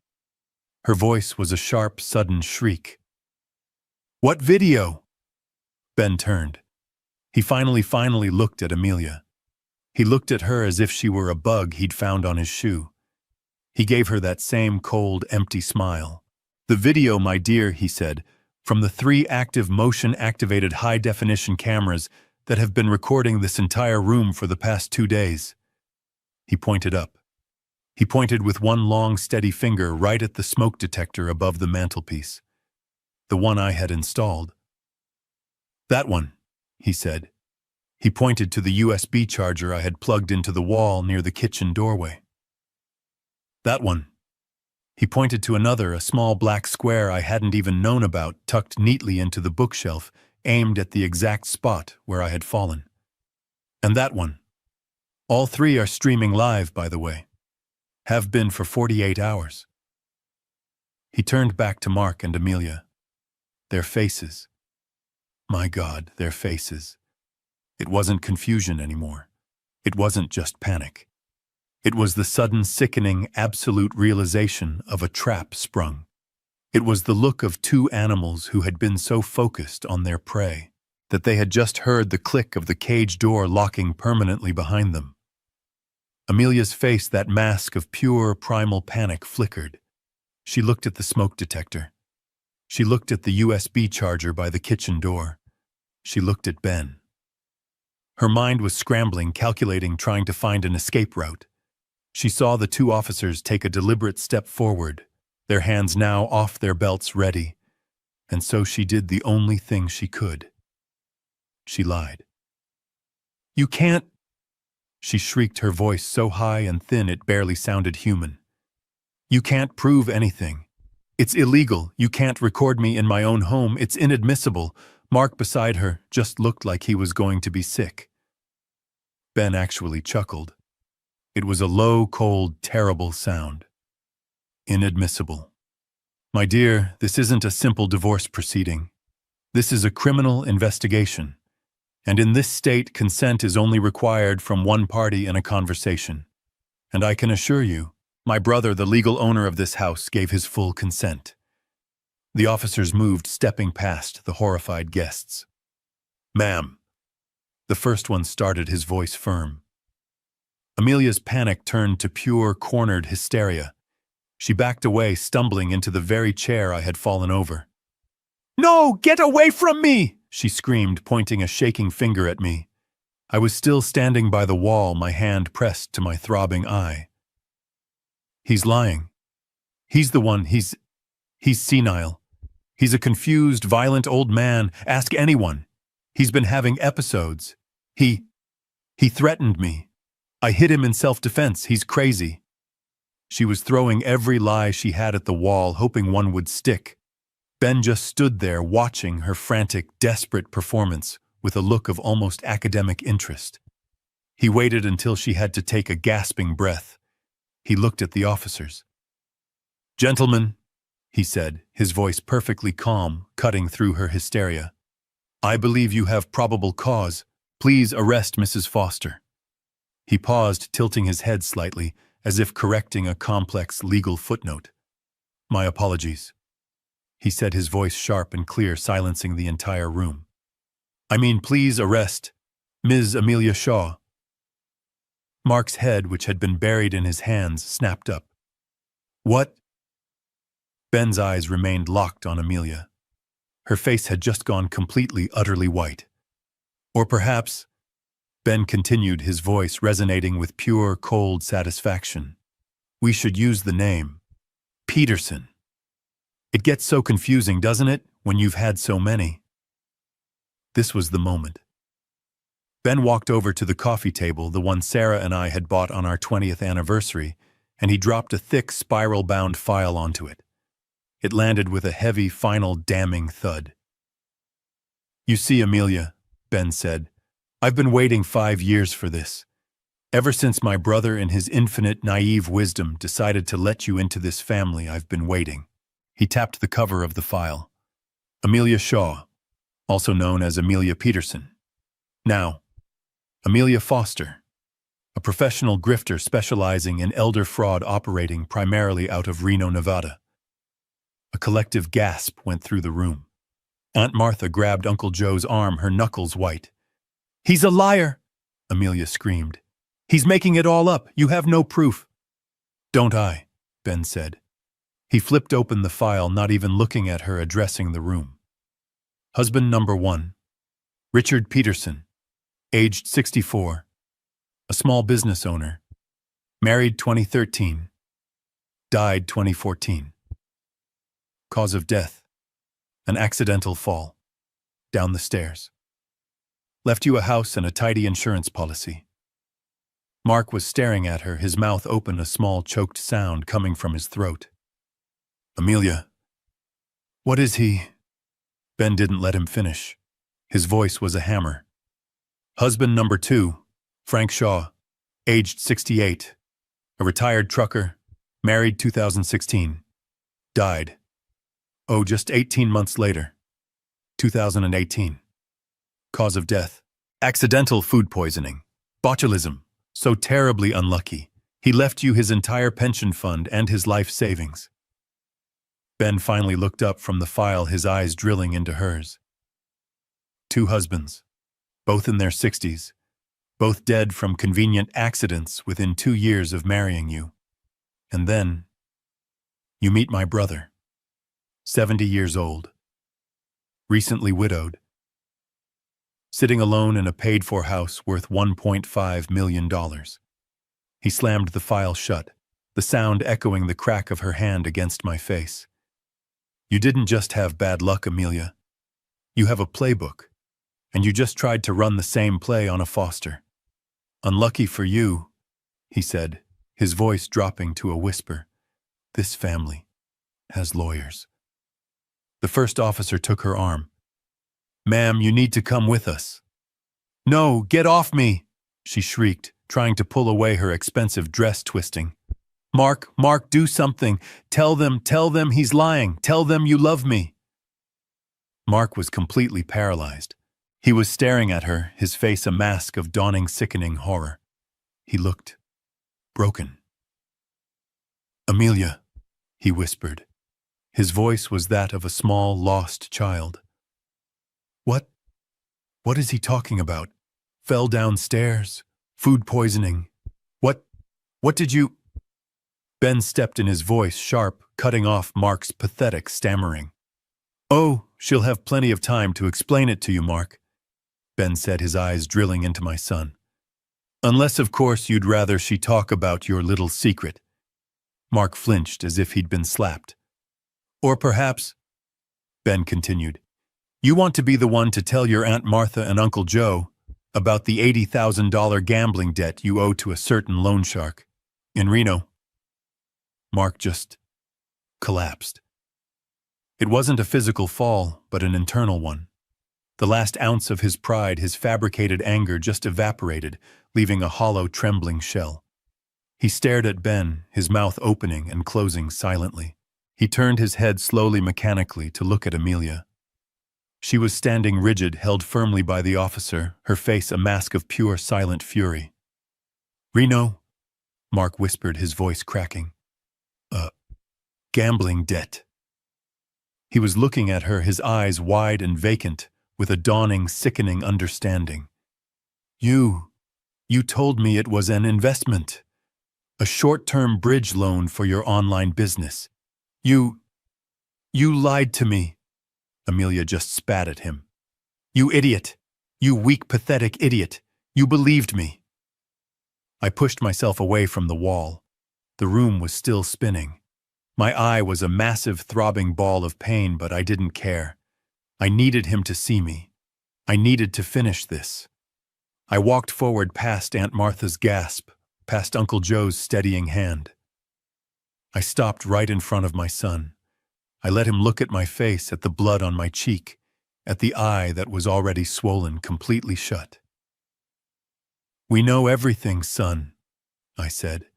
Her voice was a sharp, sudden shriek. "What video?" Ben turned. He finally looked at Amelia. He looked at her as if she were a bug he'd found on his shoe. He gave her that same cold, empty smile. "The video, my dear," he said, "from the 3 active motion-activated high-definition cameras that have been recording this entire room for the past 2 days. He pointed up. He pointed with one long, steady finger right at the smoke detector above the mantelpiece. The one I had installed. "That one," he said. He pointed to the USB charger I had plugged into the wall near the kitchen doorway. "That one." He pointed to another, a small black square I hadn't even known about, tucked neatly into the bookshelf, aimed at the exact spot where I had fallen. "And that one. All 3 are streaming live, by the way. Have been for 48 hours. He turned back to Mark and Amelia. Their faces. My God, their faces. It wasn't confusion anymore. It wasn't just panic. It was the sudden, sickening, absolute realization of a trap sprung. It was the look of 2 animals who had been so focused on their prey that they had just heard the click of the cage door locking permanently behind them. Amelia's face, that mask of pure, primal panic, flickered. She looked at the smoke detector. She looked at the USB charger by the kitchen door. She looked at Ben. Her mind was scrambling, calculating, trying to find an escape route. She saw the 2 officers take a deliberate step forward, their hands now off their belts, ready. And so she did the only thing she could. She lied. "You can't," she shrieked, her voice so high and thin it barely sounded human. "You can't prove anything. It's illegal. You can't record me in my own home. It's inadmissible. Mark beside her just looked like he was going to be sick. Ben actually chuckled. It was a low, cold, terrible sound. Inadmissible. My dear, this isn't a simple divorce proceeding. This is a criminal investigation. And in this state, consent is only required from one party in a conversation. And I can assure you, my brother, the legal owner of this house, gave his full consent. The officers moved, stepping past the horrified guests. Ma'am. The first one started, his voice firm. Amelia's panic turned to pure, cornered hysteria. She backed away, stumbling into the very chair I had fallen over. No, get away from me! She screamed, pointing a shaking finger at me. I was still standing by the wall, my hand pressed to my throbbing eye. He's lying. He's the one, he's senile. He's a confused, violent old man. Ask anyone. He's been having episodes. He threatened me. I hit him in self-defense. He's crazy. She was throwing every lie she had at the wall, hoping one would stick. Ben just stood there watching her frantic, desperate performance with a look of almost academic interest. He waited until she had to take a gasping breath. He looked at the officers. Gentlemen, he said, his voice perfectly calm, cutting through her hysteria. I believe you have probable cause. Please arrest Mrs. Foster. He paused, tilting his head slightly, as if correcting a complex legal footnote. My apologies. He said, his voice sharp and clear, silencing the entire room. I mean, please arrest Ms. Amelia Shaw. Mark's head, which had been buried in his hands, snapped up. What? Ben's eyes remained locked on Amelia. Her face had just gone completely, utterly white. Or perhaps, Ben continued, his voice resonating with pure, cold satisfaction. We should use the name Peterson. It gets so confusing, doesn't it, when you've had so many? This was the moment. Ben walked over to the coffee table, the one Sarah and I had bought on our 20th anniversary, and he dropped a thick, spiral-bound file onto it. It landed with a heavy, final, damning thud. You see, Amelia, Ben said, I've been waiting 5 years for this. Ever since my brother, in his infinite, naive wisdom, decided to let you into this family, I've been waiting. He tapped the cover of the file. Amelia Shaw, also known as Amelia Peterson. Now, Amelia Foster, a professional grifter specializing in elder fraud, operating primarily out of Reno, Nevada. A collective gasp went through the room. Aunt Martha grabbed Uncle Joe's arm, her knuckles white. He's a liar, Amelia screamed. He's making it all up. You have no proof. Don't I? Ben said. He flipped open the file, not even looking at her, addressing the room. Husband number 1, Richard Peterson, aged 64, a small business owner, married 2013, died 2014. Cause of death, an accidental fall, down the stairs. Left you a house and a tidy insurance policy. Mark was staring at her, his mouth open, a small choked sound coming from his throat. Amelia. What is he? Ben didn't let him finish. His voice was a hammer. Husband number 2, Frank Shaw, aged 68, a retired trucker, married 2016, died. Oh, just 18 months later, 2018. Cause of death, accidental food poisoning, botulism, so terribly unlucky. He left you his entire pension fund and his life savings. Ben finally looked up from the file, his eyes drilling into hers. 2 husbands, both in their 60s, both dead from convenient accidents within 2 years of marrying you. And then, you meet my brother, 70 years old, recently widowed, sitting alone in a paid-for house worth $1.5 million. He slammed the file shut, the sound echoing the crack of her hand against my face. You didn't just have bad luck, Amelia. You have a playbook, and you just tried to run the same play on a Foster. Unlucky for you, he said, his voice dropping to a whisper. This family, has lawyers. The first officer took her arm. "Ma'am, you need to come with us." "No, get off me!" she shrieked, trying to pull away her expensive dress twisting. Mark, do something. Tell them he's lying. Tell them you love me." Mark was completely paralyzed. He was staring at her, his face a mask of dawning sickening horror. He looked broken. "Amelia," he whispered. His voice was that of a small, lost child. What is he talking about? Fell downstairs? Food poisoning? What did you—" Ben stepped in, his voice sharp, cutting off Mark's pathetic stammering. "Oh, she'll have plenty of time to explain it to you, Mark," Ben said, his eyes drilling into my son. "Unless, of course, you'd rather she talk about your little secret." Mark flinched as if he'd been slapped. "Or perhaps," Ben continued, "you want to be the one to tell your Aunt Martha and Uncle Joe about the $80,000 gambling debt you owe to a certain loan shark in Reno." Mark just collapsed. It wasn't a physical fall, but an internal one. The last ounce of his pride, his fabricated anger, just evaporated, leaving a hollow, trembling shell. He stared at Ben, his mouth opening and closing silently. He turned his head slowly, mechanically, to look at Amelia. She was standing rigid, held firmly by the officer, her face a mask of pure, silent fury. "Reno," Mark whispered, his voice cracking. Gambling debt." He was looking at her, his eyes wide and vacant, with a dawning, sickening understanding. You told me it was an investment. A short-term bridge loan for your online business. You lied to me." Amelia just spat at him. "You idiot. You weak, pathetic idiot. You believed me." I pushed myself away from the wall. The room was still spinning. My eye was a massive, throbbing ball of pain, but I didn't care. I needed him to see me. I needed to finish this. I walked forward past Aunt Martha's gasp, past Uncle Joe's steadying hand. I stopped right in front of my son. I let him look at my face, at the blood on my cheek, at the eye that was already swollen completely shut. "We know everything, son," I said.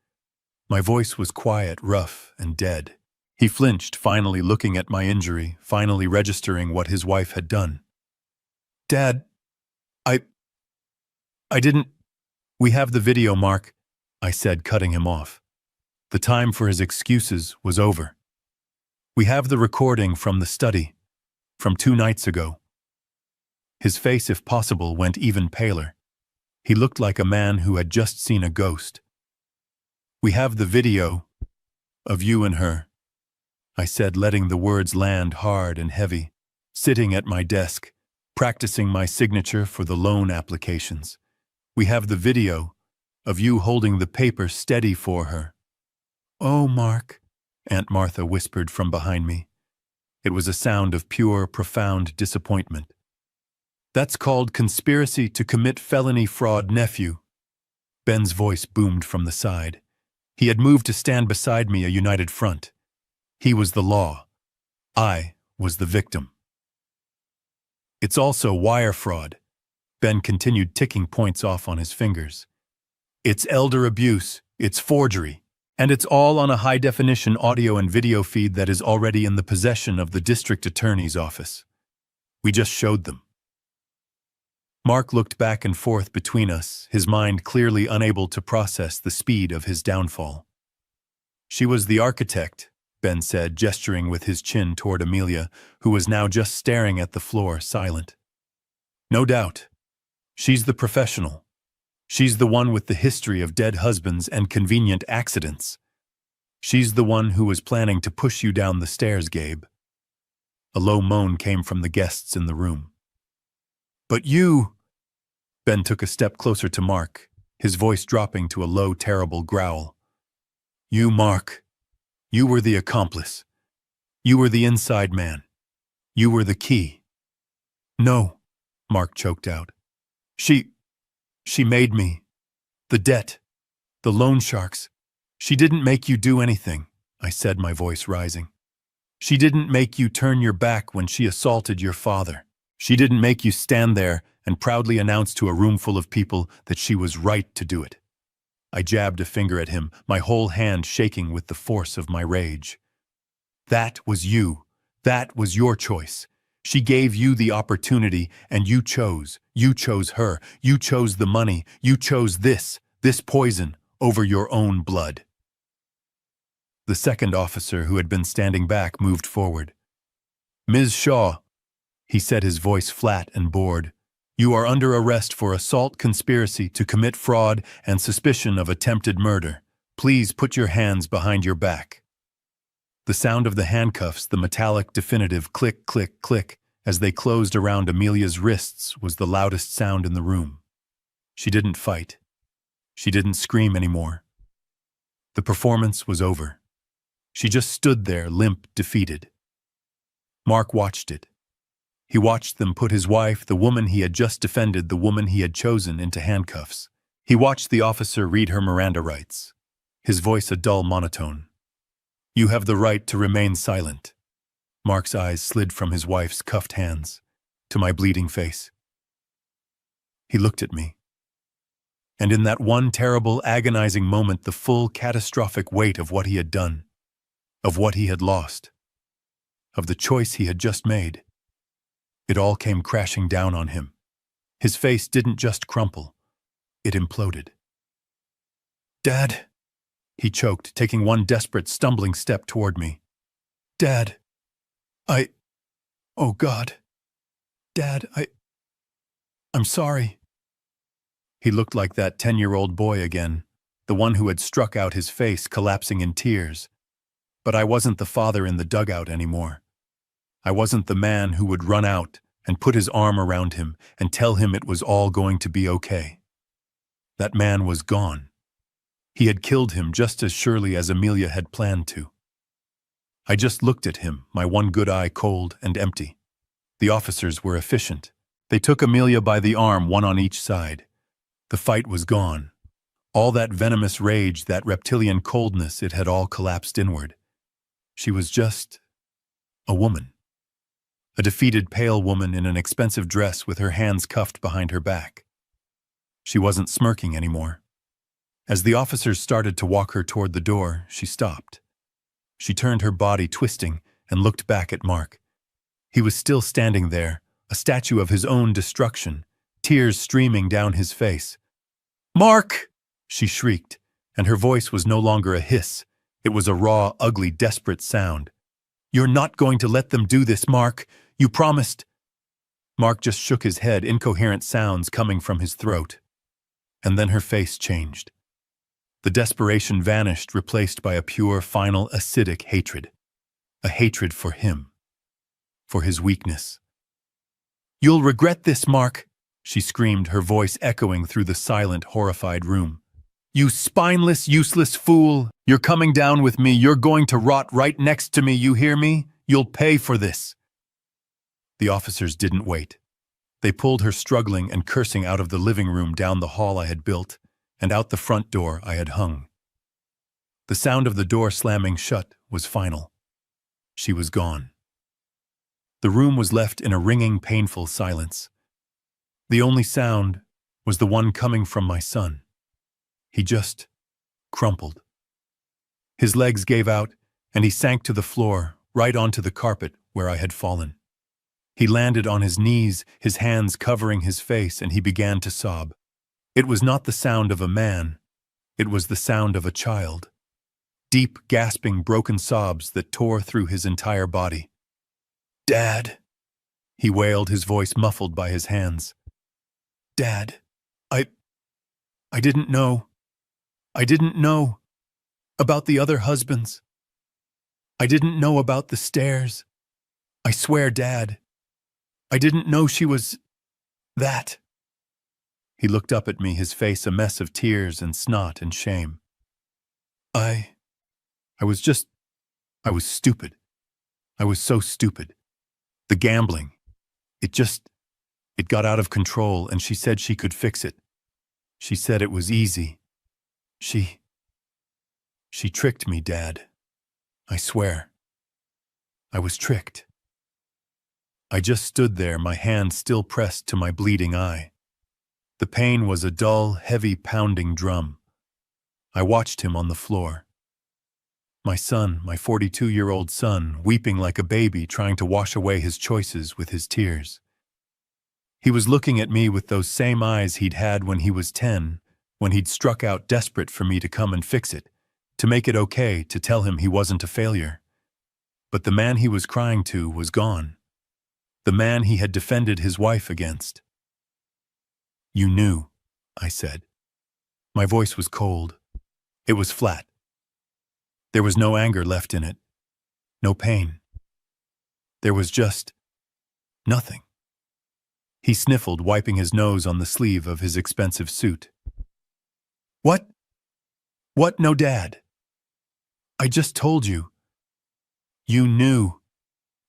My voice was quiet, rough, and dead. He flinched, finally looking at my injury, finally registering what his wife had done. "Dad, I didn't—" "We have the video, Mark," I said, cutting him off. The time for his excuses was over. "We have the recording from the study, from 2 nights ago." His face, if possible, went even paler. He looked like a man who had just seen a ghost. "We have the video of you and her," I said, letting the words land hard and heavy, sitting at my desk, practicing my signature for the loan applications. "We have the video of you holding the paper steady for her." "Oh, Mark," Aunt Martha whispered from behind me. It was a sound of pure, profound disappointment. "That's called conspiracy to commit felony fraud, nephew." Ben's voice boomed from the side. He had moved to stand beside me, a united front. He was the law. I was the victim. "It's also wire fraud." Ben continued, ticking points off on his fingers. "It's elder abuse, it's forgery, and it's all on a high-definition audio and video feed that is already in the possession of the district attorney's office. We just showed them." Mark looked back and forth between us, his mind clearly unable to process the speed of his downfall. "She was the architect," Ben said, gesturing with his chin toward Amelia, who was now just staring at the floor, silent. "No doubt. She's the professional. She's the one with the history of dead husbands and convenient accidents. She's the one who was planning to push you down the stairs, Gabe." A low moan came from the guests in the room. "But you—" Ben took a step closer to Mark, his voice dropping to a low, terrible growl. "You, Mark, you were the accomplice. You were the inside man. You were the key." "No," Mark choked out. She made me. The debt. The loan sharks. She didn't make you do anything," I said, my voice rising. She didn't make you turn your back when she assaulted your father. She didn't make you stand there and proudly announce to a room full of people that she was right to do it. I jabbed a finger at him, my whole hand shaking with the force of my rage. That was you. That was your choice. She gave you the opportunity, and you chose. You chose her. You chose the money. You chose this poison, over your own blood. The second officer, who had been standing back, moved forward. Ms. Shaw, he said, his voice flat and bored, you are under arrest for assault, conspiracy to commit fraud, and suspicion of attempted murder. Please put your hands behind your back. The sound of the handcuffs, the metallic, definitive click, click, click, as they closed around Amelia's wrists, was the loudest sound in the room. She didn't fight. She didn't scream anymore. The performance was over. She just stood there, limp, defeated. Mark watched it. He watched them put his wife, the woman he had just defended, the woman he had chosen, into handcuffs. He watched the officer read her Miranda rights, his voice a dull monotone. You have the right to remain silent. Mark's eyes slid from his wife's cuffed hands to my bleeding face. He looked at me. And in that one terrible, agonizing moment, the full, catastrophic weight of what he had done, of what he had lost, of the choice he had just made, it all came crashing down on him. His face didn't just crumple, it imploded. Dad, he choked, taking one desperate, stumbling step toward me. Dad, oh God. Dad, I'm sorry. He looked like that 10-year-old boy again, the one who had struck out, his face collapsing in tears. But I wasn't the father in the dugout anymore. I wasn't the man who would run out and put his arm around him and tell him it was all going to be okay. That man was gone. He had killed him just as surely as Amelia had planned to. I just looked at him, my one good eye cold and empty. The officers were efficient. They took Amelia by the arm, one on each side. The fight was gone. All that venomous rage, that reptilian coldness, it had all collapsed inward. She was just a woman. A defeated, pale woman in an expensive dress with her hands cuffed behind her back. She wasn't smirking anymore. As the officers started to walk her toward the door, she stopped. She turned her body, twisting, and looked back at Mark. He was still standing there, a statue of his own destruction, tears streaming down his face. Mark! She shrieked, and her voice was no longer a hiss. It was a raw, ugly, desperate sound. You're not going to let them do this, Mark. You promised. Mark just shook his head, incoherent sounds coming from his throat. And then her face changed. The desperation vanished, replaced by a pure, final, acidic hatred. A hatred for him. For his weakness. You'll regret this, Mark, she screamed, her voice echoing through the silent, horrified room. You spineless, useless fool! You're coming down with me. You're going to rot right next to me, you hear me? You'll pay for this. The officers didn't wait. They pulled her struggling and cursing out of the living room, down the hall I had built, and out the front door I had hung. The sound of the door slamming shut was final. She was gone. The room was left in a ringing, painful silence. The only sound was the one coming from my son. He just crumpled. His legs gave out, and he sank to the floor, right onto the carpet where I had fallen. He landed on his knees, his hands covering his face, and he began to sob. It was not the sound of a man. It was the sound of a child. Deep, gasping, broken sobs that tore through his entire body. Dad, he wailed, his voice muffled by his hands. Dad, I didn't know. I didn't know about the other husbands. I didn't know about the stairs. I swear, Dad, I didn't know she was that. He looked up at me, his face a mess of tears and snot and shame. I was stupid. I was so stupid. The gambling, it got out of control, and she said she could fix it. She said it was easy. She tricked me, Dad. I swear. I was tricked. I just stood there, my hand still pressed to my bleeding eye. The pain was a dull, heavy pounding drum. I watched him on the floor. My son, my 42-year-old son, weeping like a baby, trying to wash away his choices with his tears. He was looking at me with those same eyes he'd had when he was 10, when he'd struck out desperate for me to come and fix it, to make it okay, to tell him he wasn't a failure. But the man he was crying to was gone. The man he had defended his wife against. "You knew," I said. My voice was cold. It was flat. There was no anger left in it. No pain. There was just nothing. He sniffled, wiping his nose on the sleeve of his expensive suit. What? What? No, Dad. I just told you. You knew.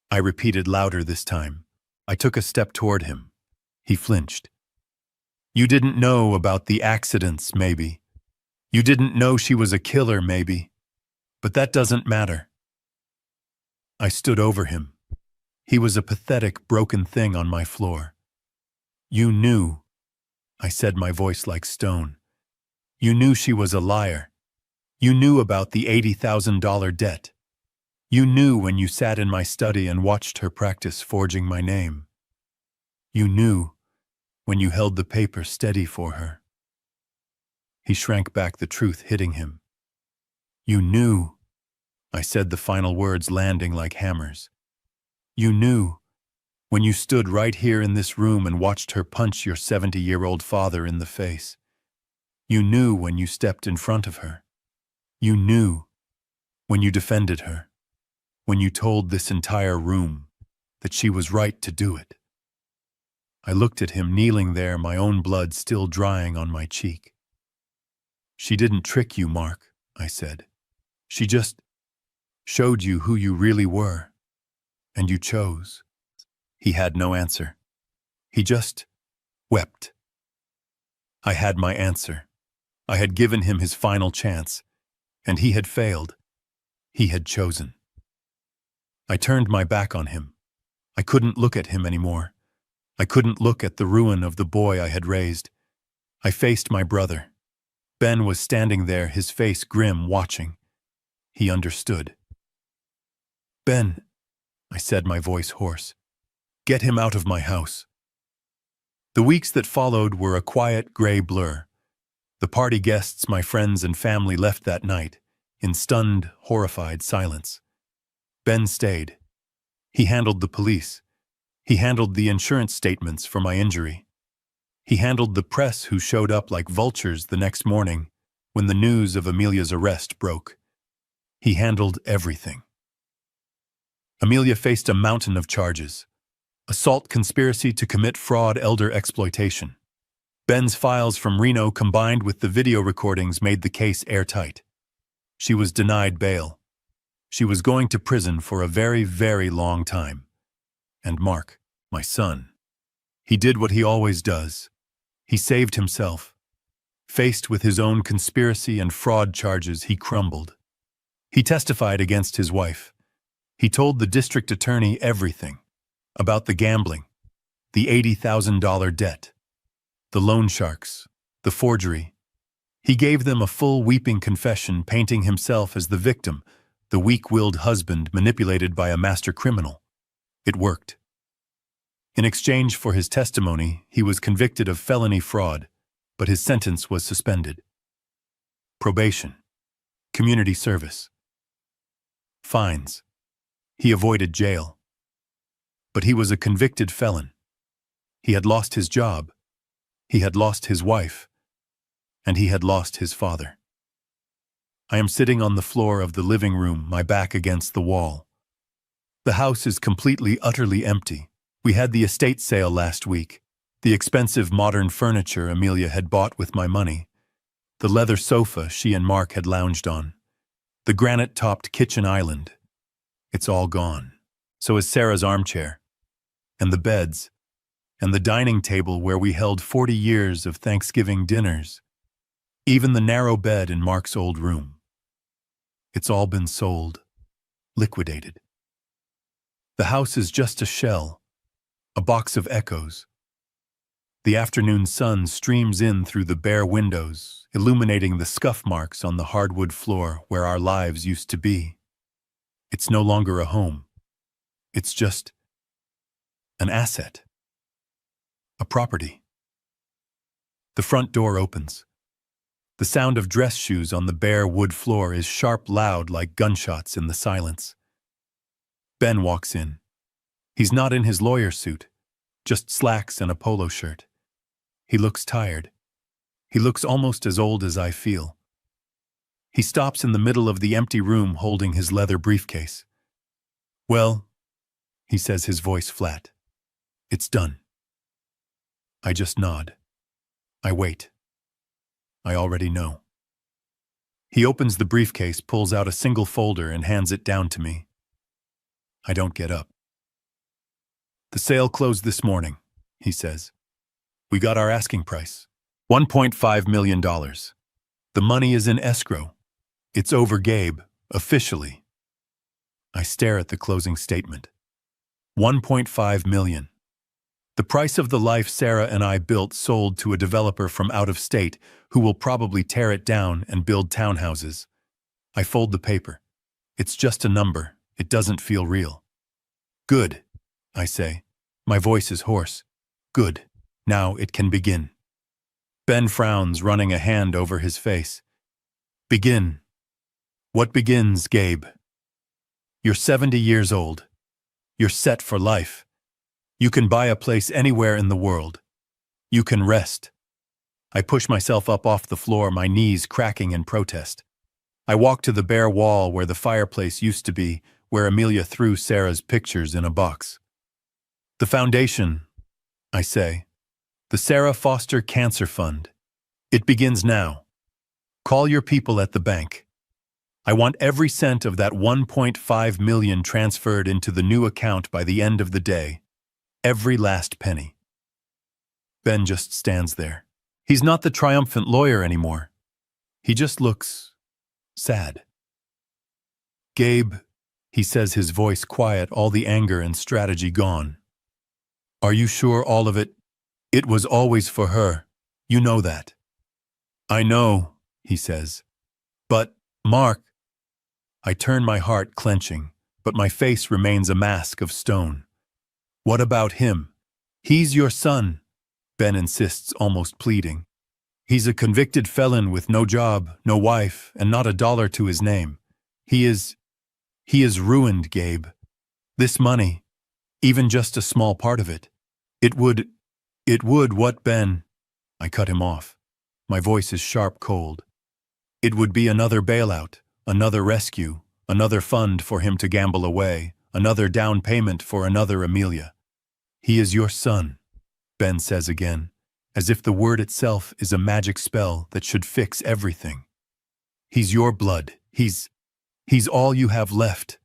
I repeated louder this time. I took a step toward him. He flinched. You didn't know about the accidents, maybe. You didn't know she was a killer, maybe. But that doesn't matter. I stood over him. He was a pathetic, broken thing on my floor. You knew, I said, my voice like stone. You knew she was a liar. You knew about the $80,000 debt. You knew when you sat in my study and watched her practice forging my name. You knew when you held the paper steady for her. He shrank back, the truth hitting him. You knew, I said, the final words landing like hammers. You knew when you stood right here in this room and watched her punch your 70-year-old father in the face. You knew when you stepped in front of her. You knew when you defended her. When you told this entire room that she was right to do it. I looked at him kneeling there, my own blood still drying on my cheek. She didn't trick you, Mark, I said. She just showed you who you really were, and you chose. He had no answer. He just wept. I had my answer. I had given him his final chance, and he had failed. He had chosen. I turned my back on him. I couldn't look at him anymore. I couldn't look at the ruin of the boy I had raised. I faced my brother. Ben was standing there, his face grim, watching. He understood. Ben, I said, my voice hoarse, get him out of my house. The weeks that followed were a quiet, gray blur. The party guests, my friends and family, left that night, in stunned, horrified silence. Ben stayed. He handled the police. He handled the insurance statements for my injury. He handled the press, who showed up like vultures the next morning when the news of Amelia's arrest broke. He handled everything. Amelia faced a mountain of charges. Assault, conspiracy to commit fraud, elder exploitation. Ben's files from Reno combined with the video recordings made the case airtight. She was denied bail. She was going to prison for a very, very long time. And Mark, my son, he did what he always does. He saved himself. Faced with his own conspiracy and fraud charges, he crumbled. He testified against his wife. He told the district attorney everything about the gambling, the $80,000 debt, the loan sharks, the forgery. He gave them a full, weeping confession, painting himself as the victim, the weak-willed husband manipulated by a master criminal. It worked. In exchange for his testimony, he was convicted of felony fraud, but his sentence was suspended. Probation, community service, fines. He avoided jail. But he was a convicted felon. He had lost his job. He had lost his wife. And he had lost his father. I am sitting on the floor of the living room, my back against the wall. The house is completely, utterly empty. We had the estate sale last week. The expensive modern furniture Amelia had bought with my money. The leather sofa she and Mark had lounged on. The granite-topped kitchen island. It's all gone. So is Sarah's armchair. And the beds. And the dining table where we held 40 years of Thanksgiving dinners. Even the narrow bed in Mark's old room. It's all been sold. Liquidated. The house is just a shell, a box of echoes. The afternoon sun streams in through the bare windows, illuminating the scuff marks on the hardwood floor where our lives used to be. It's no longer a home. It's just an asset. A property. The front door opens. The sound of dress shoes on the bare wood floor is sharp loud like gunshots in the silence. Ben walks in. He's not in his lawyer suit, just slacks and a polo shirt. He looks tired. He looks almost as old as I feel. He stops in the middle of the empty room holding his leather briefcase. "Well," he says, his voice flat. "It's done." I just nod. I wait. I already know. He opens the briefcase, pulls out a single folder, and hands it down to me. I don't get up. "The sale closed this morning," he says. "We got our asking price. $1.5 million. The money is in escrow. It's over, Gabe, officially." I stare at the closing statement. 1.5 million. The price of the life Sarah and I built sold to a developer from out of state who will probably tear it down and build townhouses. I fold the paper. It's just a number. It doesn't feel real. "Good," I say. My voice is hoarse. "Good. Now it can begin." Ben frowns, running a hand over his face. "Begin? What begins, Gabe? You're 70 years old. You're set for life. You can buy a place anywhere in the world. You can rest." I push myself up off the floor, my knees cracking in protest. I walk to the bare wall where the fireplace used to be, where Amelia threw Sarah's pictures in a box. "The foundation," I say. "The Sarah Foster Cancer Fund. It begins now. Call your people at the bank. I want every cent of that 1.5 million transferred into the new account by the end of the day. Every last penny." Ben just stands there. He's not the triumphant lawyer anymore. He just looks sad. "Gabe," he says, his voice quiet, all the anger and strategy gone. "Are you sure all of it? It was always for her. You know that." "I know," he says. "But, Mark..." I turn, my heart clenching, but my face remains a mask of stone. "What about him? He's your son," Ben insists, almost pleading. "He's a convicted felon with no job, no wife, and not a dollar to his name. He is ruined, Gabe. This money, even just a small part of it, it would, what, Ben?" I cut him off. My voice is sharp cold. "It would be another bailout, another rescue, another fund for him to gamble away, another down payment for another Amelia." "He is your son," Ben says again, as if the word itself is a magic spell that should fix everything. "He's your blood. He's all you have left."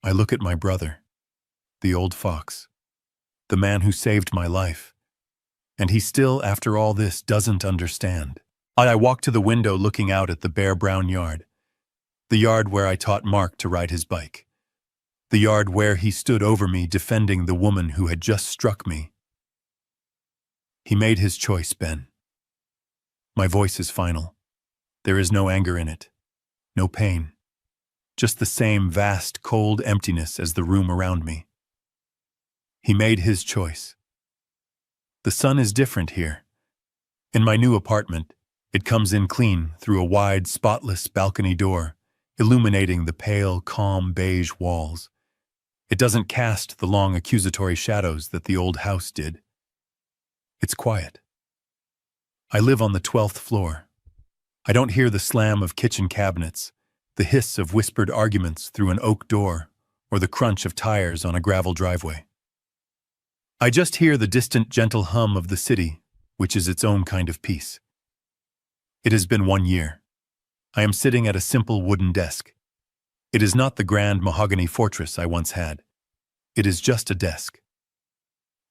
I look at my brother, the old fox, the man who saved my life, and he still, after all this, doesn't understand. I walk to the window, looking out at the bare brown yard, the yard where I taught Mark to ride his bike. The yard where he stood over me, defending the woman who had just struck me. He made his choice, Ben. My voice is final. There is no anger in it, no pain, just the same vast, cold emptiness as the room around me. He made his choice. The sun is different here. In my new apartment, it comes in clean through a wide, spotless balcony door, illuminating the pale, calm beige walls. It doesn't cast the long accusatory shadows that the old house did. It's quiet. I live on the 12th floor. I don't hear the slam of kitchen cabinets, the hiss of whispered arguments through an oak door, or the crunch of tires on a gravel driveway. I just hear the distant, gentle hum of the city, which is its own kind of peace. It has been 1 year. I am sitting at a simple wooden desk. It is not the grand mahogany fortress I once had. It is just a desk.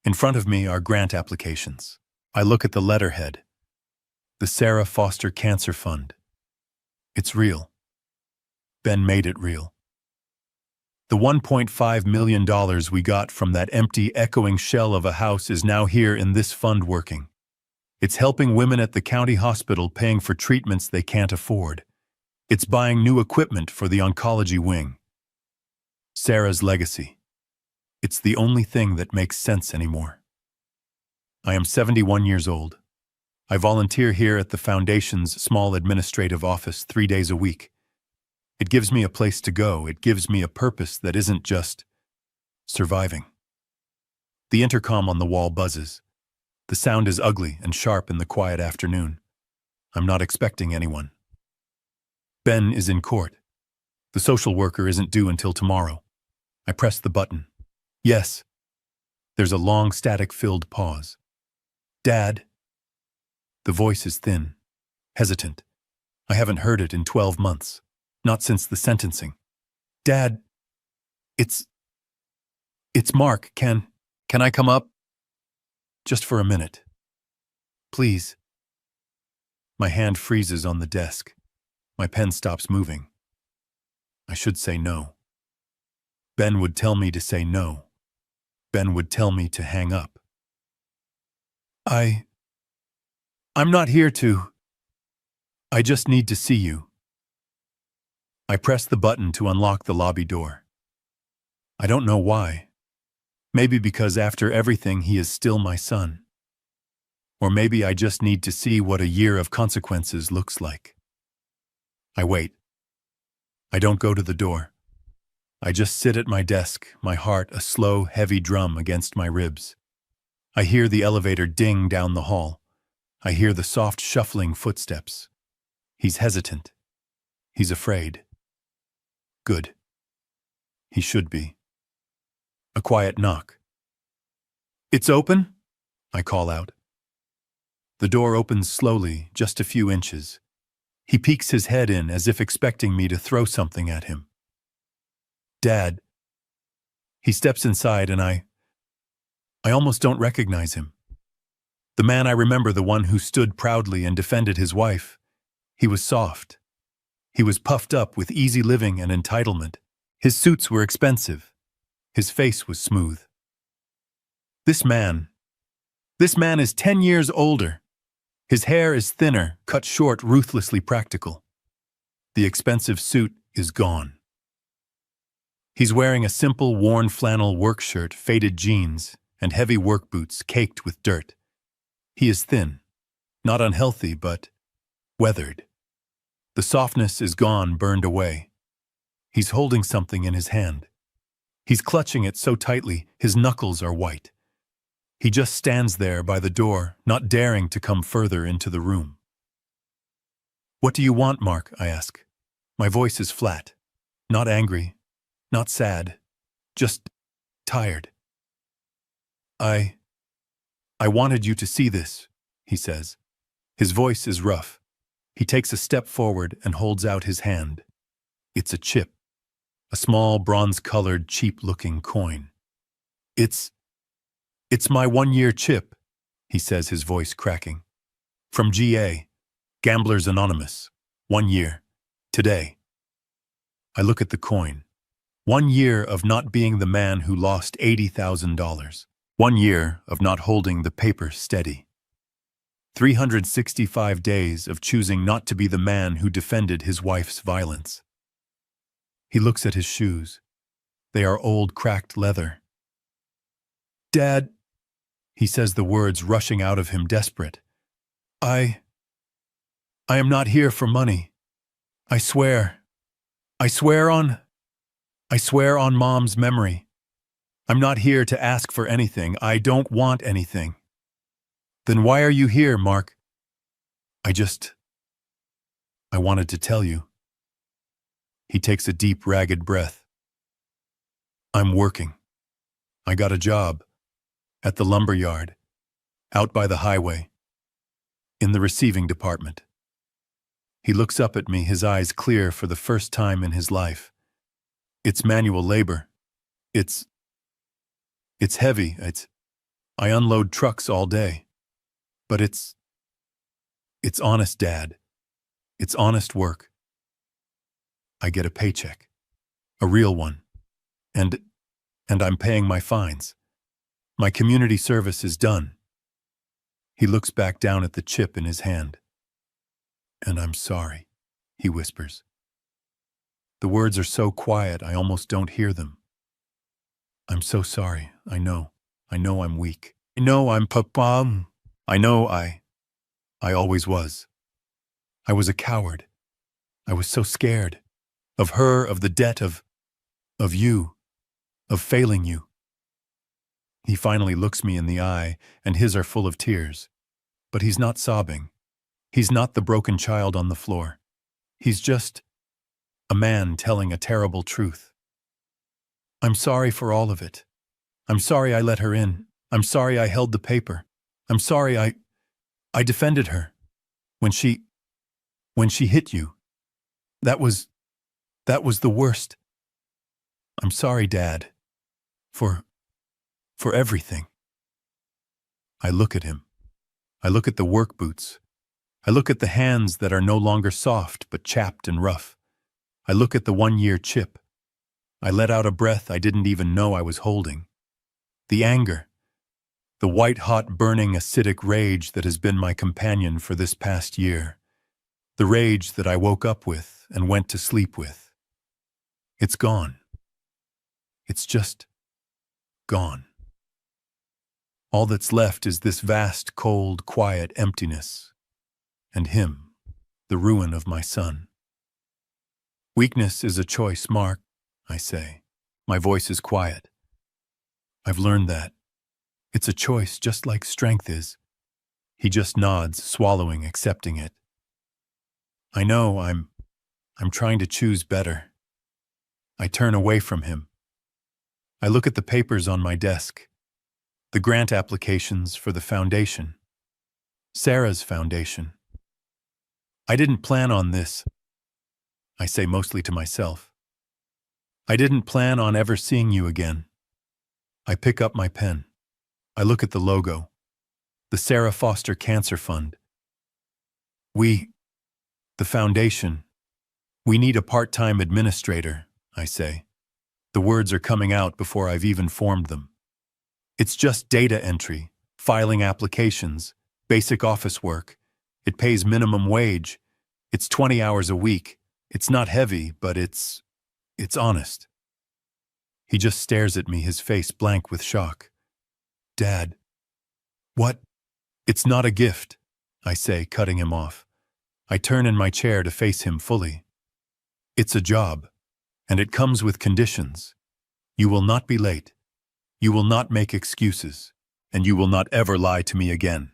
In front of me are grant applications. I look at the letterhead. The Sarah Foster Cancer Fund. It's real. Ben made it real. The $1.5 million we got from that empty, echoing shell of a house is now here in this fund working. It's helping women at the county hospital paying for treatments they can't afford. It's buying new equipment for the oncology wing. Sarah's legacy. It's the only thing that makes sense anymore. I am 71 years old. I volunteer here at the Foundation's small administrative office 3 days a week. It gives me a place to go. It gives me a purpose that isn't just surviving. The intercom on the wall buzzes. The sound is ugly and sharp in the quiet afternoon. I'm not expecting anyone. Ben is in court. The social worker isn't due until tomorrow. I press the button. Yes. There's a long, static-filled pause. Dad. The voice is thin, hesitant. I haven't heard it in 12 months. Not since the sentencing. Dad, it's Mark. Can I come up? Just for a minute. Please. My hand freezes on the desk. My pen stops moving. I should say no. Ben would tell me to say no. Ben would tell me to hang up. I'm not here to. I just need to see you. I press the button to unlock the lobby door. I don't know why. Maybe because after everything he is still my son. Or maybe I just need to see what a year of consequences looks like. I wait. I don't go to the door. I just sit at my desk, my heart a slow, heavy drum against my ribs. I hear the elevator ding down the hall. I hear the soft shuffling footsteps. He's hesitant. He's afraid. Good. He should be. A quiet knock. It's open? I call out. The door opens slowly, just a few inches. He peeks his head in as if expecting me to throw something at him. Dad. He steps inside and I almost don't recognize him. The man I remember, the one who stood proudly and defended his wife. He was soft. He was puffed up with easy living and entitlement. His suits were expensive. His face was smooth. This man is 10 years older. His hair is thinner, cut short, ruthlessly practical. The expensive suit is gone. He's wearing a simple, worn flannel work shirt, faded jeans, and heavy work boots caked with dirt. He is thin, not unhealthy, but weathered. The softness is gone, burned away. He's holding something in his hand. He's clutching it so tightly, his knuckles are white. He just stands there by the door, not daring to come further into the room. What do you want, Mark? I ask. My voice is flat. Not angry, not sad, just tired. I wanted you to see this, he says. His voice is rough. He takes a step forward and holds out his hand. It's a chip, a small bronze-colored, cheap-looking coin. It's my 1-year chip, he says, his voice cracking. From GA, Gamblers Anonymous. 1 year. Today. I look at the coin. 1 year of not being the man who lost $80,000. 1 year of not holding the paper steady. 365 days of choosing not to be the man who defended his wife's violence. He looks at his shoes. They are old, cracked leather. Dad, he says, the words rushing out of him, desperate. I am not here for money. I swear. I swear on Mom's memory. I'm not here to ask for anything. I don't want anything. Then why are you here, Mark? I wanted to tell you. He takes a deep, ragged breath. I'm working. I got a job. At the lumber yard. Out by the highway. In the receiving department. He looks up at me, his eyes clear for the first time in his life. It's manual labor. It's heavy. I unload trucks all day. But it's honest, Dad. It's honest work. I get a paycheck. A real one. And, and I'm paying my fines. My community service is done. He looks back down at the chip in his hand. And I'm sorry, he whispers. The words are so quiet I almost don't hear them. I'm so sorry, I know. I know I'm weak. I know I'm papa. I know I always was. I was a coward. I was so scared. Of her, of the debt, of you, of failing you. He finally looks me in the eye, and his are full of tears. But he's not sobbing. He's not the broken child on the floor. He's just a man telling a terrible truth. I'm sorry for all of it. I'm sorry I let her in. I'm sorry I held the paper. I'm sorry I defended her. When she hit you. That was the worst. I'm sorry, Dad. For everything. I look at him. I look at the work boots. I look at the hands that are no longer soft but chapped and rough. I look at the 1-year chip. I let out a breath I didn't even know I was holding. The anger. The white-hot, burning, acidic rage that has been my companion for this past year. The rage that I woke up with and went to sleep with. It's gone. It's just gone. All that's left is this vast, cold, quiet emptiness. And him, the ruin of my son. Weakness is a choice, Mark, I say. My voice is quiet. I've learned that. It's a choice just like strength is. He just nods, swallowing, accepting it. I know I'm trying to choose better. I turn away from him. I look at the papers on my desk. The grant applications for the foundation. Sarah's foundation. I didn't plan on this. I say mostly to myself. I didn't plan on ever seeing you again. I pick up my pen. I look at the logo. The Sarah Foster Cancer Fund. The foundation. We need a part-time administrator, I say. The words are coming out before I've even formed them. It's just data entry, filing applications, basic office work. It pays minimum wage. It's 20 hours a week. It's not heavy, but it's honest. He just stares at me, his face blank with shock. Dad. What? It's not a gift, I say, cutting him off. I turn in my chair to face him fully. It's a job, and it comes with conditions. You will not be late. You will not make excuses, and you will not ever lie to me again.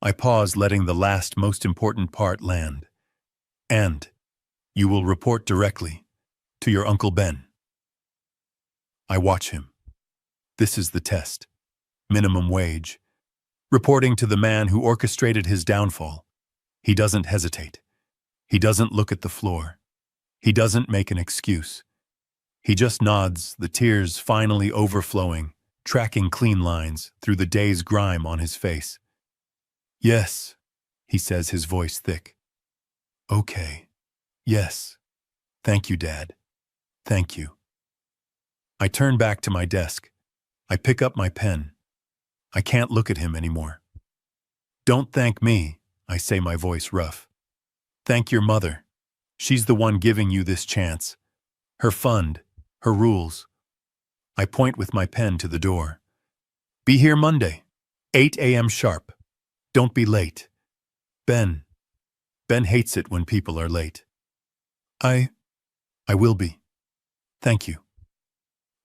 I pause, letting the last, most important part land. And you will report directly to your Uncle Ben. I watch him. This is the test. Minimum wage. Reporting to the man who orchestrated his downfall. He doesn't hesitate. He doesn't look at the floor. He doesn't make an excuse. He just nods, the tears finally overflowing, tracking clean lines through the day's grime on his face. Yes, he says, his voice thick. Okay. Yes. Thank you, Dad. Thank you. I turn back to my desk. I pick up my pen. I can't look at him anymore. Don't thank me, I say, my voice rough. Thank your mother. She's the one giving you this chance. Her fund, her rules. I point with my pen to the door. Be here Monday, 8 a.m. sharp. Don't be late. Ben hates it when people are late. I will be. Thank you.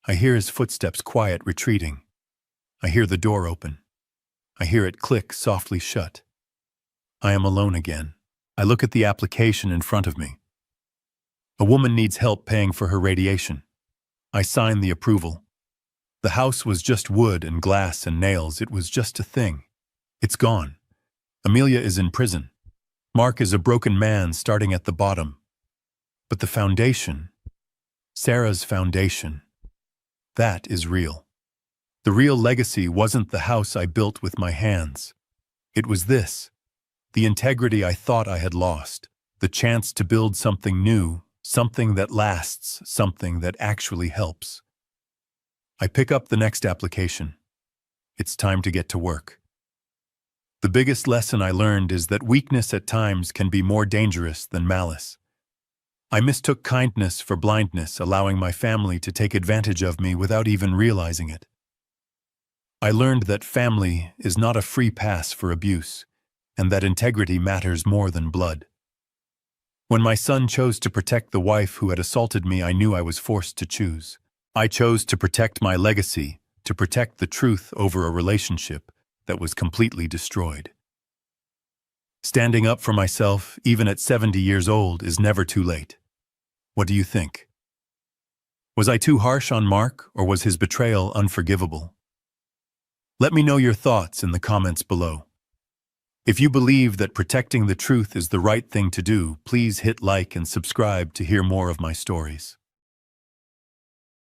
I hear his footsteps quiet, retreating. I hear the door open. I hear it click softly shut. I am alone again. I look at the application in front of me. A woman needs help paying for her radiation. I sign the approval. The house was just wood and glass and nails. It was just a thing. It's gone. Amelia is in prison. Mark is a broken man starting at the bottom. But the foundation, Sarah's foundation, that is real. The real legacy wasn't the house I built with my hands. It was this, the integrity I thought I had lost, the chance to build something new Something that lasts, something that actually helps. I pick up the next application. It's time to get to work. The biggest lesson I learned is that weakness at times can be more dangerous than malice. I mistook kindness for blindness, allowing my family to take advantage of me without even realizing it. I learned that family is not a free pass for abuse, and that integrity matters more than blood. When my son chose to protect the wife who had assaulted me, I knew I was forced to choose. I chose to protect my legacy, to protect the truth over a relationship that was completely destroyed. Standing up for myself, even at 70 years old, is never too late. What do you think? Was I too harsh on Mark, or was his betrayal unforgivable? Let me know your thoughts in the comments below. If you believe that protecting the truth is the right thing to do, please hit like and subscribe to hear more of my stories.